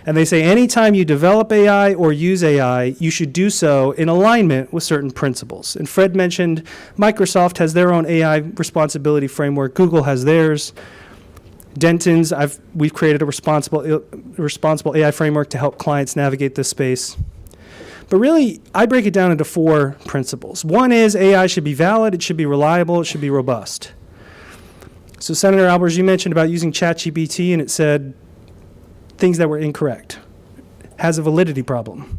And they say anytime you develop AI or use AI, you should do so in alignment with certain principles. And Fred mentioned Microsoft has their own AI responsibility framework. Google has theirs. Denton's, we've created a responsible AI framework to help clients navigate this space. But really, I break it down into 4 principles. One is AI should be valid, it should be reliable, it should be robust. So Senator Albers, you mentioned about using ChatGPT and it said things that were incorrect. Has a validity problem.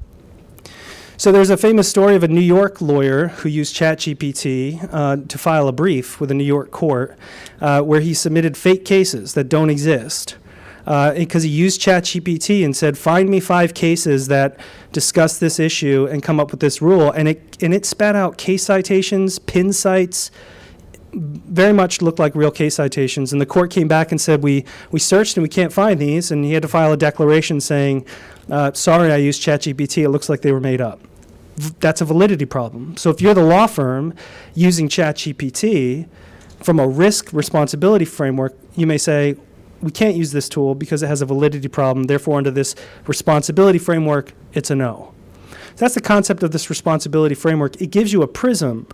So there's a famous story of a New York lawyer who used ChatGPT to file a brief with a New York court where he submitted fake cases that don't exist. Because he used ChatGPT and said, find me 5 cases that discuss this issue and come up with this rule. And it spat out case citations, pin cites, very much looked like real case citations. And the court came back and said, we searched and we can't find these. And he had to file a declaration saying, sorry, I used ChatGPT. It looks like they were made up. That's a validity problem. So if you're the law firm using ChatGPT, from a risk responsibility framework, you may say, we can't use this tool because it has a validity problem. Therefore, under this responsibility framework, it's a no. So that's the concept of this responsibility framework. It gives you a prism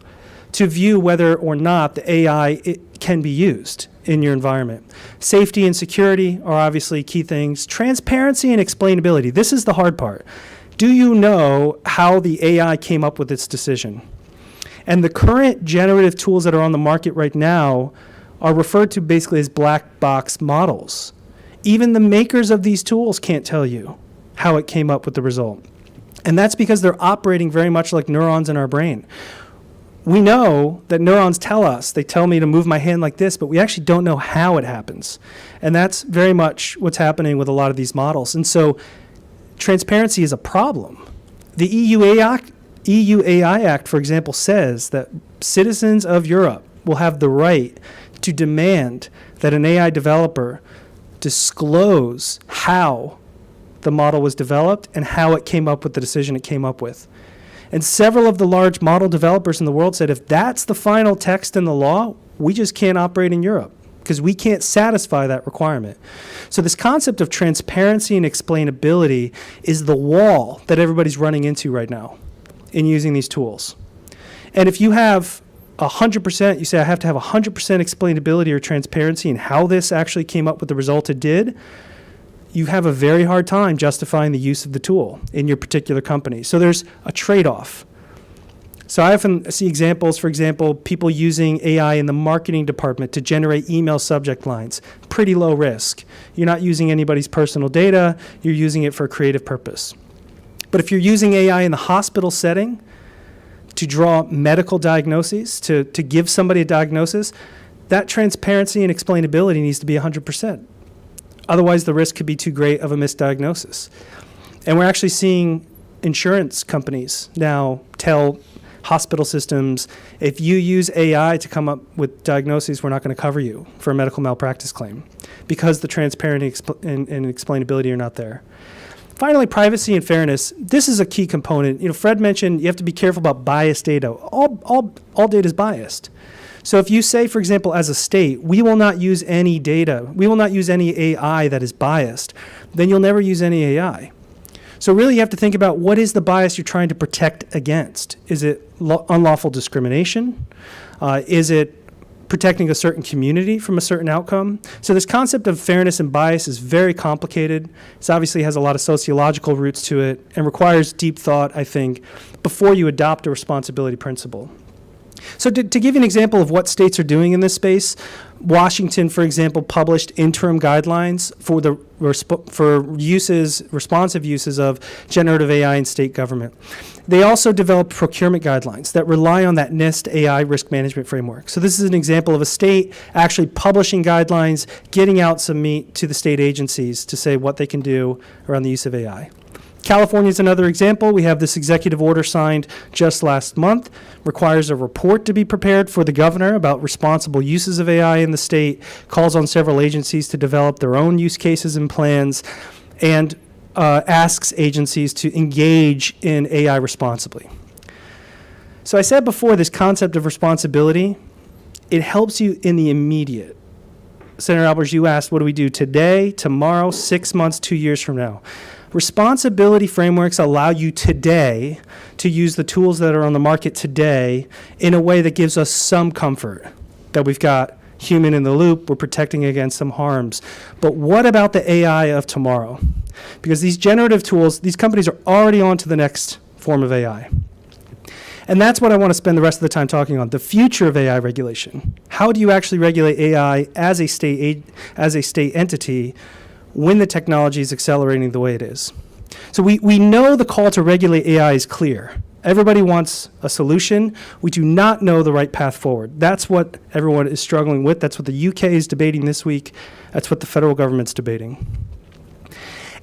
to view whether or not the AI can be used in your environment. Safety and security are obviously key things. Transparency and explainability. This is the hard part. Do you know how the AI came up with its decision? And the current generative tools that are on the market right now are referred to basically as black box models. Even the makers of these tools can't tell you how it came up with the result. And that's because they're operating very much like neurons in our brain. We know that neurons tell us, they tell me to move my hand like this, but we actually don't know how it happens. And that's very much what's happening with a lot of these models. And so transparency is a problem. The EU AI Act, for example, says that citizens of Europe will have the right to demand that an AI developer disclose how the model was developed and how it came up with the decision it came up with. And several of the large model developers in the world said, if that's the final text in the law, we just can't operate in Europe because we can't satisfy that requirement. So this concept of transparency and explainability is the wall that everybody's running into right now in using these tools. And if you have 100%, you say I have to have 100% explainability or transparency in how this actually came up with the result it did, you have a very hard time justifying the use of the tool in your particular company. So there's a trade-off. So I often see examples, for example, people using AI in the marketing department to generate email subject lines. Pretty low risk. You're not using anybody's personal data. You're using it for a creative purpose. But if you're using AI in the hospital setting to draw medical diagnoses, to give somebody a diagnosis, that transparency and explainability needs to be 100%. Otherwise, the risk could be too great of a misdiagnosis. And we're actually seeing insurance companies now tell hospital systems, if you use AI to come up with diagnoses, we're not going to cover you for a medical malpractice claim because the transparency and explainability are not there. Finally, privacy and fairness. This is a key component. You know, Fred mentioned you have to be careful about biased data. All data is biased. So if you say, for example, as a state, we will not use any data, we will not use any AI that is biased, then you'll never use any AI. So really you have to think about what is the bias you're trying to protect against. Is it unlawful discrimination? Is it protecting a certain community from a certain outcome? So this concept of fairness and bias is very complicated. It obviously has a lot of sociological roots to it and requires deep thought, I think, before you adopt a responsibility principle. So to give you an example of what states are doing in this space, Washington, for example, published interim guidelines for responsive uses of generative AI in state government. They also developed procurement guidelines that rely on that NIST AI risk management framework. So this is an example of a state actually publishing guidelines, getting out some meat to the state agencies to say what they can do around the use of AI. California is another example. We have this executive order signed just last month, requires a report to be prepared for the governor about responsible uses of AI in the state, calls on several agencies to develop their own use cases and plans, and asks agencies to engage in AI responsibly. So I said before, this concept of responsibility, it helps you in the immediate. Senator Albers, you asked, what do we do today, tomorrow, 6 months, 2 years from now? Responsibility frameworks allow you today to use the tools that are on the market today in a way that gives us some comfort that we've got human in the loop, we're protecting against some harms. But what about the AI of tomorrow? Because these generative tools, these companies are already on to the next form of AI. And that's what I want to spend the rest of the time talking on, the future of AI regulation. How do you actually regulate AI as a state entity when the technology is accelerating the way it is? So we know the call to regulate AI is clear. Everybody wants a solution. We do not know the right path forward. That's what everyone is struggling with. That's what the UK is debating this week. That's what the federal government's debating.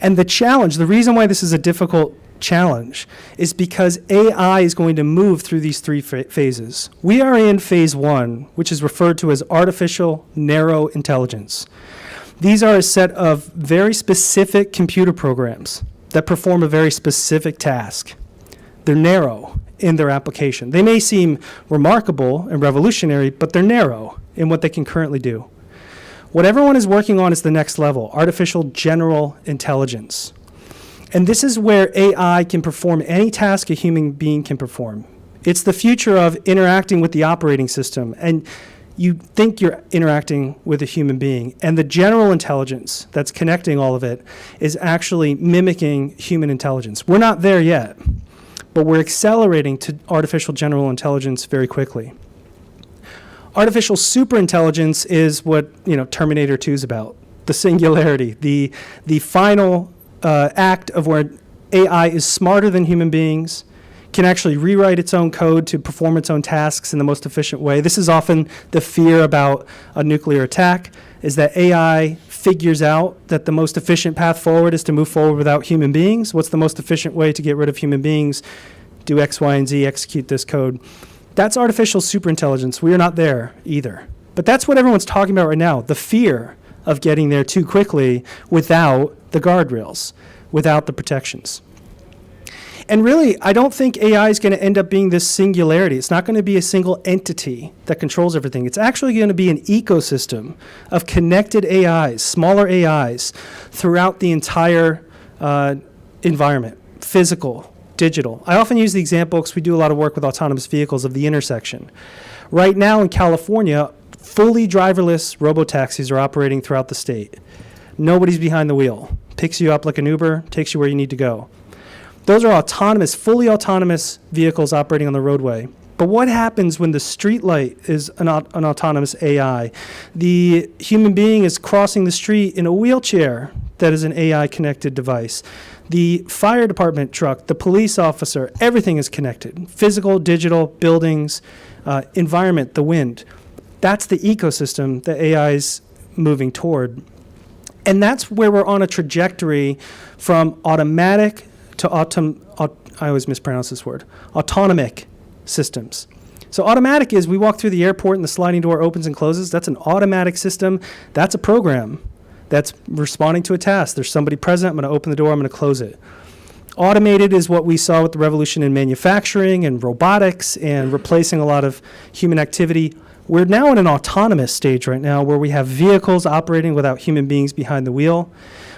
And the challenge, the reason why this is a difficult challenge is because AI is going to move through these three phases. We are in phase one, which is referred to as artificial narrow intelligence. These are a set of very specific computer programs that perform a very specific task. They're narrow in their application. They may seem remarkable and revolutionary, but they're narrow in what they can currently do. What everyone is working on is the next level, artificial general intelligence. And this is where AI can perform any task a human being can perform. It's the future of interacting with the operating system, and you think you're interacting with a human being, and the general intelligence that's connecting all of it is actually mimicking human intelligence. We're not there yet, but we're accelerating to artificial general intelligence very quickly. Artificial superintelligence is what Terminator 2 is about, the singularity, the final act of where AI is smarter than human beings, can actually rewrite its own code to perform its own tasks in the most efficient way. This is often the fear about a nuclear attack, is that AI figures out that the most efficient path forward is to move forward without human beings. What's the most efficient way to get rid of human beings? Do X, Y, and Z, execute this code. That's artificial superintelligence. We are not there either. But that's what everyone's talking about right now, the fear of getting there too quickly without the guardrails, without the protections. And really, I don't think AI is going to end up being this singularity. It's not going to be a single entity that controls everything. It's actually going to be an ecosystem of connected AIs, smaller AIs, throughout the entire environment, physical, digital. I often use the example, because we do a lot of work with autonomous vehicles, of the intersection. Right now in California, fully driverless robotaxis are operating throughout the state. Nobody's behind the wheel. Picks you up like an Uber, takes you where you need to go. Those are autonomous, fully autonomous vehicles operating on the roadway. But what happens when the street light is an autonomous AI? The human being is crossing the street in a wheelchair that is an AI-connected device. The fire department truck, the police officer, everything is connected. Physical, digital, buildings, environment, the wind. That's the ecosystem that AI is moving toward. And that's where we're on a trajectory from automatic to I always mispronounce this word, autonomic systems. So automatic is we walk through the airport and the sliding door opens and closes. That's an automatic system. That's a program that's responding to a task. There's somebody present. I'm going to open the door. I'm going to close it. Automated is what we saw with the revolution in manufacturing and robotics and replacing a lot of human activity. We're now in an autonomous stage right now where we have vehicles operating without human beings behind the wheel.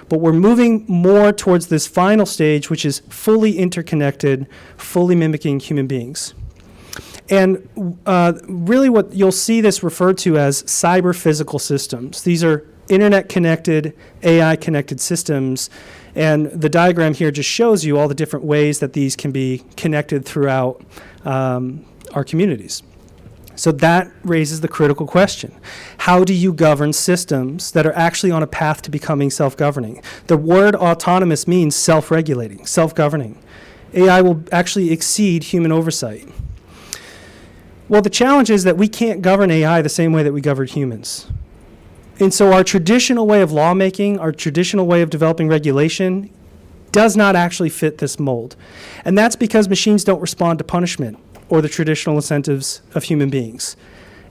But we're moving more towards this final stage, which is fully interconnected, fully mimicking human beings. And really what you'll see this referred to as cyber-physical systems. These are internet-connected, AI-connected systems. And the diagram here just shows you all the different ways that these can be connected throughout our communities. So that raises the critical question. How do you govern systems that are actually on a path to becoming self-governing? The word autonomous means self-regulating, self-governing. AI will actually exceed human oversight. Well, the challenge is that we can't govern AI the same way that we govern humans. And so our traditional way of lawmaking, our traditional way of developing regulation does not actually fit this mold. And that's because machines don't respond to punishment or the traditional incentives of human beings.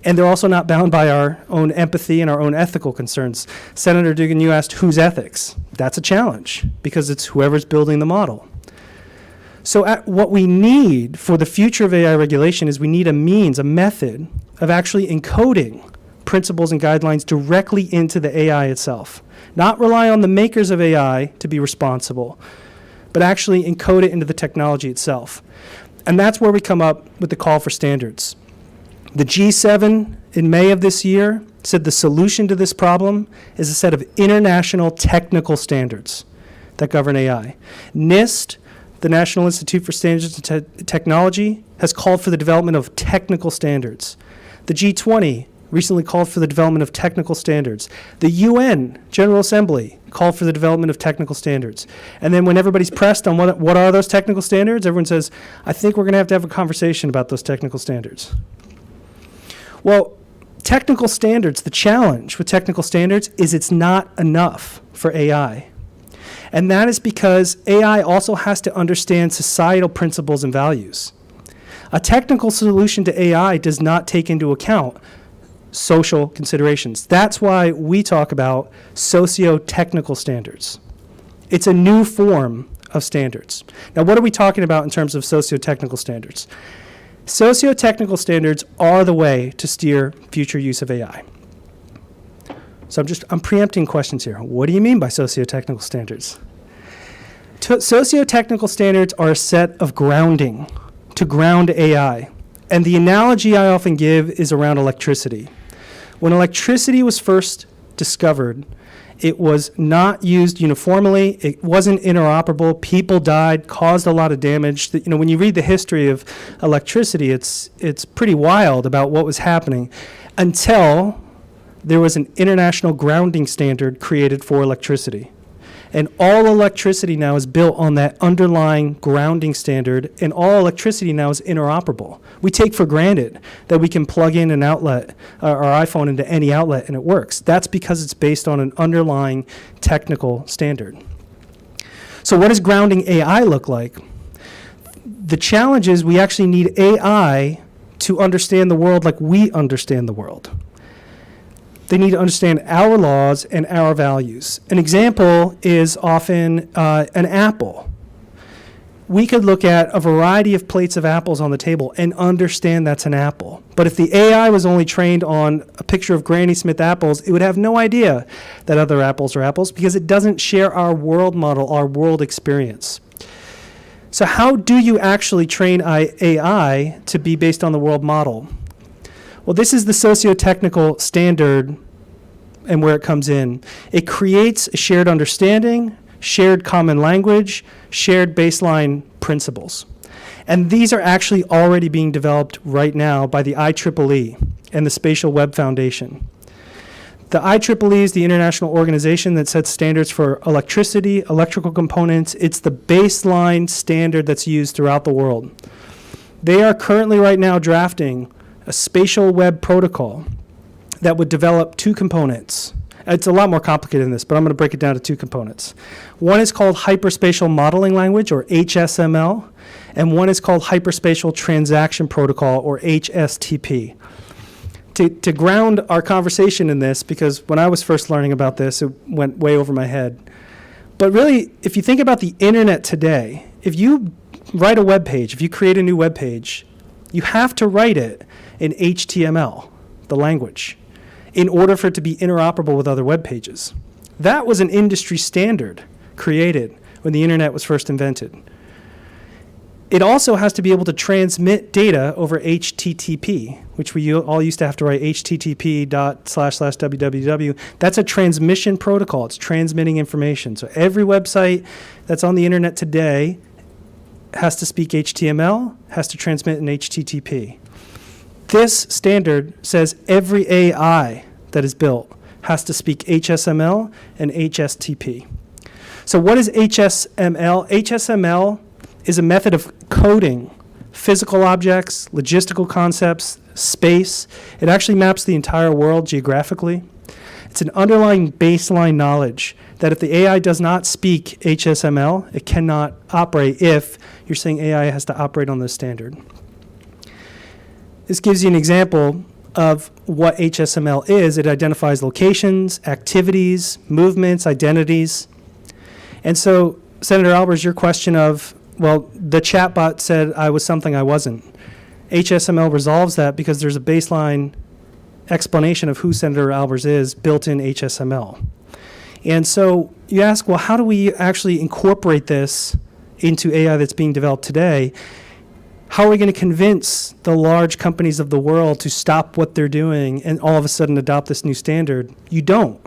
And they're also not bound by our own empathy and our own ethical concerns. Senator Dugan, you asked whose ethics? That's a challenge, because it's whoever's building the model. So what we need for the future of AI regulation is we need a means, a method of actually encoding principles and guidelines directly into the AI itself. Not rely on the makers of AI to be responsible, but actually encode it into the technology itself. And that's where we come up with the call for standards. The G7 in May of this year said the solution to this problem is a set of international technical standards that govern AI. NIST, the National Institute for Standards and Technology, has called for the development of technical standards. The G20 recently called for the development of technical standards. The UN General Assembly called for the development of technical standards. And then when everybody's pressed on what are those technical standards, everyone says, I think we're going to have a conversation about those technical standards. Well, technical standards, the challenge with technical standards is it's not enough for AI. And that is because AI also has to understand societal principles and values. A technical solution to AI does not take into account social considerations. That's why we talk about socio-technical standards. It's a new form of standards. Now, what are we talking about in terms of socio-technical standards? Socio-technical standards are the way to steer future use of AI. So I'm preempting questions here. What do you mean by socio-technical standards? Socio-technical standards are a set of grounding to ground AI. And the analogy I often give is around electricity. When electricity was first discovered, it was not used uniformly. It wasn't interoperable. People died, caused a lot of damage. When you read the history of electricity, it's pretty wild about what was happening until there was an international grounding standard created for electricity. And all electricity now is built on that underlying grounding standard, and all electricity now is interoperable. We take for granted that we can plug in an outlet, our iPhone into any outlet, and it works. That's because it's based on an underlying technical standard. So what does grounding AI look like? The challenge is we actually need AI to understand the world like we understand the world. They need to understand our laws and our values. An example is often an apple. We could look at a variety of plates of apples on the table and understand that's an apple. But if the AI was only trained on a picture of Granny Smith apples, it would have no idea that other apples are apples because it doesn't share our world model, our world experience. So how do you actually train AI to be based on the world model? Well, this is the socio-technical standard and where it comes in. It creates a shared understanding, shared common language, shared baseline principles. And these are actually already being developed right now by the IEEE and the Spatial Web Foundation. The IEEE is the international organization that sets standards for electricity, electrical components. It's the baseline standard that's used throughout the world. They are currently right now drafting a spatial web protocol that would develop two components. It's a lot more complicated than this, but I'm going to break it down to two components. One is called Hyperspatial Modeling Language, or HSML, and one is called Hyperspatial Transaction Protocol, or HSTP. To ground our conversation in this, because when I was first learning about this, it went way over my head. But really, if you think about the internet today, if you write a web page, if you create a new web page, you have to write it in HTML, the language, in order for it to be interoperable with other web pages. That was an industry standard created when the internet was first invented. It also has to be able to transmit data over HTTP, which we all used to have to write http://www. That's a transmission protocol. It's transmitting information. So every website that's on the internet today has to speak HTML, has to transmit in HTTP. This standard says every AI that is built has to speak HSML and HSTP. So what is HSML? HSML is a method of coding physical objects, logistical concepts, space. It actually maps the entire world geographically. It's an underlying baseline knowledge that if the AI does not speak HSML, it cannot operate if you're saying AI has to operate on this standard. This gives you an example of what HSML is. It identifies locations, activities, movements, identities. And so, Senator Albers, your question of, well, the chatbot said I was something I wasn't. HSML resolves that because there's a baseline explanation of who Senator Albers is built in HSML. And so you ask, well, how do we actually incorporate this into AI that's being developed today? How are we going to convince the large companies of the world to stop what they're doing and all of a sudden adopt this new standard? You don't.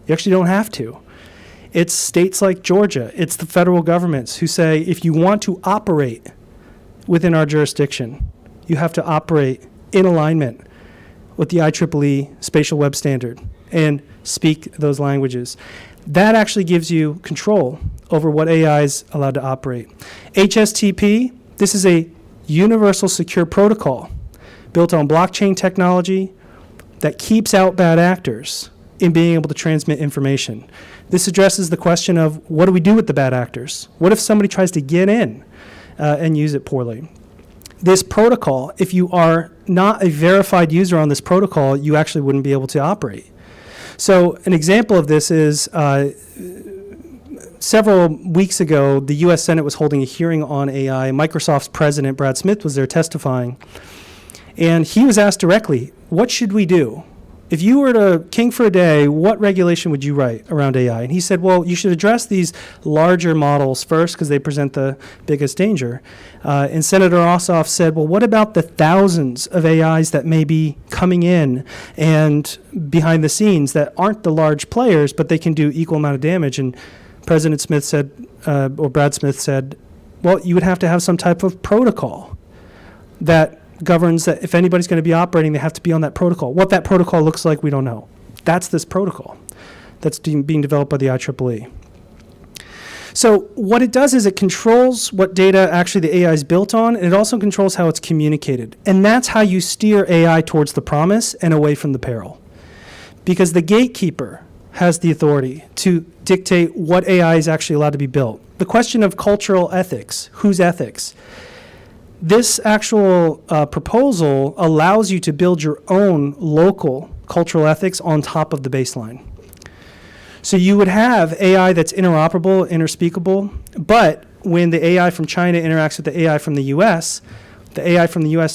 You actually don't have to. It's states like Georgia. It's the federal governments who say, if you want to operate within our jurisdiction, you have to operate in alignment with the IEEE Spatial Web Standard and speak those languages. That actually gives you control over what AI is allowed to operate. HSTP, this is a universal secure protocol built on blockchain technology that keeps out bad actors in being able to transmit information. This addresses the question of, what do we do with the bad actors? What if somebody tries to get in and use it poorly? This protocol, if you are not a verified user on this protocol, you actually wouldn't be able to operate. So an example of this is several weeks ago, the U.S. Senate was holding a hearing on AI. Microsoft's president, Brad Smith, was there testifying. And he was asked directly, what should we do? If you were to king for a day, what regulation would you write around AI? And he said, well, you should address these larger models first because they present the biggest danger. And Senator Ossoff said, well, what about the thousands of AIs that may be coming in and behind the scenes that aren't the large players, but they can do equal amount of damage? And President Smith said, or Brad Smith said, well, you would have to have some type of protocol that governs that if anybody's going to be operating, they have to be on that protocol. What that protocol looks like, we don't know. That's this protocol that's being developed by the IEEE. So what it does is it controls what data actually the AI is built on, and it also controls how it's communicated. And that's how you steer AI towards the promise and away from the peril. Because the gatekeeper has the authority to dictate what AI is actually allowed to be built. The question of cultural ethics, whose ethics? This actual proposal allows you to build your own local cultural ethics on top of the baseline. So you would have AI that's interoperable, interspeakable, but when the AI from China interacts with the AI from the US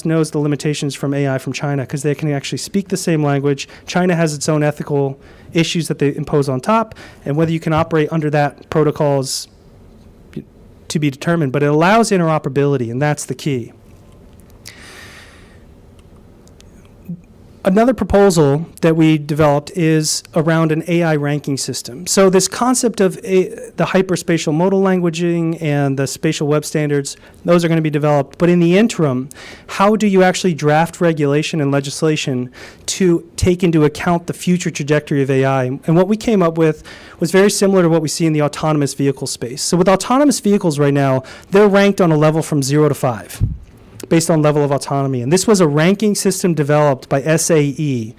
knows the limitations from AI from China because they can actually speak the same language. China has its own ethical issues that they impose on top, and whether you can operate under that protocol is to be determined, but it allows interoperability, and that's the key. Another proposal that we developed is around an AI ranking system. So this concept of the hyperspatial modal languaging and the spatial web standards, those are going to be developed. But in the interim, how do you actually draft regulation and legislation to take into account the future trajectory of AI? And what we came up with was very similar to what we see in the autonomous vehicle space. So with autonomous vehicles right now, they're ranked on a level from 0 to 5. Based on level of autonomy. And this was a ranking system developed by SAE,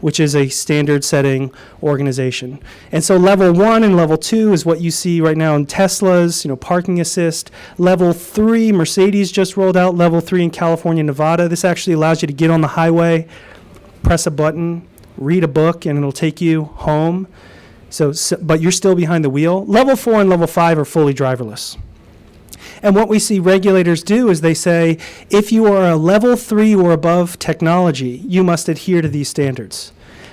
which is a standard setting organization. And so level 1 and level 2 is what you see right now in Teslas, parking assist. Level 3, Mercedes just rolled out level 3 in California, Nevada. This actually allows you to get on the highway, press a button, read a book, and it'll take you home. But you're still behind the wheel. Level 4 and level 5 are fully driverless. And what we see regulators do is they say, if you are a level 3 or above technology, you must adhere to these standards.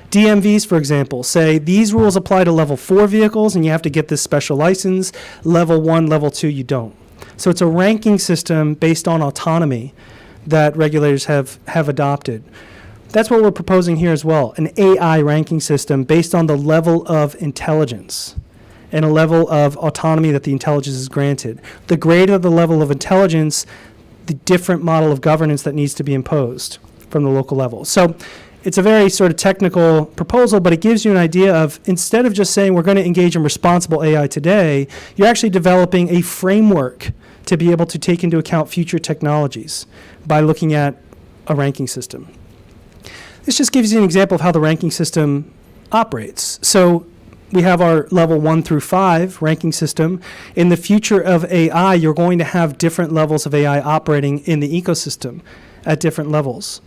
DMVs, for example, say these rules apply to level 4 vehicles and you have to get this special license. Level 1, level 2, you don't. So it's a ranking system based on autonomy that regulators have adopted. That's what we're proposing here as well, an AI ranking system based on the level of intelligence and a level of autonomy that the intelligence is granted. The greater the level of intelligence, the different model of governance that needs to be imposed from the local level. So it's a very sort of technical proposal, but it gives you an idea of, instead of just saying we're going to engage in responsible AI today, you're actually developing a framework to be able to take into account future technologies by looking at a ranking system. This just gives you an example of how the ranking system operates. So we have our level 1 through 5 ranking system. In the future of AI, you're going to have different levels of AI operating in the ecosystem at different levels.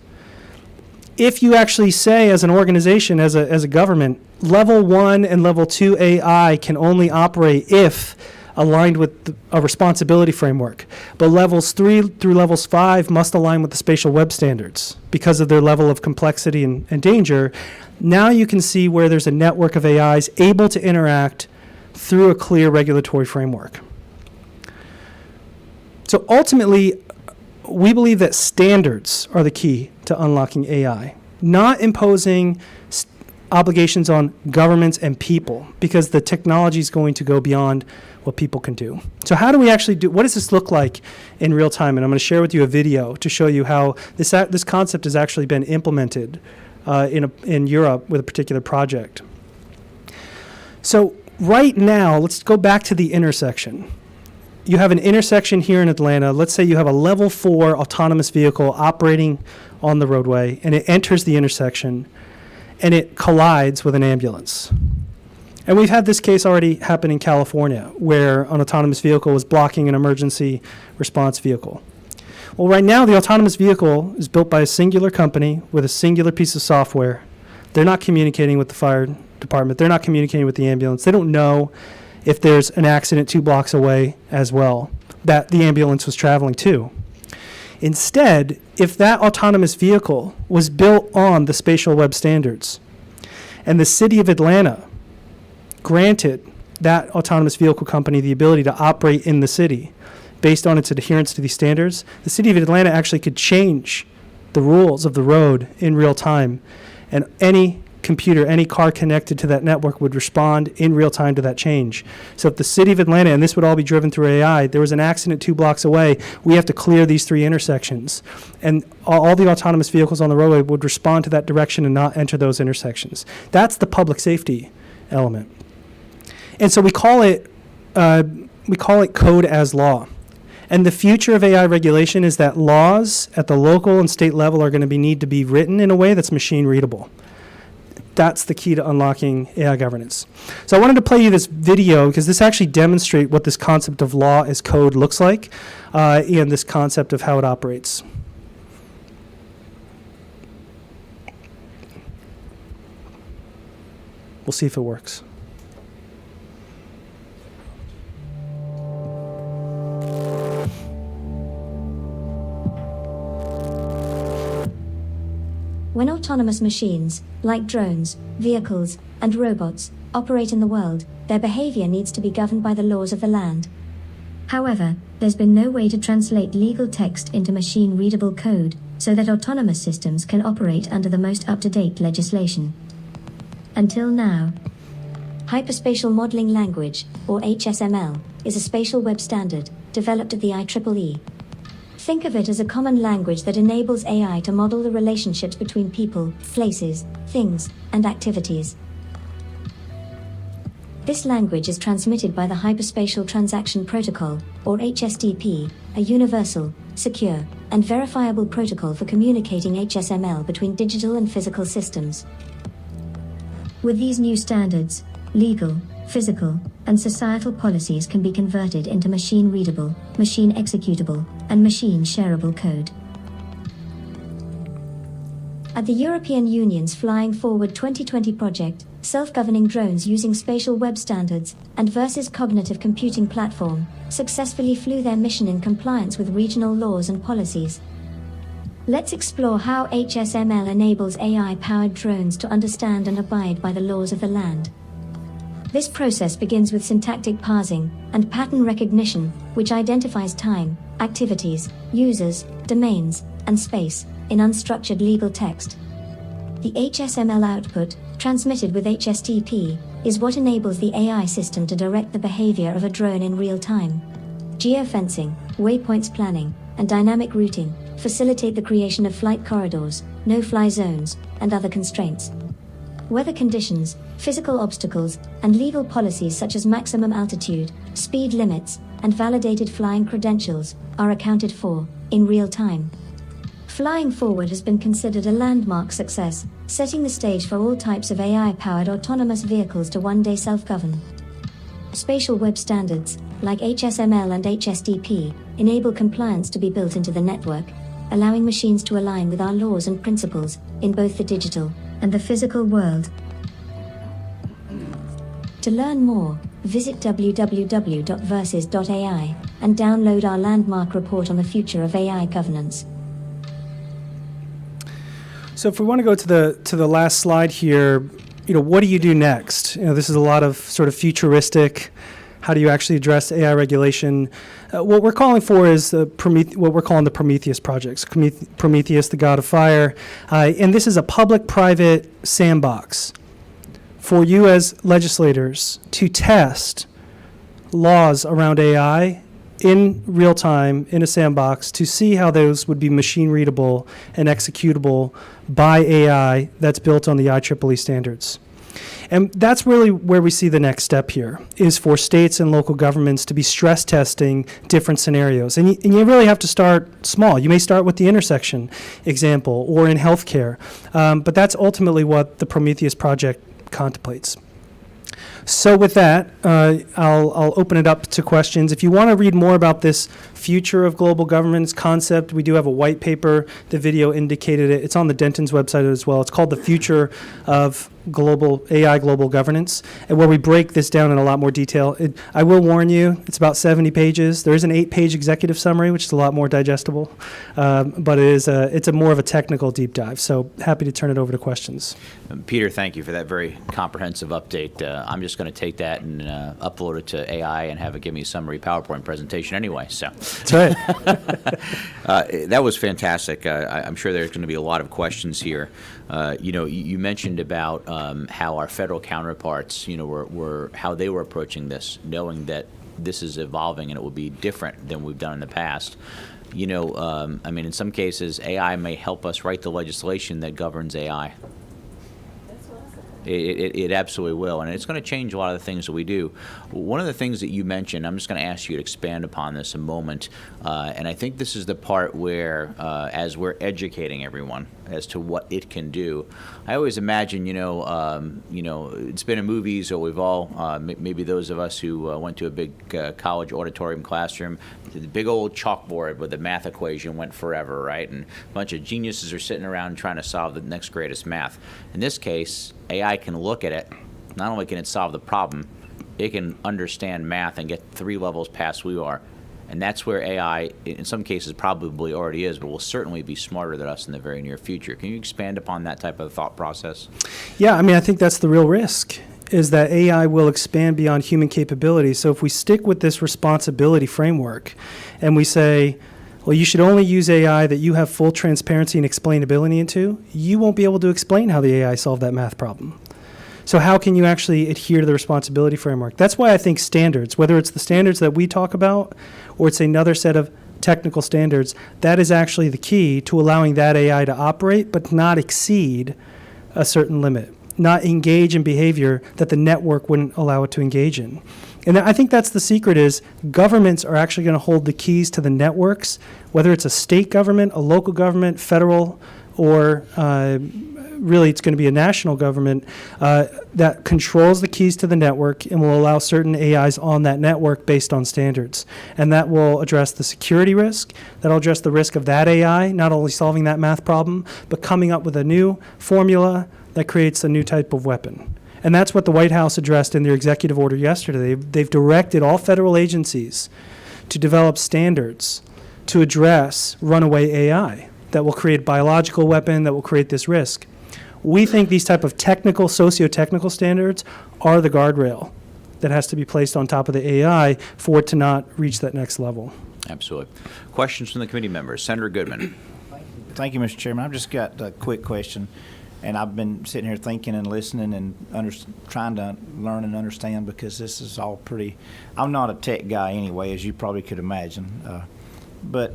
If you actually say, as an organization, as a government, level 1 and level 2 AI can only operate if aligned with a responsibility framework, but levels 3 through levels 5 must align with the spatial web standards because of their level of complexity and danger. Now you can see where there's a network of AIs able to interact through a clear regulatory framework. So ultimately, we believe that standards are the key to unlocking AI, not imposing obligations on governments and people, because the technology is going to go beyond what people can do. So how do we actually do, what does this look like in real time? And I'm going to share with you a video to show you how this concept has actually been implemented in Europe with a particular project. So right now, let's go back to the intersection. You have an intersection here in Atlanta. Let's say you have a level 4 autonomous vehicle operating on the roadway, and it enters the intersection, and it collides with an ambulance. And we've had this case already happen in California, where an autonomous vehicle was blocking an emergency response vehicle. Well, right now, the autonomous vehicle is built by a singular company with a singular piece of software. They're not communicating with the fire department. They're not communicating with the ambulance. They don't know if there's an accident 2 blocks away as well that the ambulance was traveling to. Instead, if that autonomous vehicle was built on the spatial web standards, and the city of Atlanta granted that autonomous vehicle company the ability to operate in the city based on its adherence to these standards, the city of Atlanta actually could change the rules of the road in real time, and any computer, any car connected to that network would respond in real time to that change. So if the city of Atlanta, and this would all be driven through AI, there was an accident 2 blocks away, we have to clear these 3 intersections. And all the autonomous vehicles on the roadway would respond to that direction and not enter those intersections. That's the public safety element. And so we call it code as law. And the future of AI regulation is that laws at the local and state level are going to need to be written in a way that's machine readable. That's the key to unlocking AI governance. So I wanted to play you this video because this actually demonstrates what this concept of law as code looks like and this concept of how it operates. We'll see if it works. When autonomous machines, like drones, vehicles, and robots, operate in the world, their behavior needs to be governed by the laws of the land. However, there's been no way to translate legal text into machine-readable code so that autonomous systems can operate under the most up-to-date legislation. Until now. Hyperspatial Modeling Language, or HSML, is a spatial web standard developed at the IEEE. Think of it as a common language that enables AI to model the relationships between people, places, things, and activities. This language is transmitted by the Hyperspatial Transaction Protocol, or HSTP, a universal, secure, and verifiable protocol for communicating HSML between digital and physical systems. With these new standards, legal, physical, and societal policies can be converted into machine-readable, machine-executable, and machine-shareable code. At the European Union's Flying Forward 2020 project, self-governing drones using spatial web standards and Verse's cognitive computing platform successfully flew their mission in compliance with regional laws and policies. Let's explore how HSML enables AI-powered drones to understand and abide by the laws of the land. This process begins with syntactic parsing and pattern recognition, which identifies time, activities, users, domains, and space in unstructured legal text. The HSML output, transmitted with HSTP, is what enables the AI system to direct the behavior of a drone in real time. Geofencing, waypoints planning, and dynamic routing facilitate the creation of flight corridors, no-fly zones, and other constraints. Weather conditions, physical obstacles, and legal policies such as maximum altitude, speed limits, and validated flying credentials are accounted for in real time. Flying Forward has been considered a landmark success, setting the stage for all types of AI-powered autonomous vehicles to one day self-govern. Spatial web standards, like HSML and HSTP, enable compliance to be built into the network, allowing machines to align with our laws and principles in both the digital and the physical world. To learn more, visit www.verses.ai and download our landmark report on the future of AI governance. So if we want to go to the last slide here, what do you do next? This is a lot of sort of futuristic. How do you actually address AI regulation? What we're calling for is what we're calling the Prometheus projects. Prometheus, the god of fire. And this is a public-private sandbox for you as legislators to test laws around AI in real time in a sandbox to see how those would be machine readable and executable by AI that's built on the IEEE standards. And that's really where we see the next step here, is for states and local governments to be stress testing different scenarios. And you really have to start small. You may start with the intersection example or in healthcare, but that's ultimately what the Prometheus project contemplates. So with that, I'll open it up to questions. If you want to read more about this future of global governance concept, we do have a white paper. The video indicated it. It's on the Denton's website as well. It's called The Future of AI Global Governance, and where we break this down in a lot more detail. I will warn you, it's about 70 pages. There is an 8-page executive summary, which is a lot more digestible, but it's a more of a technical deep dive. So happy to turn it over to questions. Peter, thank you for that very comprehensive update. I'm just going to take that and upload it to AI and have it give me a summary PowerPoint presentation anyway. So That's right. that was fantastic. I'm sure there's going to be a lot of questions here. You mentioned about how our federal counterparts, were how they were approaching this, knowing that this is evolving and it will be different than we've done in the past. In some cases, AI may help us write the legislation that governs AI. It absolutely will, and it's going to change a lot of the things that we do. One of the things that you mentioned, I'm just going to ask you to expand upon this a moment, and I think this is the part where, as we're educating everyone as to what it can do, I always imagine, it's been in movies, or we've all, maybe those of us who went to a big college auditorium classroom, the big old chalkboard with the math equation went forever, right? And a bunch of geniuses are sitting around trying to solve the next greatest math. In this case, AI can look at it. Not only can it solve the problem, it can understand math and get 3 levels past we are. And that's where AI, in some cases, probably already is, but will certainly be smarter than us in the very near future. Can you expand upon that type of thought process? Yeah, I think that's the real risk, is that AI will expand beyond human capability. So if we stick with this responsibility framework and we say, well, you should only use AI that you have full transparency and explainability into, you won't be able to explain how the AI solved that math problem. So how can you actually adhere to the responsibility framework? That's why I think standards, whether it's the standards that we talk about or it's another set of technical standards, that is actually the key to allowing that AI to operate but not exceed a certain limit, not engage in behavior that the network wouldn't allow it to engage in. And I think that's the secret, is governments are actually going to hold the keys to the networks, whether it's a state government, a local government, federal, or really it's going to be a national government that controls the keys to the network and will allow certain AIs on that network based on standards. And that will address the security risk, that'll address the risk of that AI not only solving that math problem, but coming up with a new formula that creates a new type of weapon. And that's what the White House addressed in their executive order yesterday. They've directed all federal agencies to develop standards to address runaway AI that will create a biological weapon that will create this risk. We think these type of technical, socio-technical standards are the guardrail that has to be placed on top of the AI for it to not reach that next level. Absolutely. Questions from the committee members. Senator Goodman. Thank you, Mr. Chairman. I've just got a quick question, and I've been sitting here thinking and listening and trying to learn and understand, because this is all pretty. I'm not a tech guy anyway, as you probably could imagine, but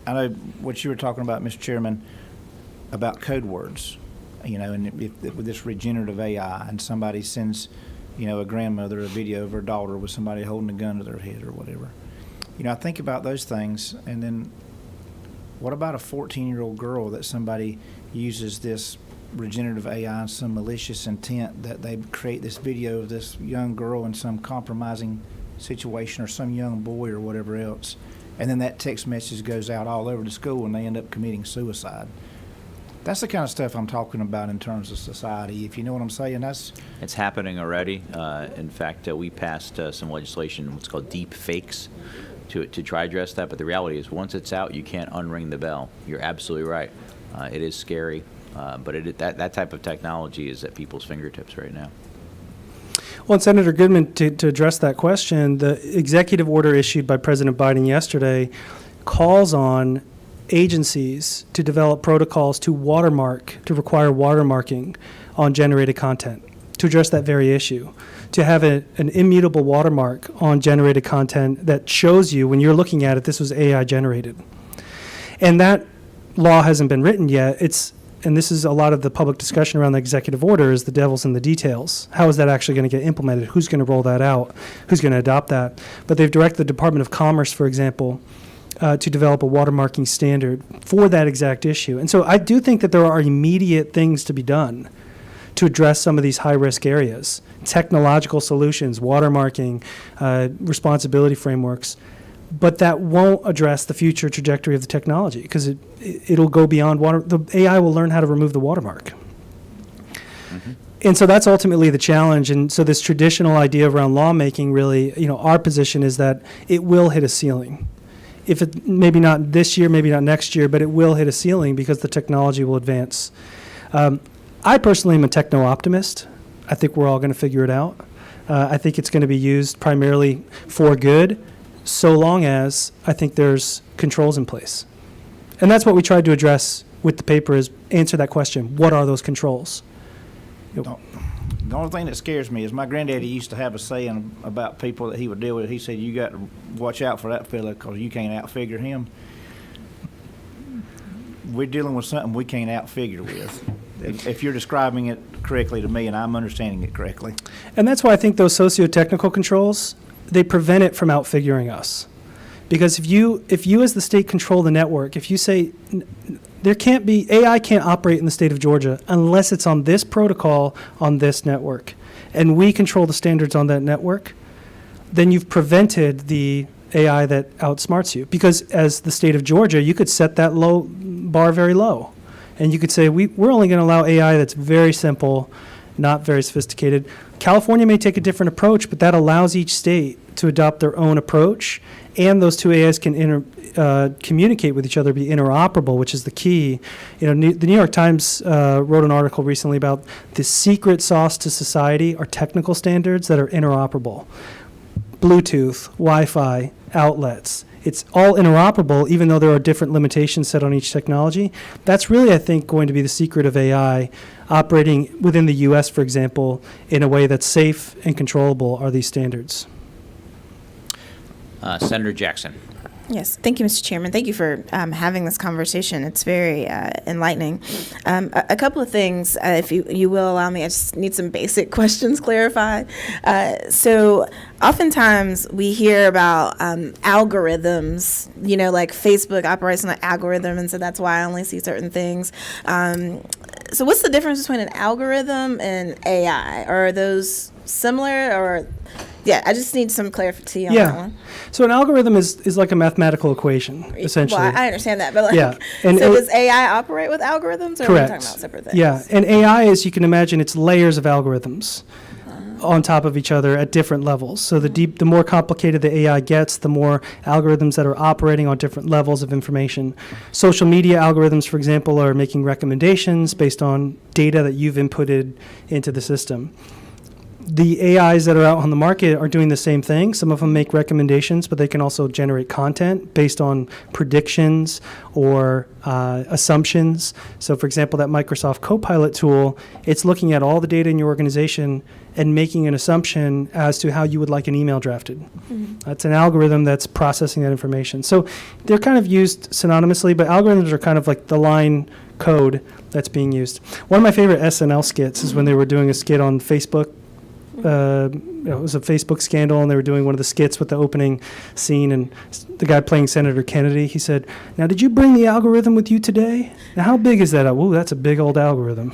I know what you were talking about, Mr. Chairman, about code words. And with this regenerative AI, and somebody sends, a grandmother a video of her daughter with somebody holding a gun to their head or whatever. I think about those things, and then what about a 14-year-old girl that somebody uses this regenerative AI in some malicious intent, that they create this video of this young girl in some compromising situation, or some young boy or whatever else, and then that text message goes out all over the school and they end up committing suicide. That's the kind of stuff I'm talking about in terms of society, if you know what I'm saying. It's happening already. In fact, we passed some legislation, what's called deep fakes, to try to address that. But the reality is, once it's out, you can't unring the bell. You're absolutely right. It is scary, but that type of technology is at people's fingertips right now. Well, and Senator Goodman, to address that question, the executive order issued by President Biden yesterday calls on agencies to develop protocols to require watermarking on generated content. to address that very issue, to have an immutable watermark on generated content that shows you when you're looking at it, this was AI generated. And that law hasn't been written yet. And this is a lot of the public discussion around the executive order is the devil's in the details. How is that actually going to get implemented? Who's going to roll that out? Who's going to adopt that? But they've directed the Department of Commerce, for example, to develop a watermarking standard for that exact issue. And so I do think that there are immediate things to be done to address some of these high-risk areas. Technological solutions, watermarking, responsibility frameworks. But that won't address the future trajectory of the technology because it'll go beyond water. The AI will learn how to remove the watermark. And so that's ultimately the challenge. And so this traditional idea around lawmaking really, our position is that it will hit a ceiling. If it, maybe not this year, maybe not next year, but it will hit a ceiling because the technology will advance. I personally am a techno-optimist. I think we're all going to figure it out. I think it's going to be used primarily for good, so long as I think there's controls in place. And that's what we tried to address with the paper is answer that question. What are those controls? The only thing that scares me is my granddaddy used to have a saying about people that he would deal with. He said, you got to watch out for that fella because you can't outfigure him. We're dealing with something we can't outfigure with. If you're describing it correctly to me and I'm understanding it correctly. And that's why I think those socio-technical controls, they prevent it from outfiguring us. Because if you as the state control the network, if you say AI can't operate in the state of Georgia unless it's on this protocol on this network, and we control the standards on that network, then you've prevented the AI that outsmarts you. Because as the state of Georgia, you could set that bar very low. And you could say, we're only going to allow AI that's very simple, not very sophisticated. California may take a different approach, but that allows each state to adopt their own approach, and those two AIs can communicate with each other, be interoperable, which is the key. The New York Times wrote an article recently about the secret sauce to society are technical standards that are interoperable. Bluetooth, Wi-Fi, outlets. It's all interoperable, even though there are different limitations set on each technology. That's really, I think, going to be the secret of AI operating within the U.S., for example, in a way that's safe and controllable are these standards. Senator Jackson. Yes, thank you, Mr. Chairman. Thank you for having this conversation. It's very enlightening. A couple of things, if you will allow me, I just need some basic questions clarified. So oftentimes we hear about algorithms, like Facebook operates on an algorithm, and so that's why I only see certain things. So what's the difference between an algorithm and AI? Are those similar or... Yeah, I just need some clarity on that one. So an algorithm is like a mathematical equation, essentially. Well, I understand that, but And so does AI operate with algorithms, or correct. are we talking about separate things? Yeah, and AI, as you can imagine, it's layers of algorithms on top of each other at different levels. So the more complicated the AI gets, the more algorithms that are operating on different levels of information. Social media algorithms, for example, are making recommendations based on data that you've inputted into the system. The AIs that are out on the market are doing the same thing. Some of them make recommendations, but they can also generate content based on predictions or assumptions. So, for example, that Microsoft Copilot tool, it's looking at all the data in your organization and making an assumption as to how you would like an email drafted. Mm-hmm. That's an algorithm that's processing that information. So they're kind of used synonymously, but algorithms are kind of like the line code that's being used. One of my favorite SNL skits is when they were doing a skit on Facebook. It was a Facebook scandal, and they were doing one of the skits with the opening scene, and the guy playing Senator Kennedy, he said, "Now, did you bring the algorithm with you today? Now, how big is that? Oh, that's a big old algorithm."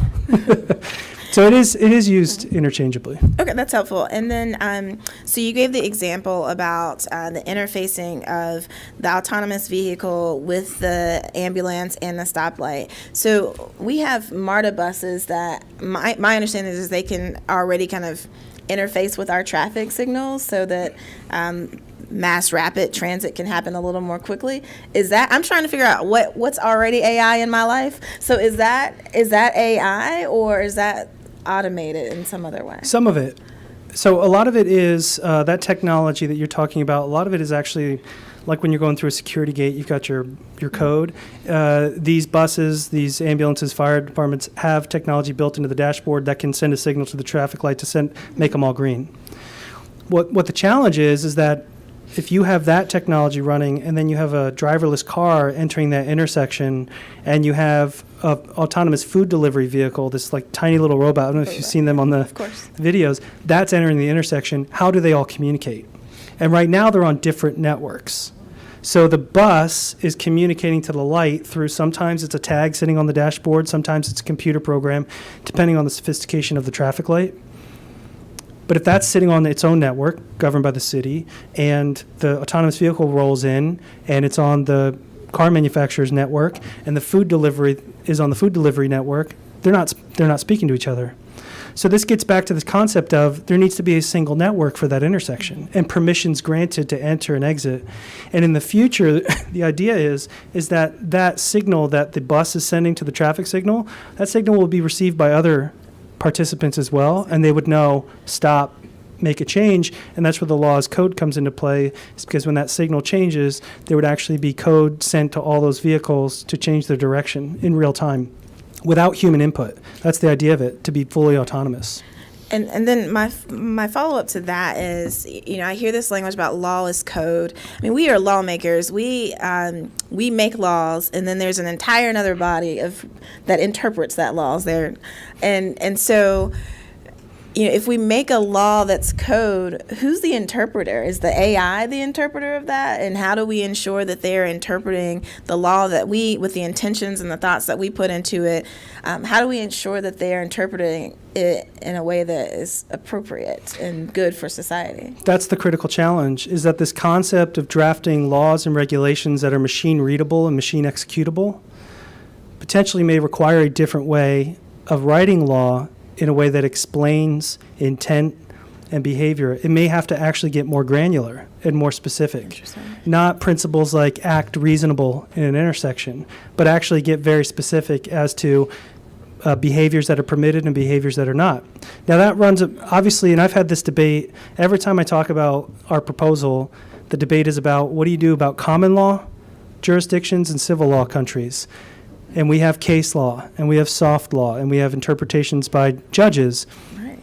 So it is used interchangeably. Okay, that's helpful. And then, so you gave the example about the interfacing of the autonomous vehicle with the ambulance and the stoplight. So we have MARTA buses that my understanding is they can already kind of interface with our traffic signals so that mass rapid transit can happen a little more quickly. Is that, I'm trying to figure out what's already AI in my life. So is that AI, or is that automated in some other way? Some of it. So a lot of it is that technology that you're talking about. A lot of it is actually like when you're going through a security gate, you've got your code. These buses, these ambulances, fire departments have technology built into the dashboard that can send a signal to the traffic light to make them all green. What the challenge is that if you have that technology running and then you have a driverless car entering that intersection and you have an autonomous food delivery vehicle, this like tiny little robot, I don't know if you've seen them on the videos, that's entering the intersection, how do they all communicate? And right now they're on different networks. So the bus is communicating to the light through, sometimes it's a tag sitting on the dashboard, sometimes it's a computer program, depending on the sophistication of the traffic light. But if that's sitting on its own network, governed by the city, and the autonomous vehicle rolls in, and it's on the car manufacturer's network, and the food delivery is on the food delivery network, they're not speaking to each other. So this gets back to this concept of there needs to be a single network for that intersection, and permissions granted to enter and exit. And in the future, the idea is that signal that the bus is sending to the traffic signal, that signal will be received by other participants as well, and they would know, stop, make a change, and that's where the law's code comes into play, is because when that signal changes, there would actually be code sent to all those vehicles to change their direction in real time without human input. That's the idea of it, to be fully autonomous. And then my follow-up to that is, I hear this language about law is code. I mean, we are lawmakers. We make laws, and then there's an entire another body that interprets that laws there. And so, if we make a law that's code, who's the interpreter? Is the AI the interpreter of that? And how do we ensure that they're interpreting the law that with the intentions and the thoughts that we put into it? How do we ensure that they're interpreting it in a way that is appropriate and good for society? That's the critical challenge, is that this concept of drafting laws and regulations that are machine readable and machine executable potentially may require a different way of writing law in a way that explains intent and behavior. It may have to actually get more granular and more specific. Not principles like act reasonable in an intersection, but actually get very specific as to behaviors that are permitted and behaviors that are not. Now that runs, obviously, and I've had this debate, every time I talk about our proposal, the debate is about what do you do about common law jurisdictions and civil law countries. And we have case law, and we have soft law, and we have interpretations by judges. Right.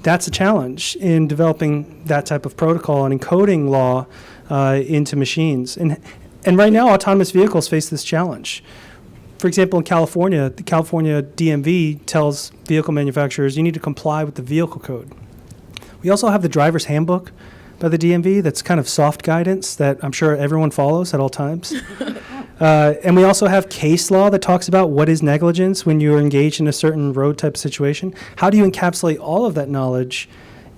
That's a challenge in developing that type of protocol and encoding law into machines. And right now, autonomous vehicles face this challenge. For example, in California, the California DMV tells vehicle manufacturers, you need to comply with the vehicle code. We also have the driver's handbook by the DMV that's kind of soft guidance that I'm sure everyone follows at all times. And we also have case law that talks about what is negligence when you're engaged in a certain road type of situation. How do you encapsulate all of that knowledge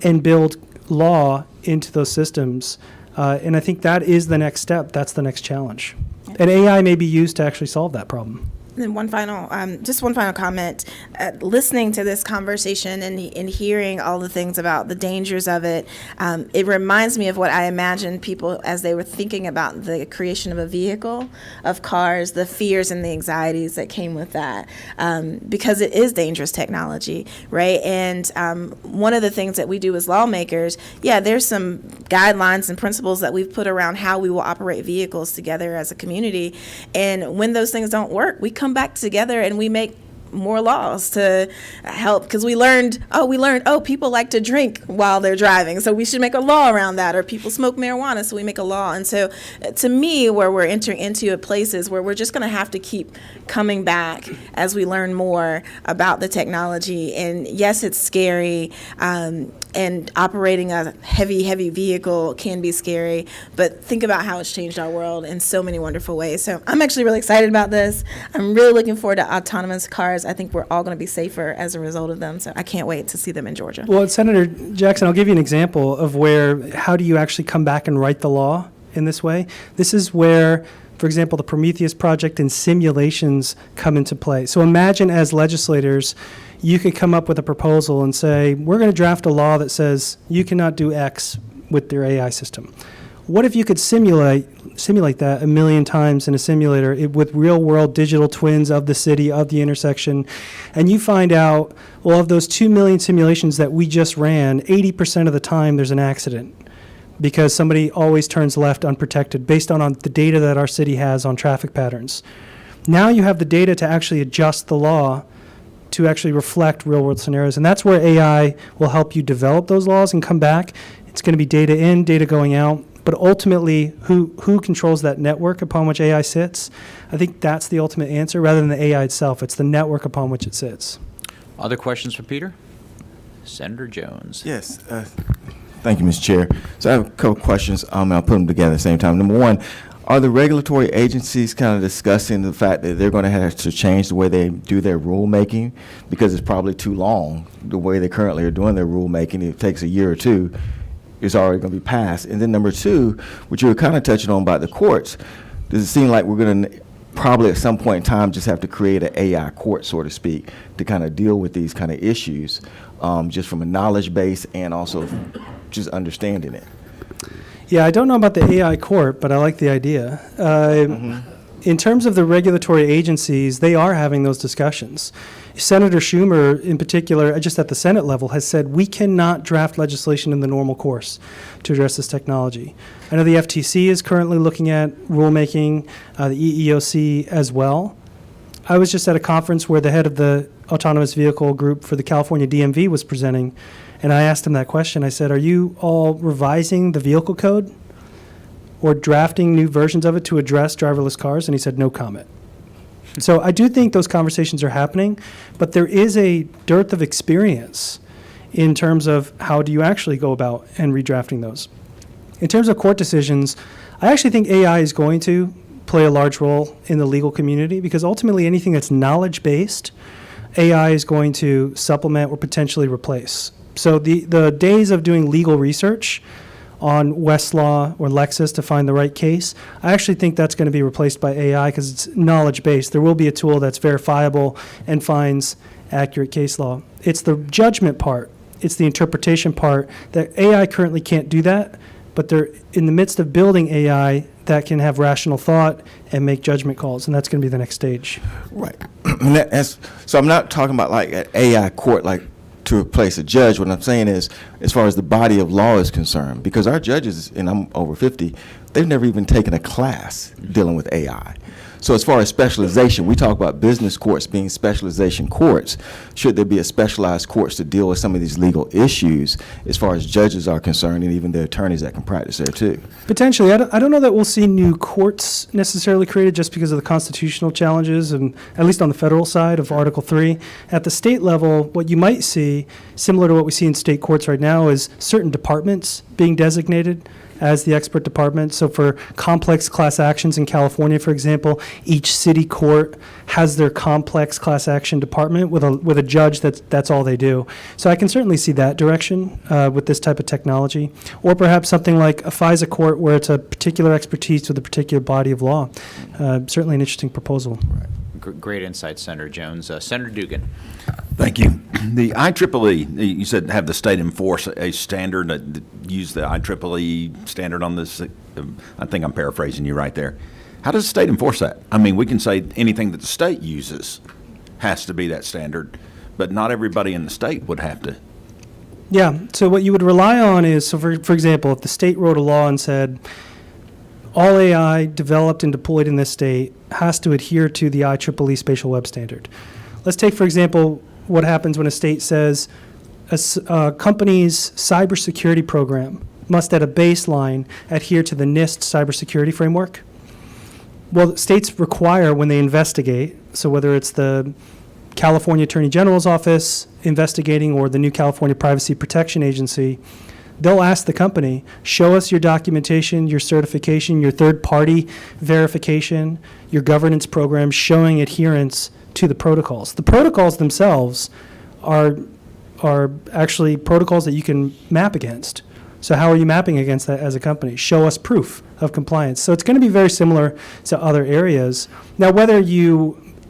and build law into those systems? And I think that is the next step. That's the next challenge. And AI may be used to actually solve that problem. And one final comment. Listening to this conversation and hearing all the things about the dangers of it, it reminds me of what I imagined people as they were thinking about the creation of a vehicle, of cars, the fears and the anxieties that came with that, because it is dangerous technology, right? And one of the things that we do as lawmakers, there's some guidelines and principles that we've put around how we will operate vehicles together as a community. And when those things don't work, we come back together and we make more laws to help, because we learned people like to drink while they're driving, so we should make a law around that, or people smoke marijuana, so we make a law. And so to me, where we're entering into places where we're just going to have to keep coming back as we learn more about the technology. And yes, it's scary, and operating a heavy vehicle can be scary, but think about how it's changed our world in so many wonderful ways. So I'm actually really excited about this. I'm really looking forward to autonomous cars. I think we're all going to be safer as a result of them, so I can't wait to see them in Georgia. Well, Senator Jackson, I'll give you an example of how do you actually come back and write the law in this way. This is where, for example, the Prometheus Project and simulations come into play. So imagine as legislators, you could come up with a proposal and say, we're going to draft a law that says you cannot do X with your AI system. What if you could simulate that 1 million times in a simulator with real-world digital twins of the city, of the intersection, and you find out, well, of those 2 million simulations that we just ran, 80% of the time there's an accident. because somebody always turns left unprotected based on the data that our city has on traffic patterns. Now you have the data to actually adjust the law to actually reflect real-world scenarios, and that's where AI will help you develop those laws and come back. It's going to be data in, data going out, but ultimately, who controls that network upon which AI sits? I think that's the ultimate answer, rather than the AI itself. It's the network upon which it sits. Other questions for Peter? Senator Jones. Yes. Thank you, Mr. Chair. So I have a couple questions. I'll put them together at the same time. Number one, are the regulatory agencies kind of discussing the fact that they're going to have to change the way they do their rulemaking, because it's probably too long the way they currently are doing their rulemaking? It takes a year or two. It's already going to be passed. And then number two, which you were kind of touching on about the courts, does it seem like we're going to probably at some point in time just have to create an AI court, so to speak, to kind of deal with these kind of issues, just from a knowledge base and also just understanding it? Yeah, I don't know about the AI court, but I like the idea. In terms of the regulatory agencies, they are having those discussions. Senator Schumer, in particular, just at the Senate level, has said we cannot draft legislation in the normal course to address this technology. I know the FTC is currently looking at rulemaking, the EEOC as well. I was just at a conference where the head of the autonomous vehicle group for the California DMV was presenting, and I asked him that question. I said, are you all revising the vehicle code or drafting new versions of it to address driverless cars? And he said, no comment. So I do think those conversations are happening, but there is a dearth of experience in terms of how do you actually go about and redrafting those. In terms of court decisions, I actually think AI is going to play a large role in the legal community, because ultimately anything that's knowledge-based, AI is going to supplement or potentially replace. So the days of doing legal research on Westlaw or Lexis to find the right case, I actually think that's going to be replaced by AI because it's knowledge-based. There will be a tool that's verifiable and finds accurate case law. It's the judgment part, it's the interpretation part that AI currently can't do that, but they're in the midst of building AI that can have rational thought and make judgment calls, and that's going to be the next stage. Right. So I'm not talking about like an AI court, like to replace a judge. What I'm saying is, as far as the body of law is concerned, because our judges, and I'm over 50, they've never even taken a class dealing with AI. So as far as specialization, we talk about business courts being specialization courts. Should there be a specialized courts to deal with some of these legal issues as far as judges are concerned, and even the attorneys that can practice there too? Potentially. I don't know that we'll see new courts necessarily created just because of the constitutional challenges, and at least on the federal side of Article 3. At the state level, what you might see, similar to what we see in state courts right now, is certain departments being designated as the expert department. So for complex class actions in California, for example, each city court has their complex class action department with a judge that's all they do. So I can certainly see that direction with this type of technology. Or perhaps something like a FISA court where it's a particular expertise with a particular body of law. Certainly an interesting proposal. Great insight, Senator Jones. Senator Dugan. Thank you. The IEEE, you said have the state enforce a standard, use the IEEE standard on this. I think I'm paraphrasing you right there. How does the state enforce that? I mean, we can say anything that the state uses has to be that standard, but not everybody in the state would have to. Yeah, so what you would rely on is, so for example, if the state wrote a law and said, all AI developed and deployed in this state has to adhere to the IEEE Spatial Web Standard. Let's take, for example, what happens when a state says a company's cybersecurity program must, at a baseline, adhere to the NIST cybersecurity framework. Well, states require when they investigate, so whether it's the California Attorney General's office investigating or the new California Privacy Protection Agency, they'll ask the company, show us your documentation, your certification, your third-party verification, your governance program showing adherence to the protocols. The protocols themselves are actually protocols that you can map against. So how are you mapping against that as a company? Show us proof of compliance. So it's going to be very similar to other areas. Now, whether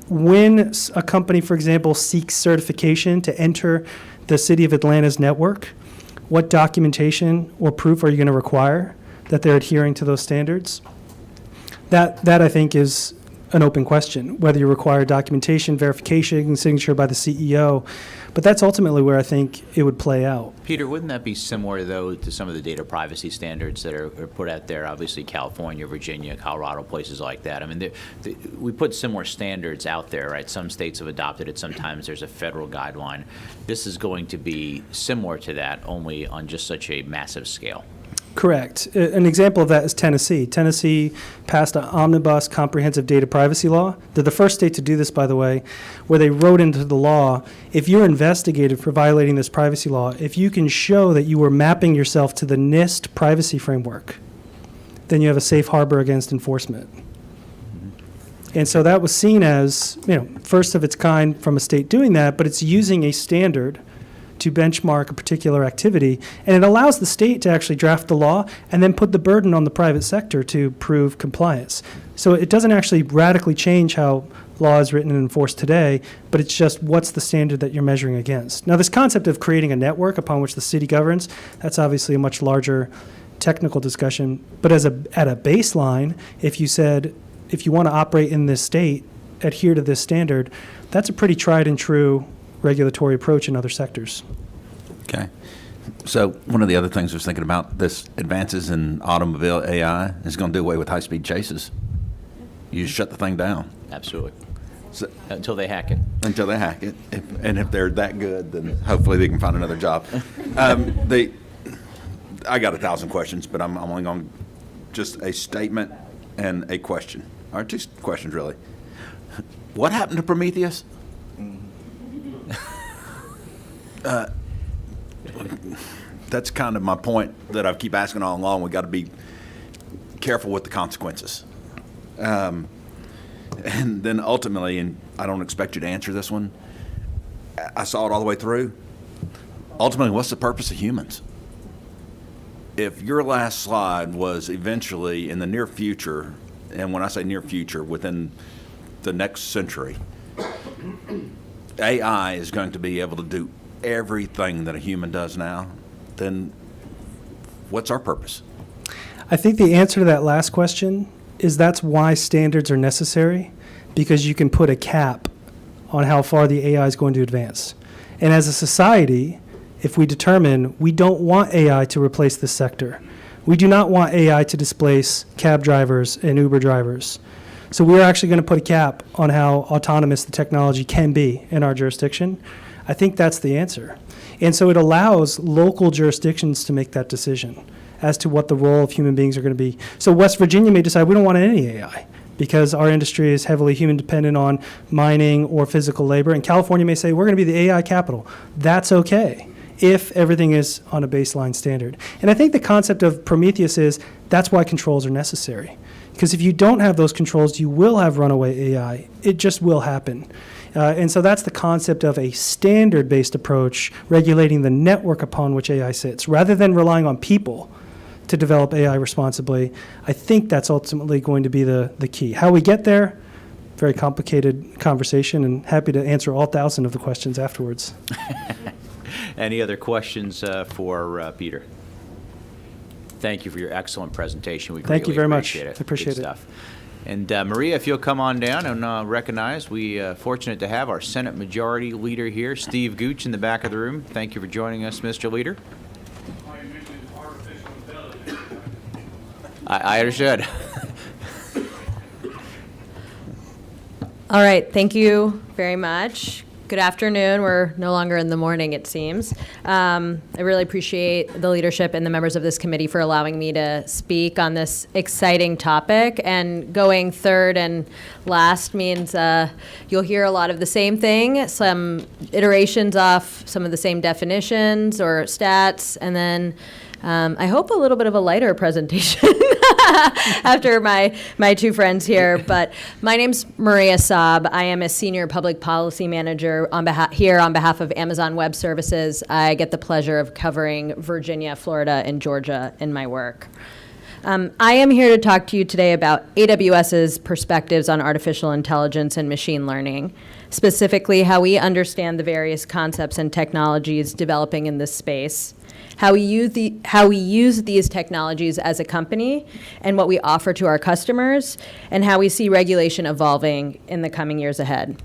when a company, for example, seeks certification to enter the City of Atlanta's network, what documentation or proof are you going to require that they're adhering to those standards? That I think is an open question, whether you require documentation, verification, signature by the CEO. But that's ultimately where I think it would play out. Peter, wouldn't that be similar, though, to some of the data privacy standards that are put out there? Obviously, California, Virginia, Colorado, places like that. I mean, we put similar standards out there, right? Some states have adopted it. Sometimes there's a federal guideline. This is going to be similar to that, only on just such a massive scale. Correct. An example of that is Tennessee. Tennessee passed an omnibus comprehensive data privacy law. They're the first state to do this, by the way, where they wrote into the law, if you're investigated for violating this privacy law, if you can show that you were mapping yourself to the NIST privacy framework, then you have a safe harbor against enforcement. And so that was seen as, first of its kind from a state doing that, but it's using a standard to benchmark a particular activity, and it allows the state to actually draft the law and then put the burden on the private sector to prove compliance. So it doesn't actually radically change how law is written and enforced today, but it's just what's the standard that you're measuring against. Now, this concept of creating a network upon which the city governs, that's obviously a much larger technical discussion, but at a baseline, if you said, if you want to operate in this state, adhere to this standard, that's a pretty tried and true regulatory approach in other sectors. Okay. So one of the other things I was thinking about, this advances in automobile AI is going to do away with high-speed chases. You just shut the thing down. Absolutely. So, Until they hack it. until they hack it. And if they're that good, then hopefully they can find another job. I got 1,000 questions, but I'm only going to just a statement and a question. Or two questions, really. What happened to Prometheus? That's kind of my point that I keep asking all along. We got to be careful with the consequences. And then ultimately, and I don't expect you to answer this one, I saw it all the way through. Ultimately, what's the purpose of humans? If your last slide was eventually in the near future, and when I say near future, within the next century, AI is going to be able to do everything that a human does now, then what's our purpose? I think the answer to that last question is that's why standards are necessary, because you can put a cap on how far the AI is going to advance. And as a society, if we determine we don't want AI to replace this sector, we do not want AI to displace cab drivers and Uber drivers. So we're actually going to put a cap on how autonomous the technology can be in our jurisdiction. I think that's the answer. And so it allows local jurisdictions to make that decision as to what the role of human beings are going to be. So West Virginia may decide we don't want any AI because our industry is heavily human dependent on mining or physical labor. And California may say we're going to be the AI capital. That's okay if everything is on a baseline standard. And I think the concept of Prometheus is that's why controls are necessary. Because if you don't have those controls, you will have runaway AI. It just will happen. And so that's the concept of a standard-based approach regulating the network upon which AI sits. Rather than relying on people to develop AI responsibly, I think that's ultimately going to be the key. How we get there, very complicated conversation, and happy to answer all 1,000 of the questions afterwards. Any other questions for Peter? Thank you for your excellent presentation. We Thank you greatly very much. appreciate it. I appreciate Good it. stuff. And Maria, if you'll come on down and recognize, we fortunate to have our Senate Majority Leader here, Steve Gooch, in the back of the room. Thank you for joining us, Mr. Leader. I understood. All right, thank you very much. Good afternoon. We're no longer in the morning, it seems. I really appreciate the leadership and the members of this committee for allowing me to speak on this exciting topic. And going third and last means you'll hear a lot of the same thing, some iterations off some of the same definitions or stats, and then I hope a little bit of a lighter presentation after my two friends here. But my name's Maria Saab. I am a senior public policy manager on behalf of Amazon Web Services. I get the pleasure of covering Virginia, Florida, and Georgia in my work. I am here to talk to you today about AWS's perspectives on artificial intelligence and machine learning. specifically how we understand the various concepts and technologies developing in this space, how we use these technologies as a company and what we offer to our customers, and how we see regulation evolving in the coming years ahead.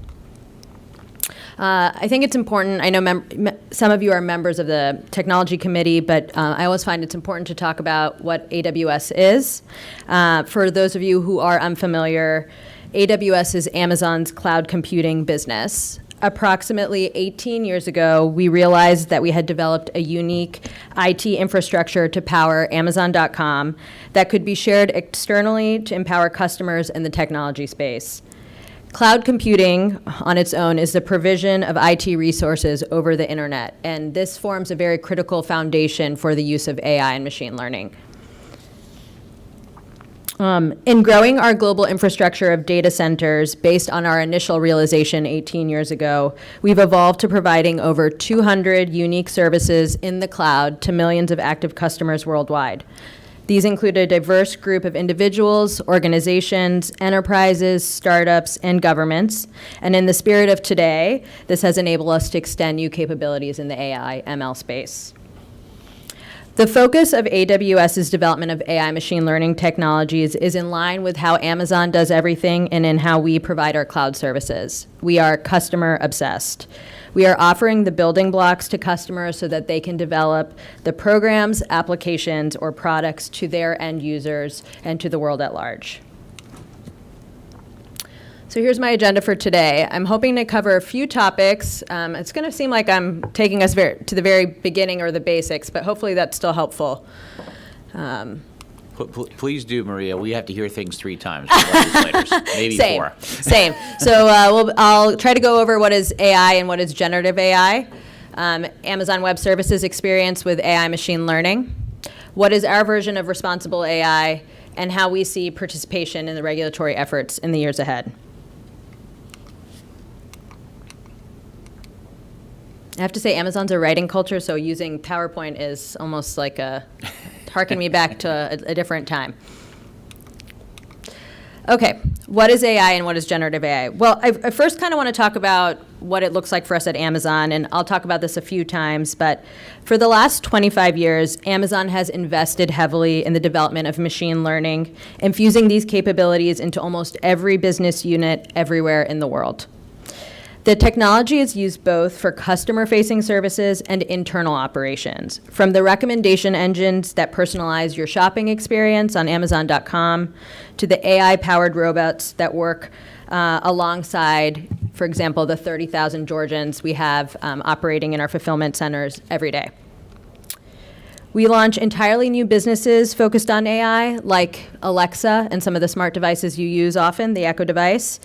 I think it's important. I know some of you are members of the technology committee, but I always find it's important to talk about what AWS is. For those of you who are unfamiliar, AWS is Amazon's cloud computing business. Approximately 18 years ago, we realized that we had developed a unique IT infrastructure to power Amazon.com that could be shared externally to empower customers in the technology space. Cloud computing on its own is the provision of IT resources over the internet, and this forms a very critical foundation for the use of AI and machine learning. In growing our global infrastructure of data centers based on our initial realization 18 years ago, we've evolved to providing over 200 unique services in the cloud to millions of active customers worldwide. These include a diverse group of individuals, organizations, enterprises, startups, and governments. And in the spirit of today, this has enabled us to extend new capabilities in the AI ML space. The focus of AWS's development of AI machine learning technologies is in line with how Amazon does everything and in how we provide our cloud services. We are customer obsessed. We are offering the building blocks to customers so that they can develop the programs, applications, or products to their end users and to the world at large. So here's my agenda for today. I'm hoping to cover a few topics. It's going to seem like I'm taking us to the very beginning or the basics, but hopefully that's still helpful. Please do, Maria. We have to hear things 3 times. Legislators, maybe Same. 4. Same. So I'll try to go over what is AI and what is generative AI, Amazon Web Services experience with AI machine learning, what is our version of responsible AI, and how we see participation in the regulatory efforts in the years ahead. I have to say Amazon's a writing culture, so using PowerPoint is almost like harken me back to a different time. Okay, what is AI and what is generative AI? Well, I first kind of want to talk about what it looks like for us at Amazon, and I'll talk about this a few times, but for the last 25 years, Amazon has invested heavily in the development of machine learning, infusing these capabilities into almost every business unit everywhere in the world. The technology is used both for customer-facing services and internal operations, from the recommendation engines that personalize your shopping experience on Amazon.com to the AI-powered robots that work alongside, for example, the 30,000 Georgians we have operating in our fulfillment centers every day. We launch entirely new businesses focused on AI, like Alexa and some of the smart devices you use often, the Echo device.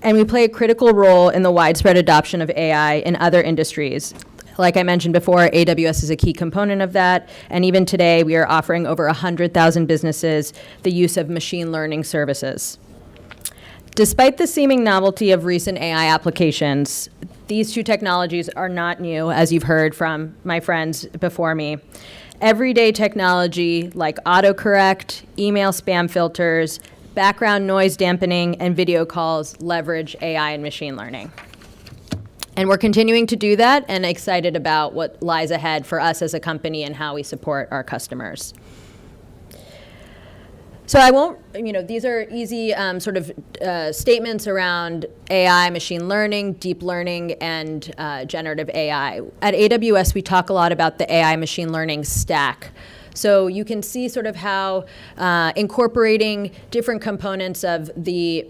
And we play a critical role in the widespread adoption of AI in other industries. Like I mentioned before, AWS is a key component of that. And even today, we are offering over 100,000 businesses the use of machine learning services. Despite the seeming novelty of recent AI applications, these two technologies are not new, as you've heard from my friends before me. Everyday technology like autocorrect, email spam filters, background noise dampening, and video calls leverage AI and machine learning. And we're continuing to do that and excited about what lies ahead for us as a company and how we support our customers. So I won't, these are easy statements around AI, machine learning, deep learning, and generative AI. At AWS, we talk a lot about the AI machine learning stack. So you can see sort of how incorporating different components of the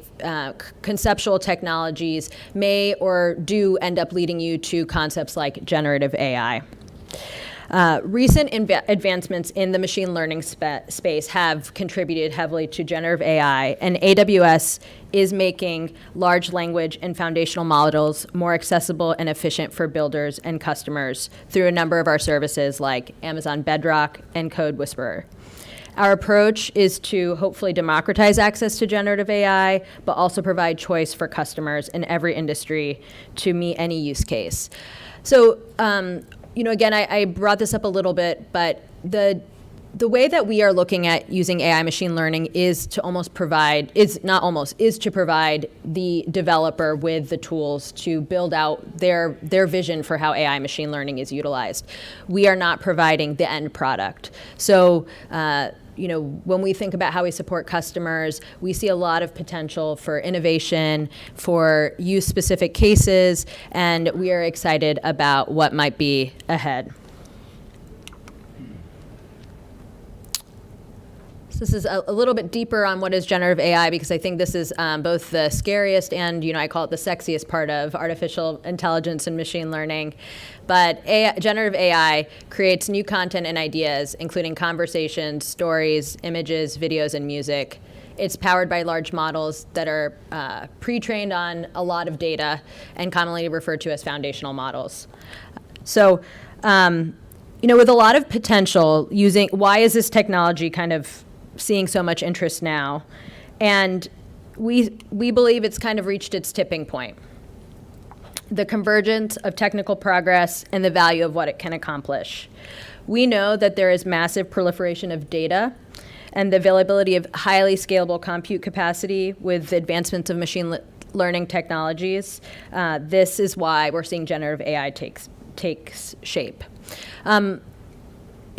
conceptual technologies may or do end up leading you to concepts like generative AI. Recent advancements in the machine learning space have contributed heavily to generative AI, and AWS is making large language and foundational models more accessible and efficient for builders and customers through a number of our services like Amazon Bedrock and Code Whisperer. Our approach is to hopefully democratize access to generative AI, but also provide choice for customers in every industry to meet any use case. So, again, I brought this up a little bit, but the the way that we are looking at using AI machine learning is to is to provide the developer with the tools to build out their vision for how AI machine learning is utilized. We are not providing the end product. So, when we think about how we support customers, we see a lot of potential for innovation, for use-specific cases, and we are excited about what might be ahead. This is a little bit deeper on what is generative AI, because I think this is both the scariest and, I call it the sexiest part of artificial intelligence and machine learning. But generative AI creates new content and ideas, including conversations, stories, images, videos, and music. It's powered by large models that are pre-trained on a lot of data and commonly referred to as foundational models. So, with a lot of potential, why is this technology kind of seeing so much interest now? And we believe it's kind of reached its tipping point. The convergence of technical progress and the value of what it can accomplish. We know that there is massive proliferation of data and the availability of highly scalable compute capacity with the advancements of machine learning technologies. This is why we're seeing generative AI takes shape.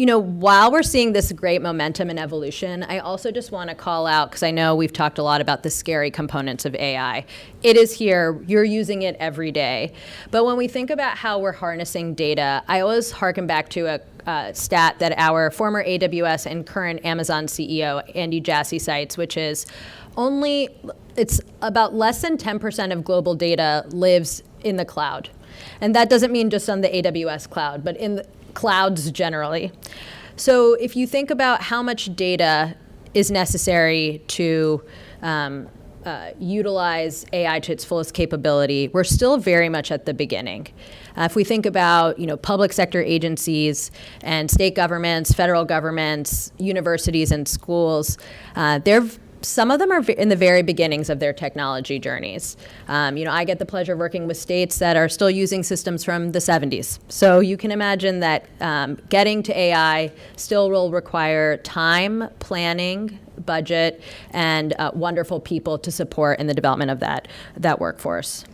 While we're seeing this great momentum and evolution, I also just want to call out, because I know we've talked a lot about the scary components of AI. It is here. You're using it every day. But when we think about how we're harnessing data, I always harken back to a stat that our former AWS and current Amazon CEO, Andy Jassy, cites, which is it's about less than 10% of global data lives in the cloud. And that doesn't mean just on the AWS cloud, but in the clouds generally. So if you think about how much data is necessary to utilize AI to its fullest capability, we're still very much at the beginning. If we think about public sector agencies and state governments, federal governments, universities and schools, some of them are in the very beginnings of their technology journeys. I get the pleasure of working with states that are still using systems from the 70s. So you can imagine that getting to AI still will require time, planning, budget, and wonderful people to support in the development of that workforce.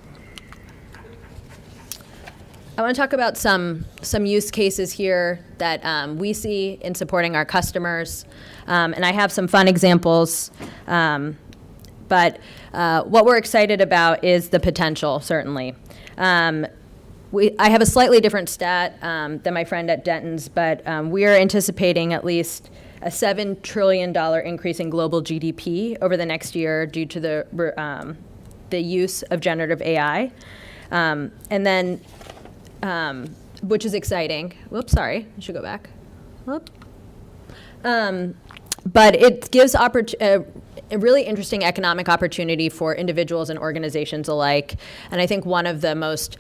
I want to talk about some use cases here that we see in supporting our customers. And I have some fun examples. But what we're excited about is the potential, certainly. I have a slightly different stat than my friend at Denton's, but we are anticipating at least a $7 trillion increase in global GDP over the next year due to the use of generative AI. And then which is exciting. Whoops, sorry, I should go back. Whoop. But it gives a really interesting economic opportunity for individuals and organizations alike. And I think one of the most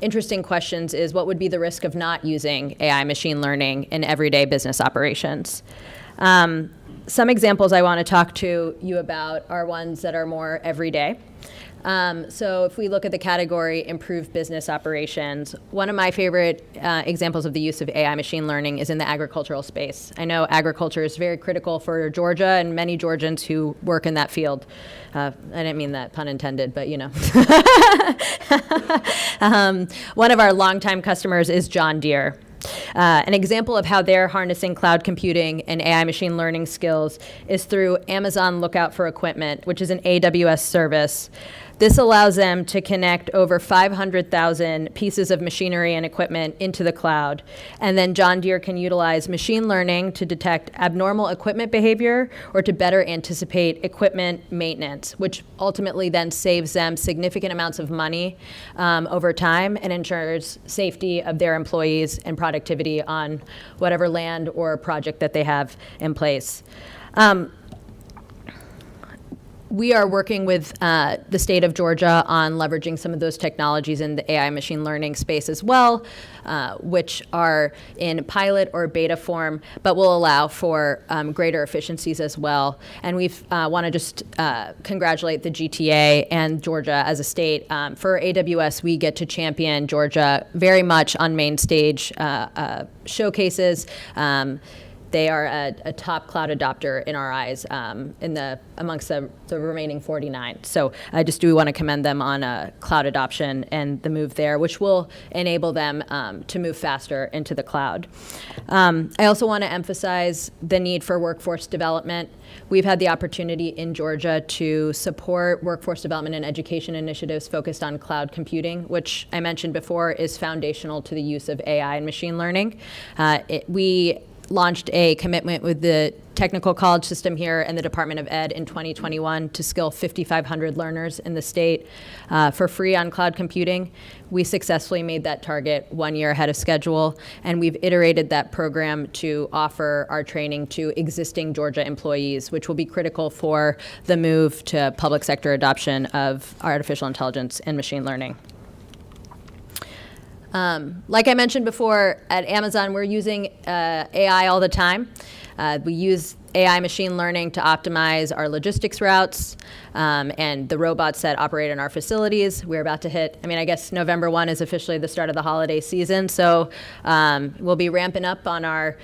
interesting questions is, what would be the risk of not using AI machine learning in everyday business operations? Some examples I want to talk to you about are ones that are more everyday. So if we look at the category improved business operations, one of my favorite examples of the use of AI machine learning is in the agricultural space. I know agriculture is very critical for Georgia and many Georgians who work in that field. I didn't mean that, pun intended, but one of our longtime customers is John Deere. An example of how they're harnessing cloud computing and AI machine learning skills is through Amazon Lookout for Equipment, which is an AWS service. This allows them to connect over 500,000 pieces of machinery and equipment into the cloud. And then John Deere can utilize machine learning to detect abnormal equipment behavior or to better anticipate equipment maintenance, which ultimately then saves them significant amounts of money over time and ensures safety of their employees and productivity on whatever land or project that they have in place. We are working with the state of Georgia on leveraging some of those technologies in the AI machine learning space as well, which are in pilot or beta form, but will allow for greater efficiencies as well. And we want to just congratulate the GTA and Georgia as a state. For AWS, we get to champion Georgia very much on main stage showcases. they are a top cloud adopter in our eyes amongst the remaining 49. So I just do want to commend them on cloud adoption and the move there, which will enable them to move faster into the cloud. I also want to emphasize the need for workforce development. We've had the opportunity in Georgia to support workforce development and education initiatives focused on cloud computing, which I mentioned before is foundational to the use of AI and machine learning. We launched a commitment with the technical college system here and the Department of Ed in 2021 to skill 5,500 learners in the state for free on cloud computing. We successfully made that target 1 year ahead of schedule, and we've iterated that program to offer our training to existing Georgia employees, which will be critical for the move to public sector adoption of artificial intelligence and machine learning. Like I mentioned before, at Amazon, we're using AI all the time. We use AI machine learning to optimize our logistics routes and the robots that operate in our facilities. We're about to hit, I guess November 1 is officially the start of the holiday season, so we'll be ramping up on our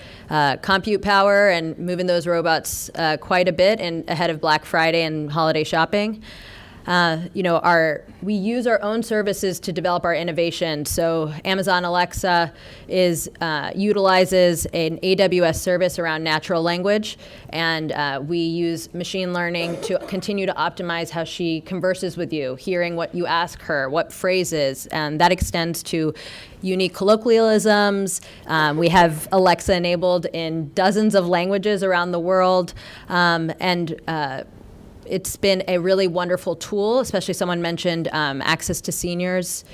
compute power and moving those robots quite a bit and ahead of Black Friday and holiday shopping. We use our own services to develop our innovation. So Amazon Alexa utilizes an AWS service around natural language, and we use machine learning to continue to optimize how she converses with you, hearing what you ask her, what phrases, and that extends to unique colloquialisms. We have Alexa enabled in dozens of languages around the world, it's been a really wonderful tool, especially someone mentioned access to seniors.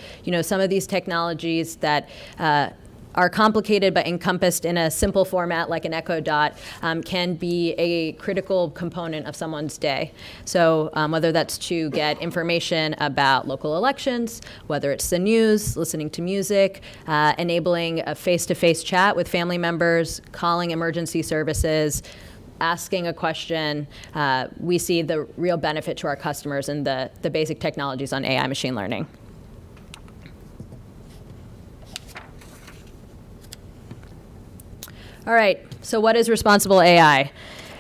Some of these technologies that are complicated but encompassed in a simple format like an Echo Dot can be a critical component of someone's day. So whether that's to get information about local elections, whether it's the news, listening to music, enabling a face-to-face chat with family members, calling emergency services, asking a question, we see the real benefit to our customers in the basic technologies on AI machine learning. All right, so what is responsible AI?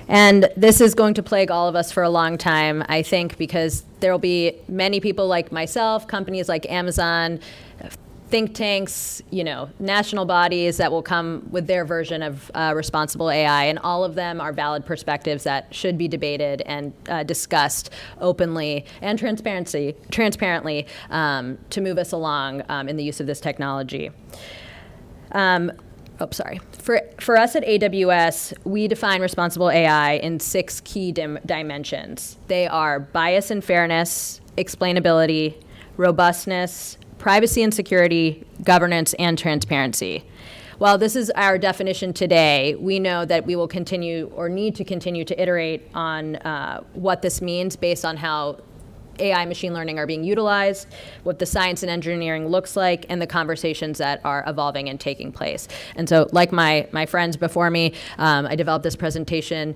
And this is going to plague all of us for a long time, I think, because there will be many people like myself, companies like Amazon, think tanks, national bodies that will come with their version of responsible AI, and all of them are valid perspectives that should be debated and discussed openly and transparently to move us along in the use of this technology. For us at AWS, we define responsible AI in 6 key dimensions. They are bias and fairness, explainability, robustness, privacy and security, governance, and transparency. While this is our definition today, we know that we will continue or need to continue to iterate on what this means based on how AI machine learning are being utilized, what the science and engineering looks like, and the conversations that are evolving and taking place. And so, like my friends before me, I developed this presentation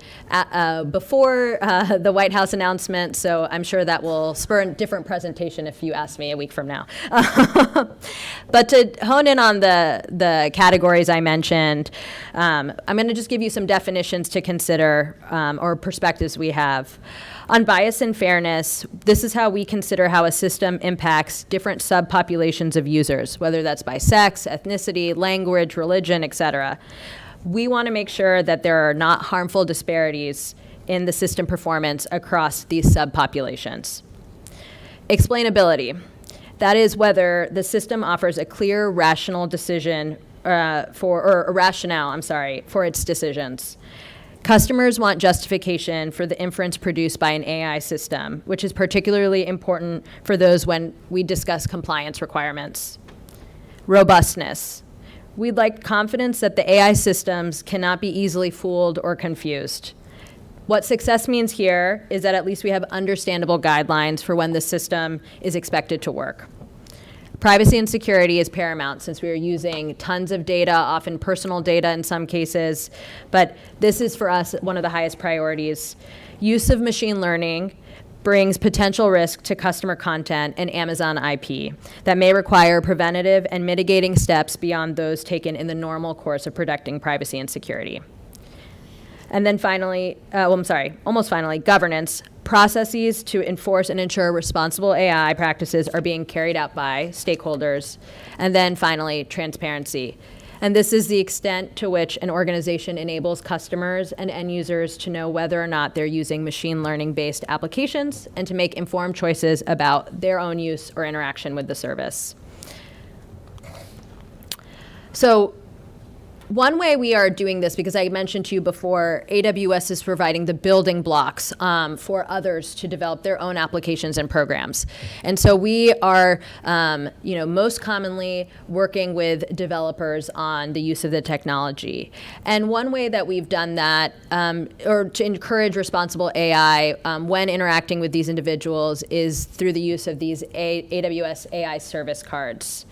before the White House announcement, so I'm sure that will spur a different presentation if you ask me a week from now. But to hone in on the categories I mentioned, I'm going to just give you some definitions to consider or perspectives we have. On bias and fairness, this is how we consider how a system impacts different subpopulations of users, whether that's by sex, ethnicity, language, religion, etc. We want to make sure that there are not harmful disparities in the system performance across these subpopulations. Explainability. That is whether the system offers a clear, rational decision for its decisions. Customers want justification for the inference produced by an AI system, which is particularly important for those when we discuss compliance requirements. Robustness. We'd like confidence that the AI systems cannot be easily fooled or confused. What success means here is that at least we have understandable guidelines for when the system is expected to work. Privacy and security is paramount since we are using tons of data, often personal data in some cases, but this is for us one of the highest priorities. Use of machine learning brings potential risk to customer content and Amazon IP that may require preventative and mitigating steps beyond those taken in the normal course of protecting privacy and security. And then finally, almost finally, governance. Processes to enforce and ensure responsible AI practices are being carried out by stakeholders. And then finally, transparency. And this is the extent to which an organization enables customers and end users to know whether or not they're using machine learning-based applications and to make informed choices about their own use or interaction with the service. So one way we are doing this, because I mentioned to you before, AWS is providing the building blocks for others to develop their own applications and programs. And so we are, most commonly working with developers on the use of the technology. And one way that we've done that, or to encourage responsible AI when interacting with these individuals, is through the use of these AWS AI service cards.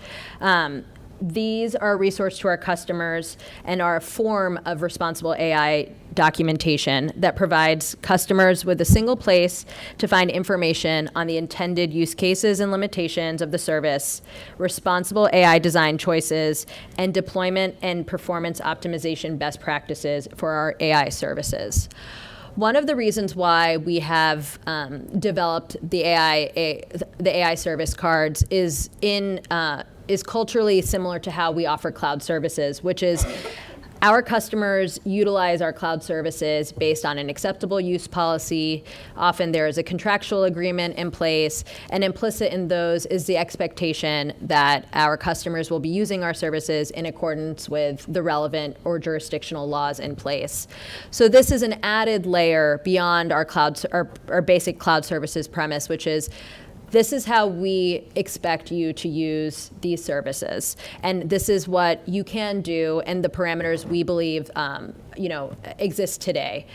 These are a resource to our customers and are a form of responsible AI documentation that provides customers with a single place to find information on the intended use cases and limitations of the service, responsible AI design choices, and deployment and performance optimization best practices for our AI services. One of the reasons why we have developed the AI service cards is culturally similar to how we offer cloud services, which is our customers utilize our cloud services based on an acceptable use policy. Often there is a contractual agreement in place, and implicit in those is the expectation that our customers will be using our services in accordance with the relevant or jurisdictional laws in place. So this is an added layer beyond our basic cloud services premise, which is this is how we expect you to use these services. And this is what you can do and the parameters we believe exist today.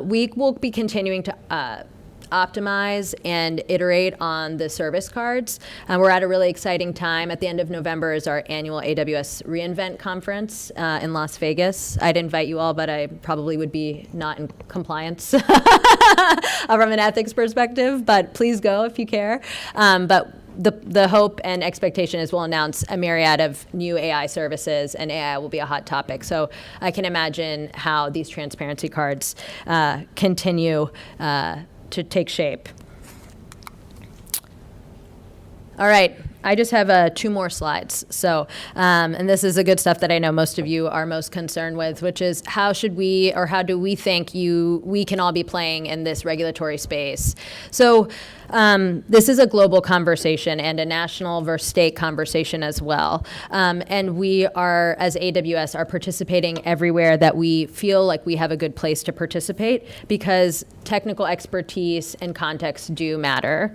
We will be continuing to optimize and iterate on the service cards. We're at a really exciting time. At the end of November is our annual AWS reInvent conference in Las Vegas. I'd invite you all, but I probably would be not in compliance from an ethics perspective, but please go if you care. But the hope and expectation is we'll announce a myriad of new AI services, and AI will be a hot topic. So I can imagine how these transparency cards continue to take shape. All right, I just have 2 more slides. So, and this is the good stuff that I know most of you are most concerned with, which is how do we think we can all be playing in this regulatory space? So this is a global conversation and a national versus state conversation as well. And we are, as AWS, are participating everywhere that we feel like we have a good place to participate, because technical expertise and context do matter.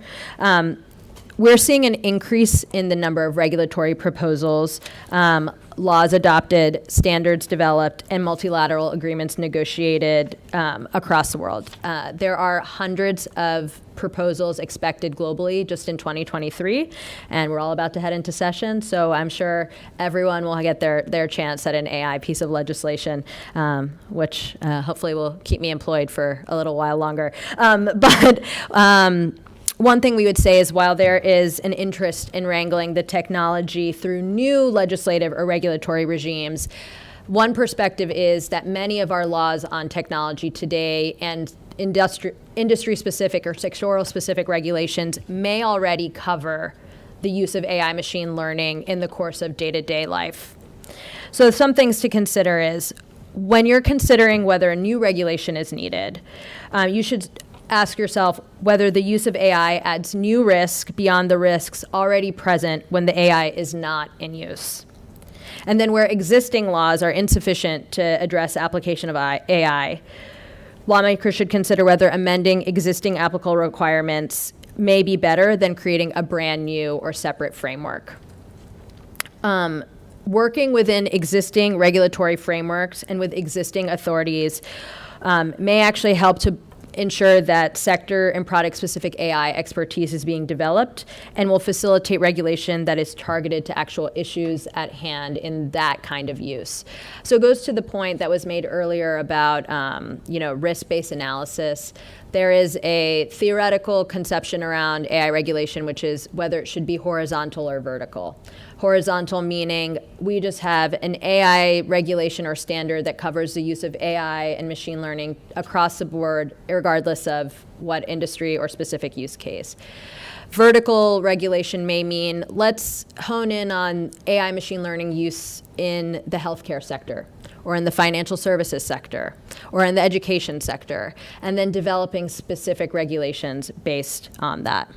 We're seeing an increase in the number of regulatory proposals, laws adopted, standards developed, and multilateral agreements negotiated across the world. There are hundreds of proposals expected globally just in 2023, and we're all about to head into session, so I'm sure everyone will get their chance at an AI piece of legislation, which hopefully will keep me employed for a little while longer. One thing we would say is while there is an interest in wrangling the technology through new legislative or regulatory regimes, one perspective is that many of our laws on technology today and industry-specific or sectoral-specific regulations may already cover the use of AI machine learning in the course of day-to-day life. So some things to consider is when you're considering whether a new regulation is needed, you should ask yourself whether the use of AI adds new risk beyond the risks already present when the AI is not in use. And then where existing laws are insufficient to address application of AI, lawmakers should consider whether amending existing applicable requirements may be better than creating a brand new or separate framework. Working within existing regulatory frameworks and with existing authorities may actually help to ensure that sector and product-specific AI expertise is being developed and will facilitate regulation that is targeted to actual issues at hand in that kind of use. So it goes to the point that was made earlier about risk-based analysis. There is a theoretical conception around AI regulation, which is whether it should be horizontal or vertical. Horizontal meaning we just have an AI regulation or standard that covers the use of AI and machine learning across the board, regardless of what industry or specific use case. Vertical regulation may mean let's hone in on AI machine learning use in the healthcare sector, or in the financial services sector, or in the education sector, and then developing specific regulations based on that.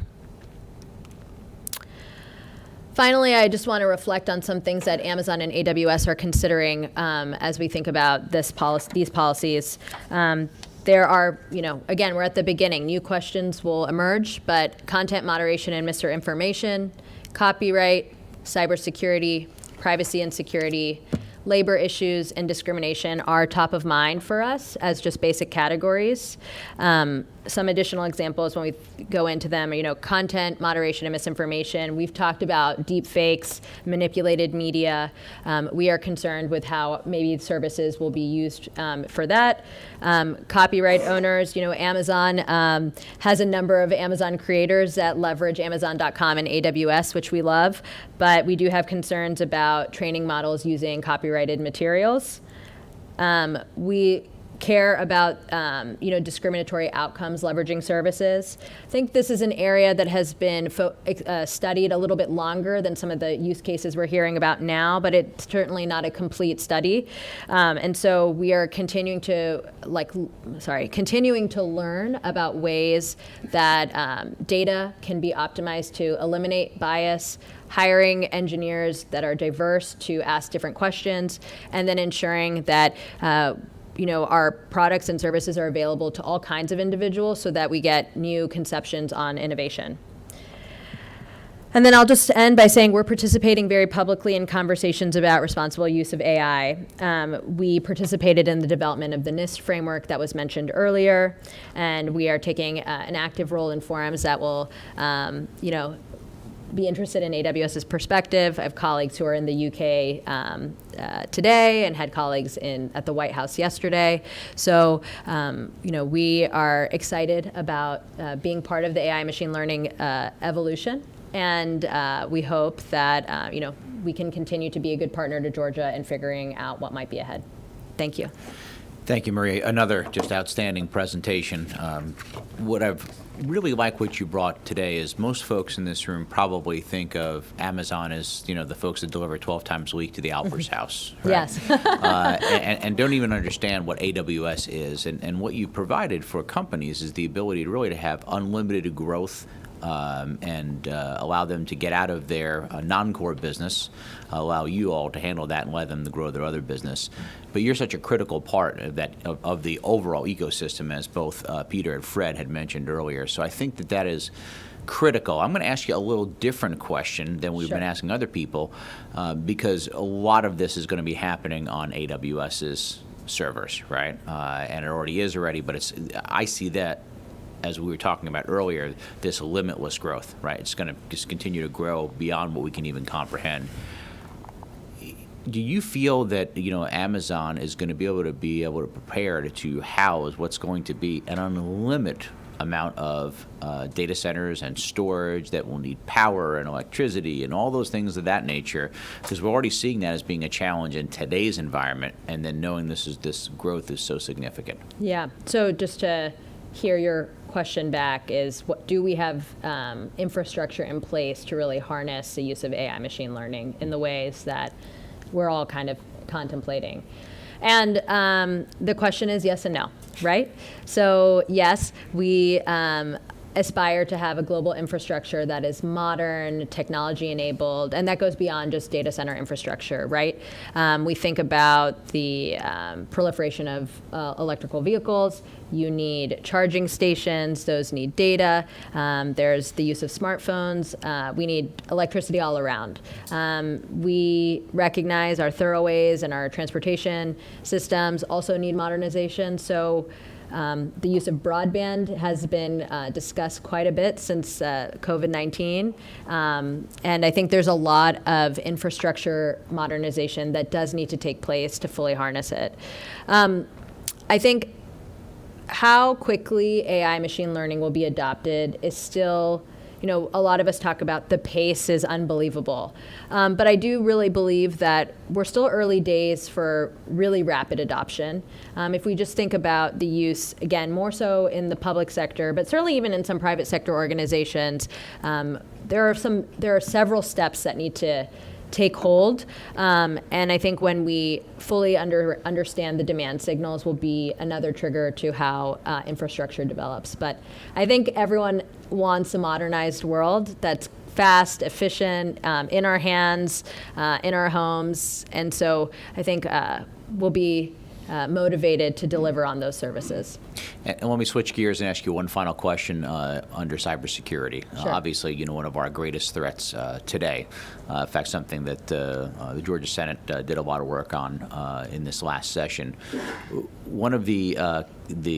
Finally, I just want to reflect on some things that Amazon and AWS are considering as we think about these policies. There are, again, we're at the beginning. New questions will emerge, but content moderation and misinformation, copyright, cybersecurity, privacy and security, labor issues, and discrimination are top of mind for us as just basic categories. Some additional examples when we go into them are, content moderation and misinformation. We've talked about deep fakes, manipulated media. We are concerned with how maybe services will be used for that. Copyright owners, Amazon has a number of Amazon creators that leverage Amazon.com and AWS, which we love, but we do have concerns about training models using copyrighted materials. We care about discriminatory outcomes leveraging services. I think this is an area that has been studied a little bit longer than some of the use cases we're hearing about now, but it's certainly not a complete study. And so we are continuing to learn about ways that data can be optimized to eliminate bias, hiring engineers that are diverse to ask different questions, and then ensuring that our products and services are available to all kinds of individuals so that we get new conceptions on innovation. And then I'll just end by saying we're participating very publicly in conversations about responsible use of AI. We participated in the development of the NIST framework that was mentioned earlier, and we are taking an active role in forums that will, be interested in AWS's perspective. I have colleagues who are in the UK today and had colleagues at the White House yesterday. So, we are excited about being part of the AI machine learning evolution. And we hope that, we can continue to be a good partner to Georgia in figuring out what might be ahead. Thank you. Thank you, Maria. Another just outstanding presentation. What I've really like what you brought today is most folks in this room probably think of Amazon as, the folks that deliver 12 times a week to the Albert's house. Right? Yes. and don't even understand what AWS is. And what you provided for companies is the ability to have unlimited growth and allow them to get out of their non-core business, allow you all to handle that and let them to grow their other business. But you're such a critical part of the overall ecosystem, as both Peter and Fred had mentioned earlier. So I think that is critical. I'm going to ask you a little different question than we've been asking other people, because a lot of this is going to be happening on AWS's servers, right? And it already is but I see that, as we were talking about earlier, this limitless growth, right? It's going to just continue to grow beyond what we can even comprehend. Do you feel that Amazon is going to be able to prepare to house what's going to be an unlimited amount of data centers and storage that will need power and electricity and all those things of that nature? Because we're already seeing that as being a challenge in today's environment, and then knowing this growth is so significant. Yeah. So just to hear your question back is, do we have infrastructure in place to really harness the use of AI machine learning in the ways that we're all kind of contemplating? And the question is yes and no, right? So yes, we aspire to have a global infrastructure that is modern, technology enabled, and that goes beyond just data center infrastructure, right? We think about the proliferation of electrical vehicles. You need charging stations, those need data. There's the use of smartphones. We need electricity all around. We recognize our thoroughways and our transportation systems also need modernization. So the use of broadband has been discussed quite a bit since COVID-19. And I think there's a lot of infrastructure modernization that does need to take place to fully harness it. I think how quickly AI machine learning will be adopted is still a lot of us talk about the pace is unbelievable. But I do really believe that we're still early days for really rapid adoption. If we just think about the use, again, more so in the public sector, but certainly even in some private sector organizations, there are several steps that need to take hold. And I think when we fully understand the demand signals will be another trigger to how infrastructure develops. But I think everyone wants a modernized world that's fast, efficient, in our hands, in our homes. And so I think we'll be motivated to deliver on those services. And let me switch gears and ask you one final question under cybersecurity. Sure. Obviously, one of our greatest threats today. In fact, something that the Georgia Senate did a lot of work on in this last session. One of the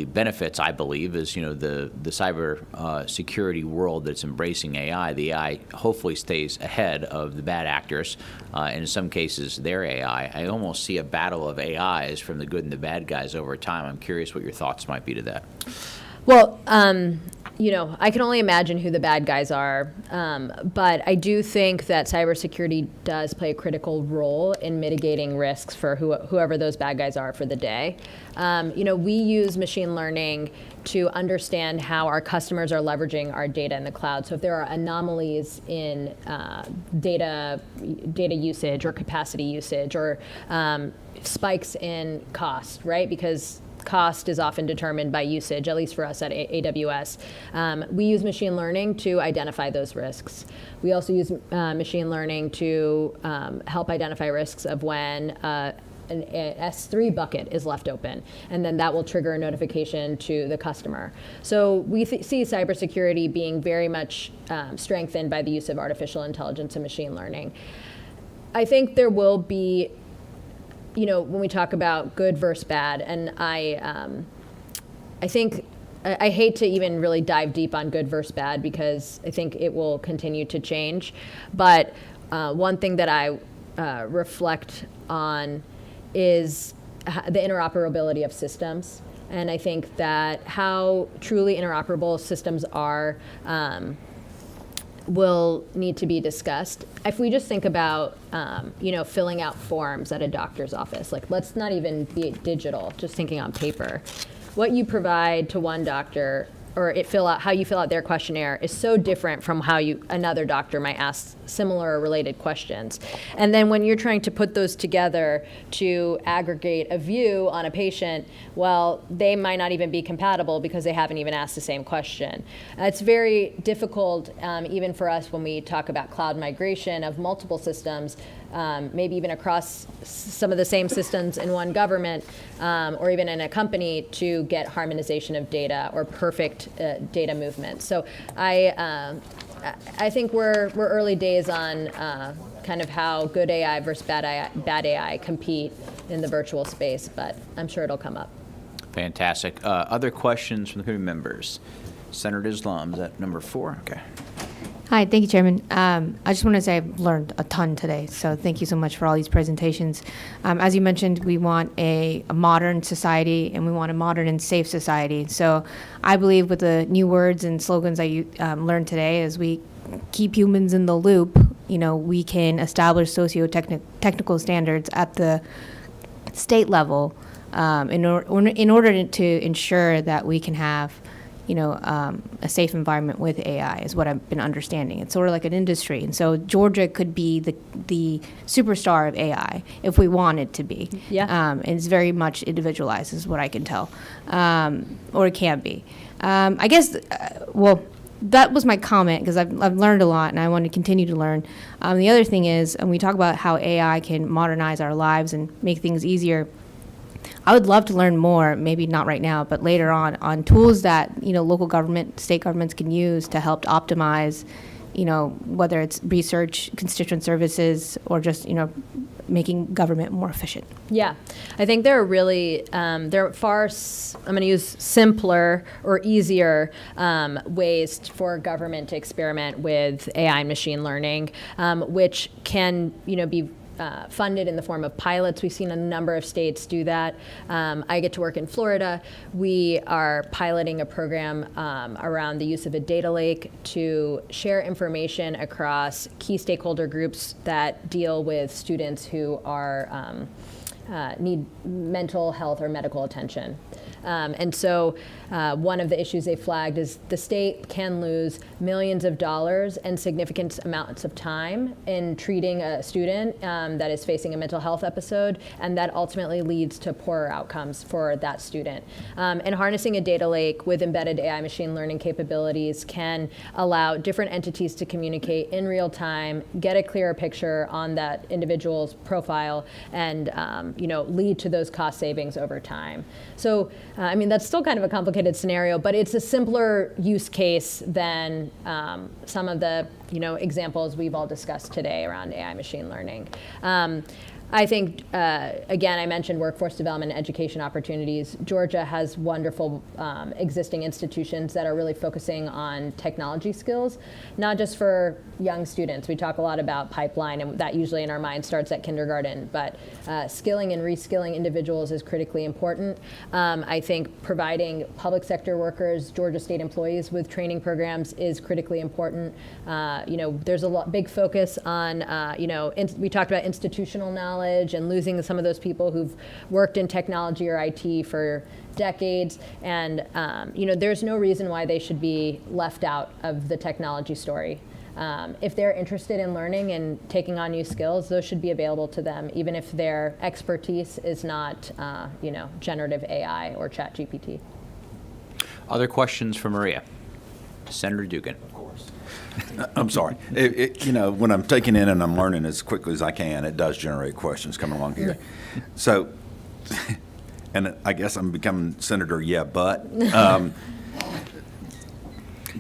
benefits, I believe, is the cyber security world that's embracing AI. The AI hopefully stays ahead of the bad actors, and in some cases, their AI. I almost see a battle of AIs from the good and the bad guys over time. I'm curious what your thoughts might be to that. Well, I can only imagine who the bad guys are, but I do think that cybersecurity does play a critical role in mitigating risks for whoever those bad guys are for the day. We use machine learning to understand how our customers are leveraging our data in the cloud. So if there are anomalies in data usage or capacity usage or spikes in cost, right? Because cost is often determined by usage, at least for us at AWS. We use machine learning to identify those risks. We also use machine learning to help identify risks of when an S3 bucket is left open, and then that will trigger a notification to the customer. So we see cybersecurity being very much strengthened by the use of artificial intelligence and machine learning. I think there will be, when we talk about good versus bad, and I think I hate to even really dive deep on good versus bad because I think it will continue to change. But one thing that I reflect on is the interoperability of systems. And I think that how truly interoperable systems are will need to be discussed. If we just think about, filling out forms at a doctor's office, like let's not even be digital, just thinking on paper. What you provide to one doctor or how you fill out their questionnaire is so different from how another doctor might ask similar or related questions. And then when you're trying to put those together to aggregate a view on a patient, well, they might not even be compatible because they haven't even asked the same question. It's very difficult, even for us when we talk about cloud migration of multiple systems, maybe even across some of the same systems in one government or even in a company to get harmonization of data or perfect data movement. So I think we're early days on kind of how good AI versus bad AI compete in the virtual space, but I'm sure it'll come up. Fantastic. Other questions from the committee members? Senator Islam, is that number 4? Okay. Hi, thank you, Chairman. I just want to say I've learned a ton today, so thank you so much for all these presentations. As you mentioned, we want a modern society, and we want a modern and safe society. So I believe with the new words and slogans I learned today, as we keep humans in the loop, we can establish socio-technical standards at the state level in order to ensure that we can have a safe environment with AI is what I've been understanding. It's sort of like an industry. And so Georgia could be the superstar of AI if we want it to be. Yeah. And it's very much individualized is what I can tell, or it can be. I guess, that was my comment because I've learned a lot and I want to continue to learn. The other thing is, and we talk about how AI can modernize our lives and make things easier. I would love to learn more, maybe not right now, but later on tools that, local government, state governments can use to help optimize, whether it's research, constituent services, or just, making government more efficient. Yeah, I think there are really, I'm going to use simpler or easier ways for government to experiment with AI and machine learning, which can, be funded in the form of pilots. We've seen a number of states do that. I get to work in Florida. We are piloting a program around the use of a data lake to share information across key stakeholder groups that deal with students who are need mental health or medical attention. And so one of the issues they flagged is the state can lose millions of dollars and significant amounts of time in treating a student that is facing a mental health episode, and that ultimately leads to poorer outcomes for that student. And harnessing a data lake with embedded AI machine learning capabilities can allow different entities to communicate in real time, get a clearer picture on that individual's profile, and lead to those cost savings over time. So, I mean, that's still kind of a complicated scenario, but it's a simpler use case than some of the examples we've all discussed today around AI machine learning. I think, again, I mentioned workforce development and education opportunities. Georgia has wonderful existing institutions that are really focusing on technology skills, not just for young students. We talk a lot about pipeline, and that usually in our mind starts at kindergarten, but skilling and reskilling individuals is critically important. I think providing public sector workers, Georgia State employees with training programs is critically important. There's a big focus on, we talked about institutional knowledge and losing some of those people who've worked in technology or IT for decades. And, there's no reason why they should be left out of the technology story. If they're interested in learning and taking on new skills, those should be available to them, even if their expertise is not, generative AI or ChatGPT. Other questions for Maria? Senator Dugan. I'm sorry. When I'm taking in and I'm learning as quickly as I can, it does generate questions coming along here. So, and I guess I'm becoming Senator, but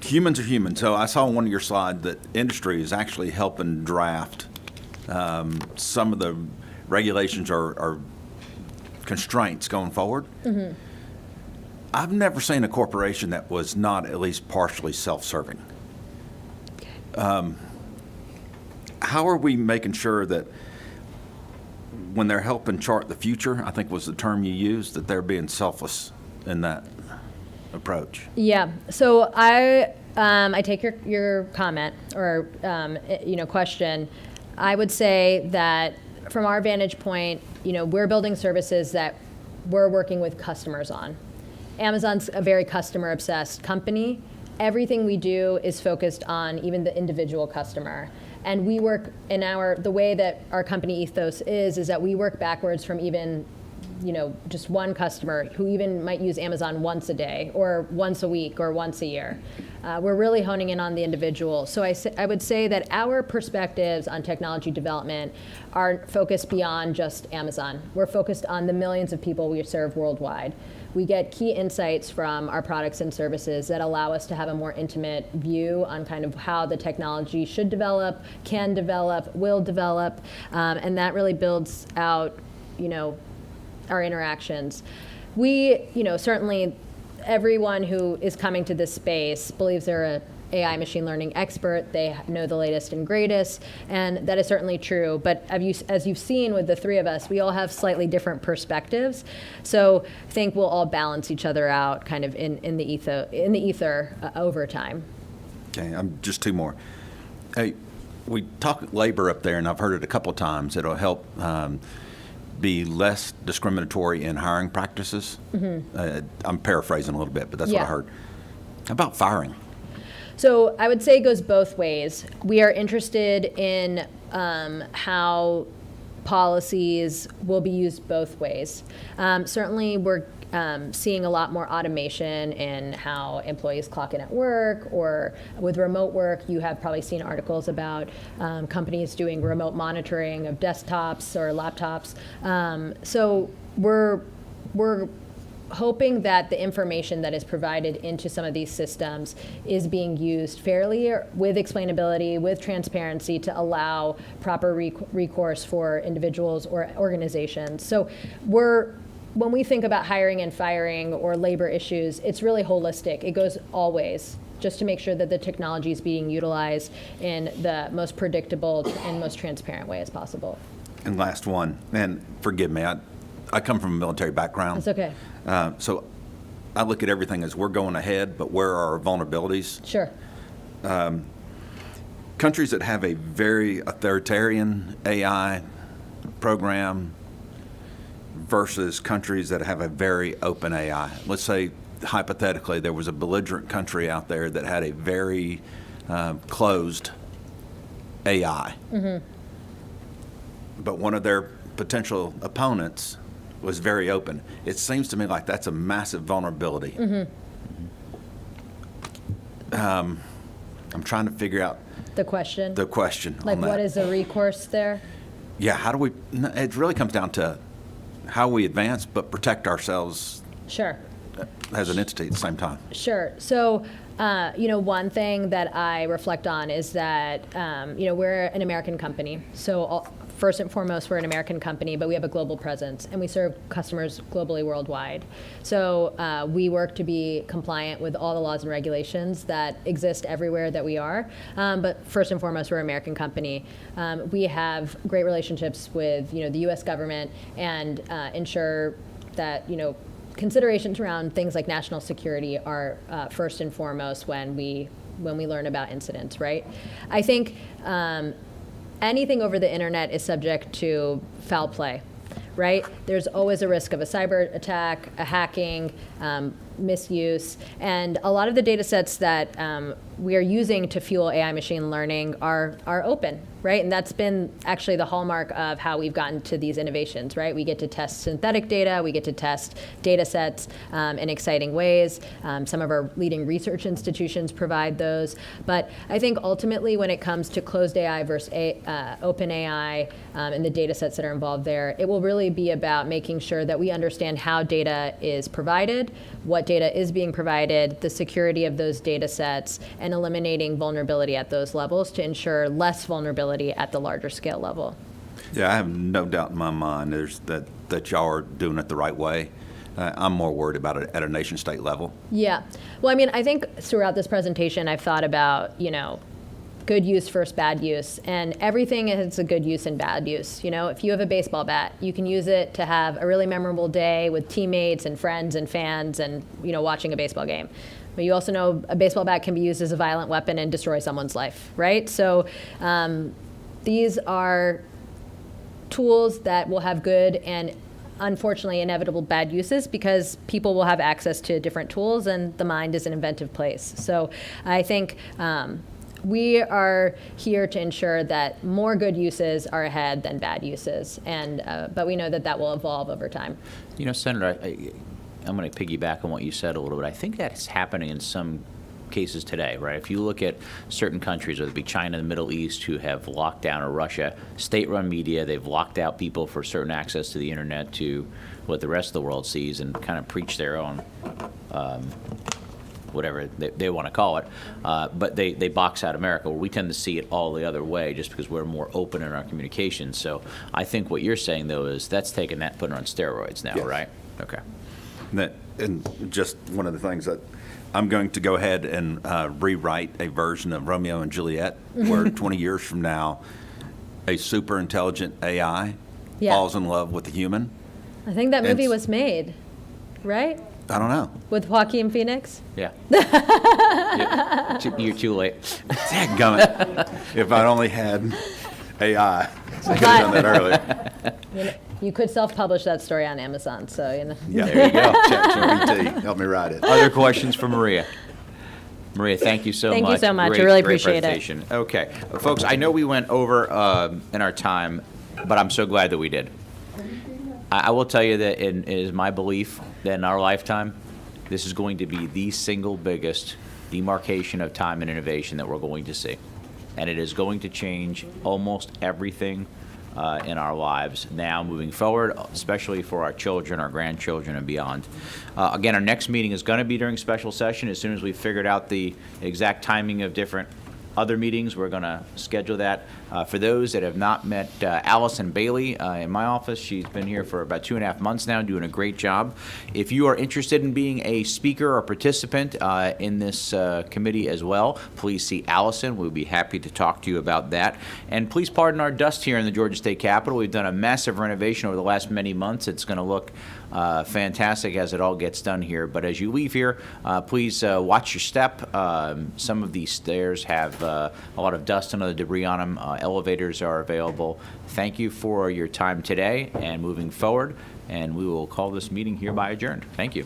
humans are humans. So I saw on one of your slides that industry is actually helping draft some of the regulations or constraints going forward. Mm-hmm. I've never seen a corporation that was not at least partially self-serving. How are we making sure that when they're helping chart the future, I think was the term you used, that they're being selfless in that approach? Yeah. So I take your comment or question. I would say that from our vantage point, we're building services that we're working with customers on. Amazon's a very customer-obsessed company. Everything we do is focused on even the individual customer. And we work the way that our company ethos is that we work backwards from even, just one customer who even might use Amazon once a day or once a week or once a year. We're really honing in on the individual. So I would say that our perspectives on technology development are focused beyond just Amazon. We're focused on the millions of people we serve worldwide. We get key insights from our products and services that allow us to have a more intimate view on kind of how the technology should develop, can develop, will develop, and that really builds out, our interactions. We, certainly everyone who is coming to this space believes they're a AI machine learning expert. They know the latest and greatest, and that is certainly true. But as you've seen with the three of us, we all have slightly different perspectives. So I think we'll all balance each other out kind of in the ether over time. Okay, I'm just two more. Hey, we talk labor up there, and I've heard it a couple of times. It'll help be less discriminatory in hiring practices. Mm-hmm. I'm paraphrasing a little bit, but that's what I heard. How about firing? So I would say it goes both ways. We are interested in how policies will be used both ways. Certainly, we're seeing a lot more automation in how employees clock in at work, or with remote work, you have probably seen articles about companies doing remote monitoring of desktops or laptops. So we're hoping that the information that is provided into some of these systems is being used fairly, with explainability, with transparency, to allow proper recourse for individuals or organizations. So when we think about hiring and firing or labor issues, it's really holistic. It goes all ways, just to make sure that the technology is being utilized in the most predictable and most transparent way as possible. And last one, and forgive me, I come from a military background. It's okay. So I look at everything as we're going ahead, but where are our vulnerabilities? Sure. Countries that have a very authoritarian AI program versus countries that have a very open AI. Let's say, hypothetically, there was a belligerent country out there that had a very closed AI. But one of their potential opponents was very open. It seems to me like that's a massive vulnerability. I'm trying to figure out The question. the question Like, on that. what is the recourse there? Yeah, how do we, it really comes down to how we advance but protect ourselves Sure. as an entity at the same time. Sure. So, one thing that I reflect on is that, we're an American company. So, first and foremost, we're an American company, but we have a global presence, and we serve customers globally, worldwide. So, we work to be compliant with all the laws and regulations that exist everywhere that we are. But first and foremost, we're an American company. We have great relationships with, the U.S. government and ensure that, considerations around things like national security are first and foremost when we learn about incidents, right? I think anything over the internet is subject to foul play, right? There's always a risk of a cyber attack, a hacking, misuse, and a lot of the data sets that we are using to fuel AI machine learning are open, right? And that's been actually the hallmark of how we've gotten to these innovations, right? We get to test synthetic data, we get to test data sets in exciting ways. Some of our leading research institutions provide those. But I think ultimately when it comes to closed AI versus open AI and the data sets that are involved there, it will really be about making sure that we understand how data is provided, what data is being provided, the security of those data sets, and eliminating vulnerability at those levels to ensure less vulnerability at the larger scale level. Yeah, I have no doubt in my mind that y'all are doing it the right way. I'm more worried about it at a nation state level. Yeah. Well, I mean, I think throughout this presentation, I've thought about, good use versus bad use, and everything has a good use and bad use. If you have a baseball bat, you can use it to have a really memorable day with teammates and friends and fans and, watching a baseball game. But you also know a baseball bat can be used as a violent weapon and destroy someone's life, right? So these are tools that will have good and unfortunately inevitable bad uses because people will have access to different tools and the mind is an inventive place. So I think we are here to ensure that more good uses are ahead than bad uses, but we know that will evolve over time. Senator, I'm going to piggyback on what you said a little bit. I think that's happening in some cases today, right? If you look at certain countries, whether it be China, the Middle East, who have locked down, or Russia, state-run media, they've locked out people for certain access to the internet to what the rest of the world sees and kind of preach their own whatever they want to call it, but they box out America. Well, we tend to see it all the other way just because we're more open in our communications. So I think what you're saying, though, is that's taking that, putting it on steroids now, Yes. right? Okay. And just one of the things that I'm going to go ahead and rewrite a version of Romeo and Juliet where 20 years from now, a super intelligent AI falls in love with a human. I think that movie was made, right? I don't know. With Joaquin Phoenix? Yeah. You're too late. Dadgummit. If I'd only had AI, I could have done that earlier. You could self-publish that story on Amazon, so Yeah, There you go. ChatGPT, help me write it. Other questions for Maria? Maria, thank you so much. Thank you so much. I Great, really great appreciate it. presentation. Okay. Folks, I know we went over in our time, but I'm so glad that we did. I will tell you that it is my belief that in our lifetime, this is going to be the single biggest demarcation of time and innovation that we're going to see. And it is going to change almost everything in our lives now moving forward, especially for our children, our grandchildren, and beyond. Again, our next meeting is going to be during special session as soon as we've figured out the exact timing of different other meetings. We're going to schedule that. For those that have not met Allison Bailey in my office, she's been here for about 2.5 months now, doing a great job. If you are interested in being a speaker or participant in this committee as well, please see Allison. We'll be happy to talk to you about that. And please pardon our dust here in the Georgia State Capitol. We've done a massive renovation over the last many months. It's going to look fantastic as it all gets done here. But as you leave here, please watch your step. Some of these stairs have a lot of dust and other debris on them. Elevators are available. Thank you for your time today and moving forward. And we will call this meeting hereby adjourned. Thank you.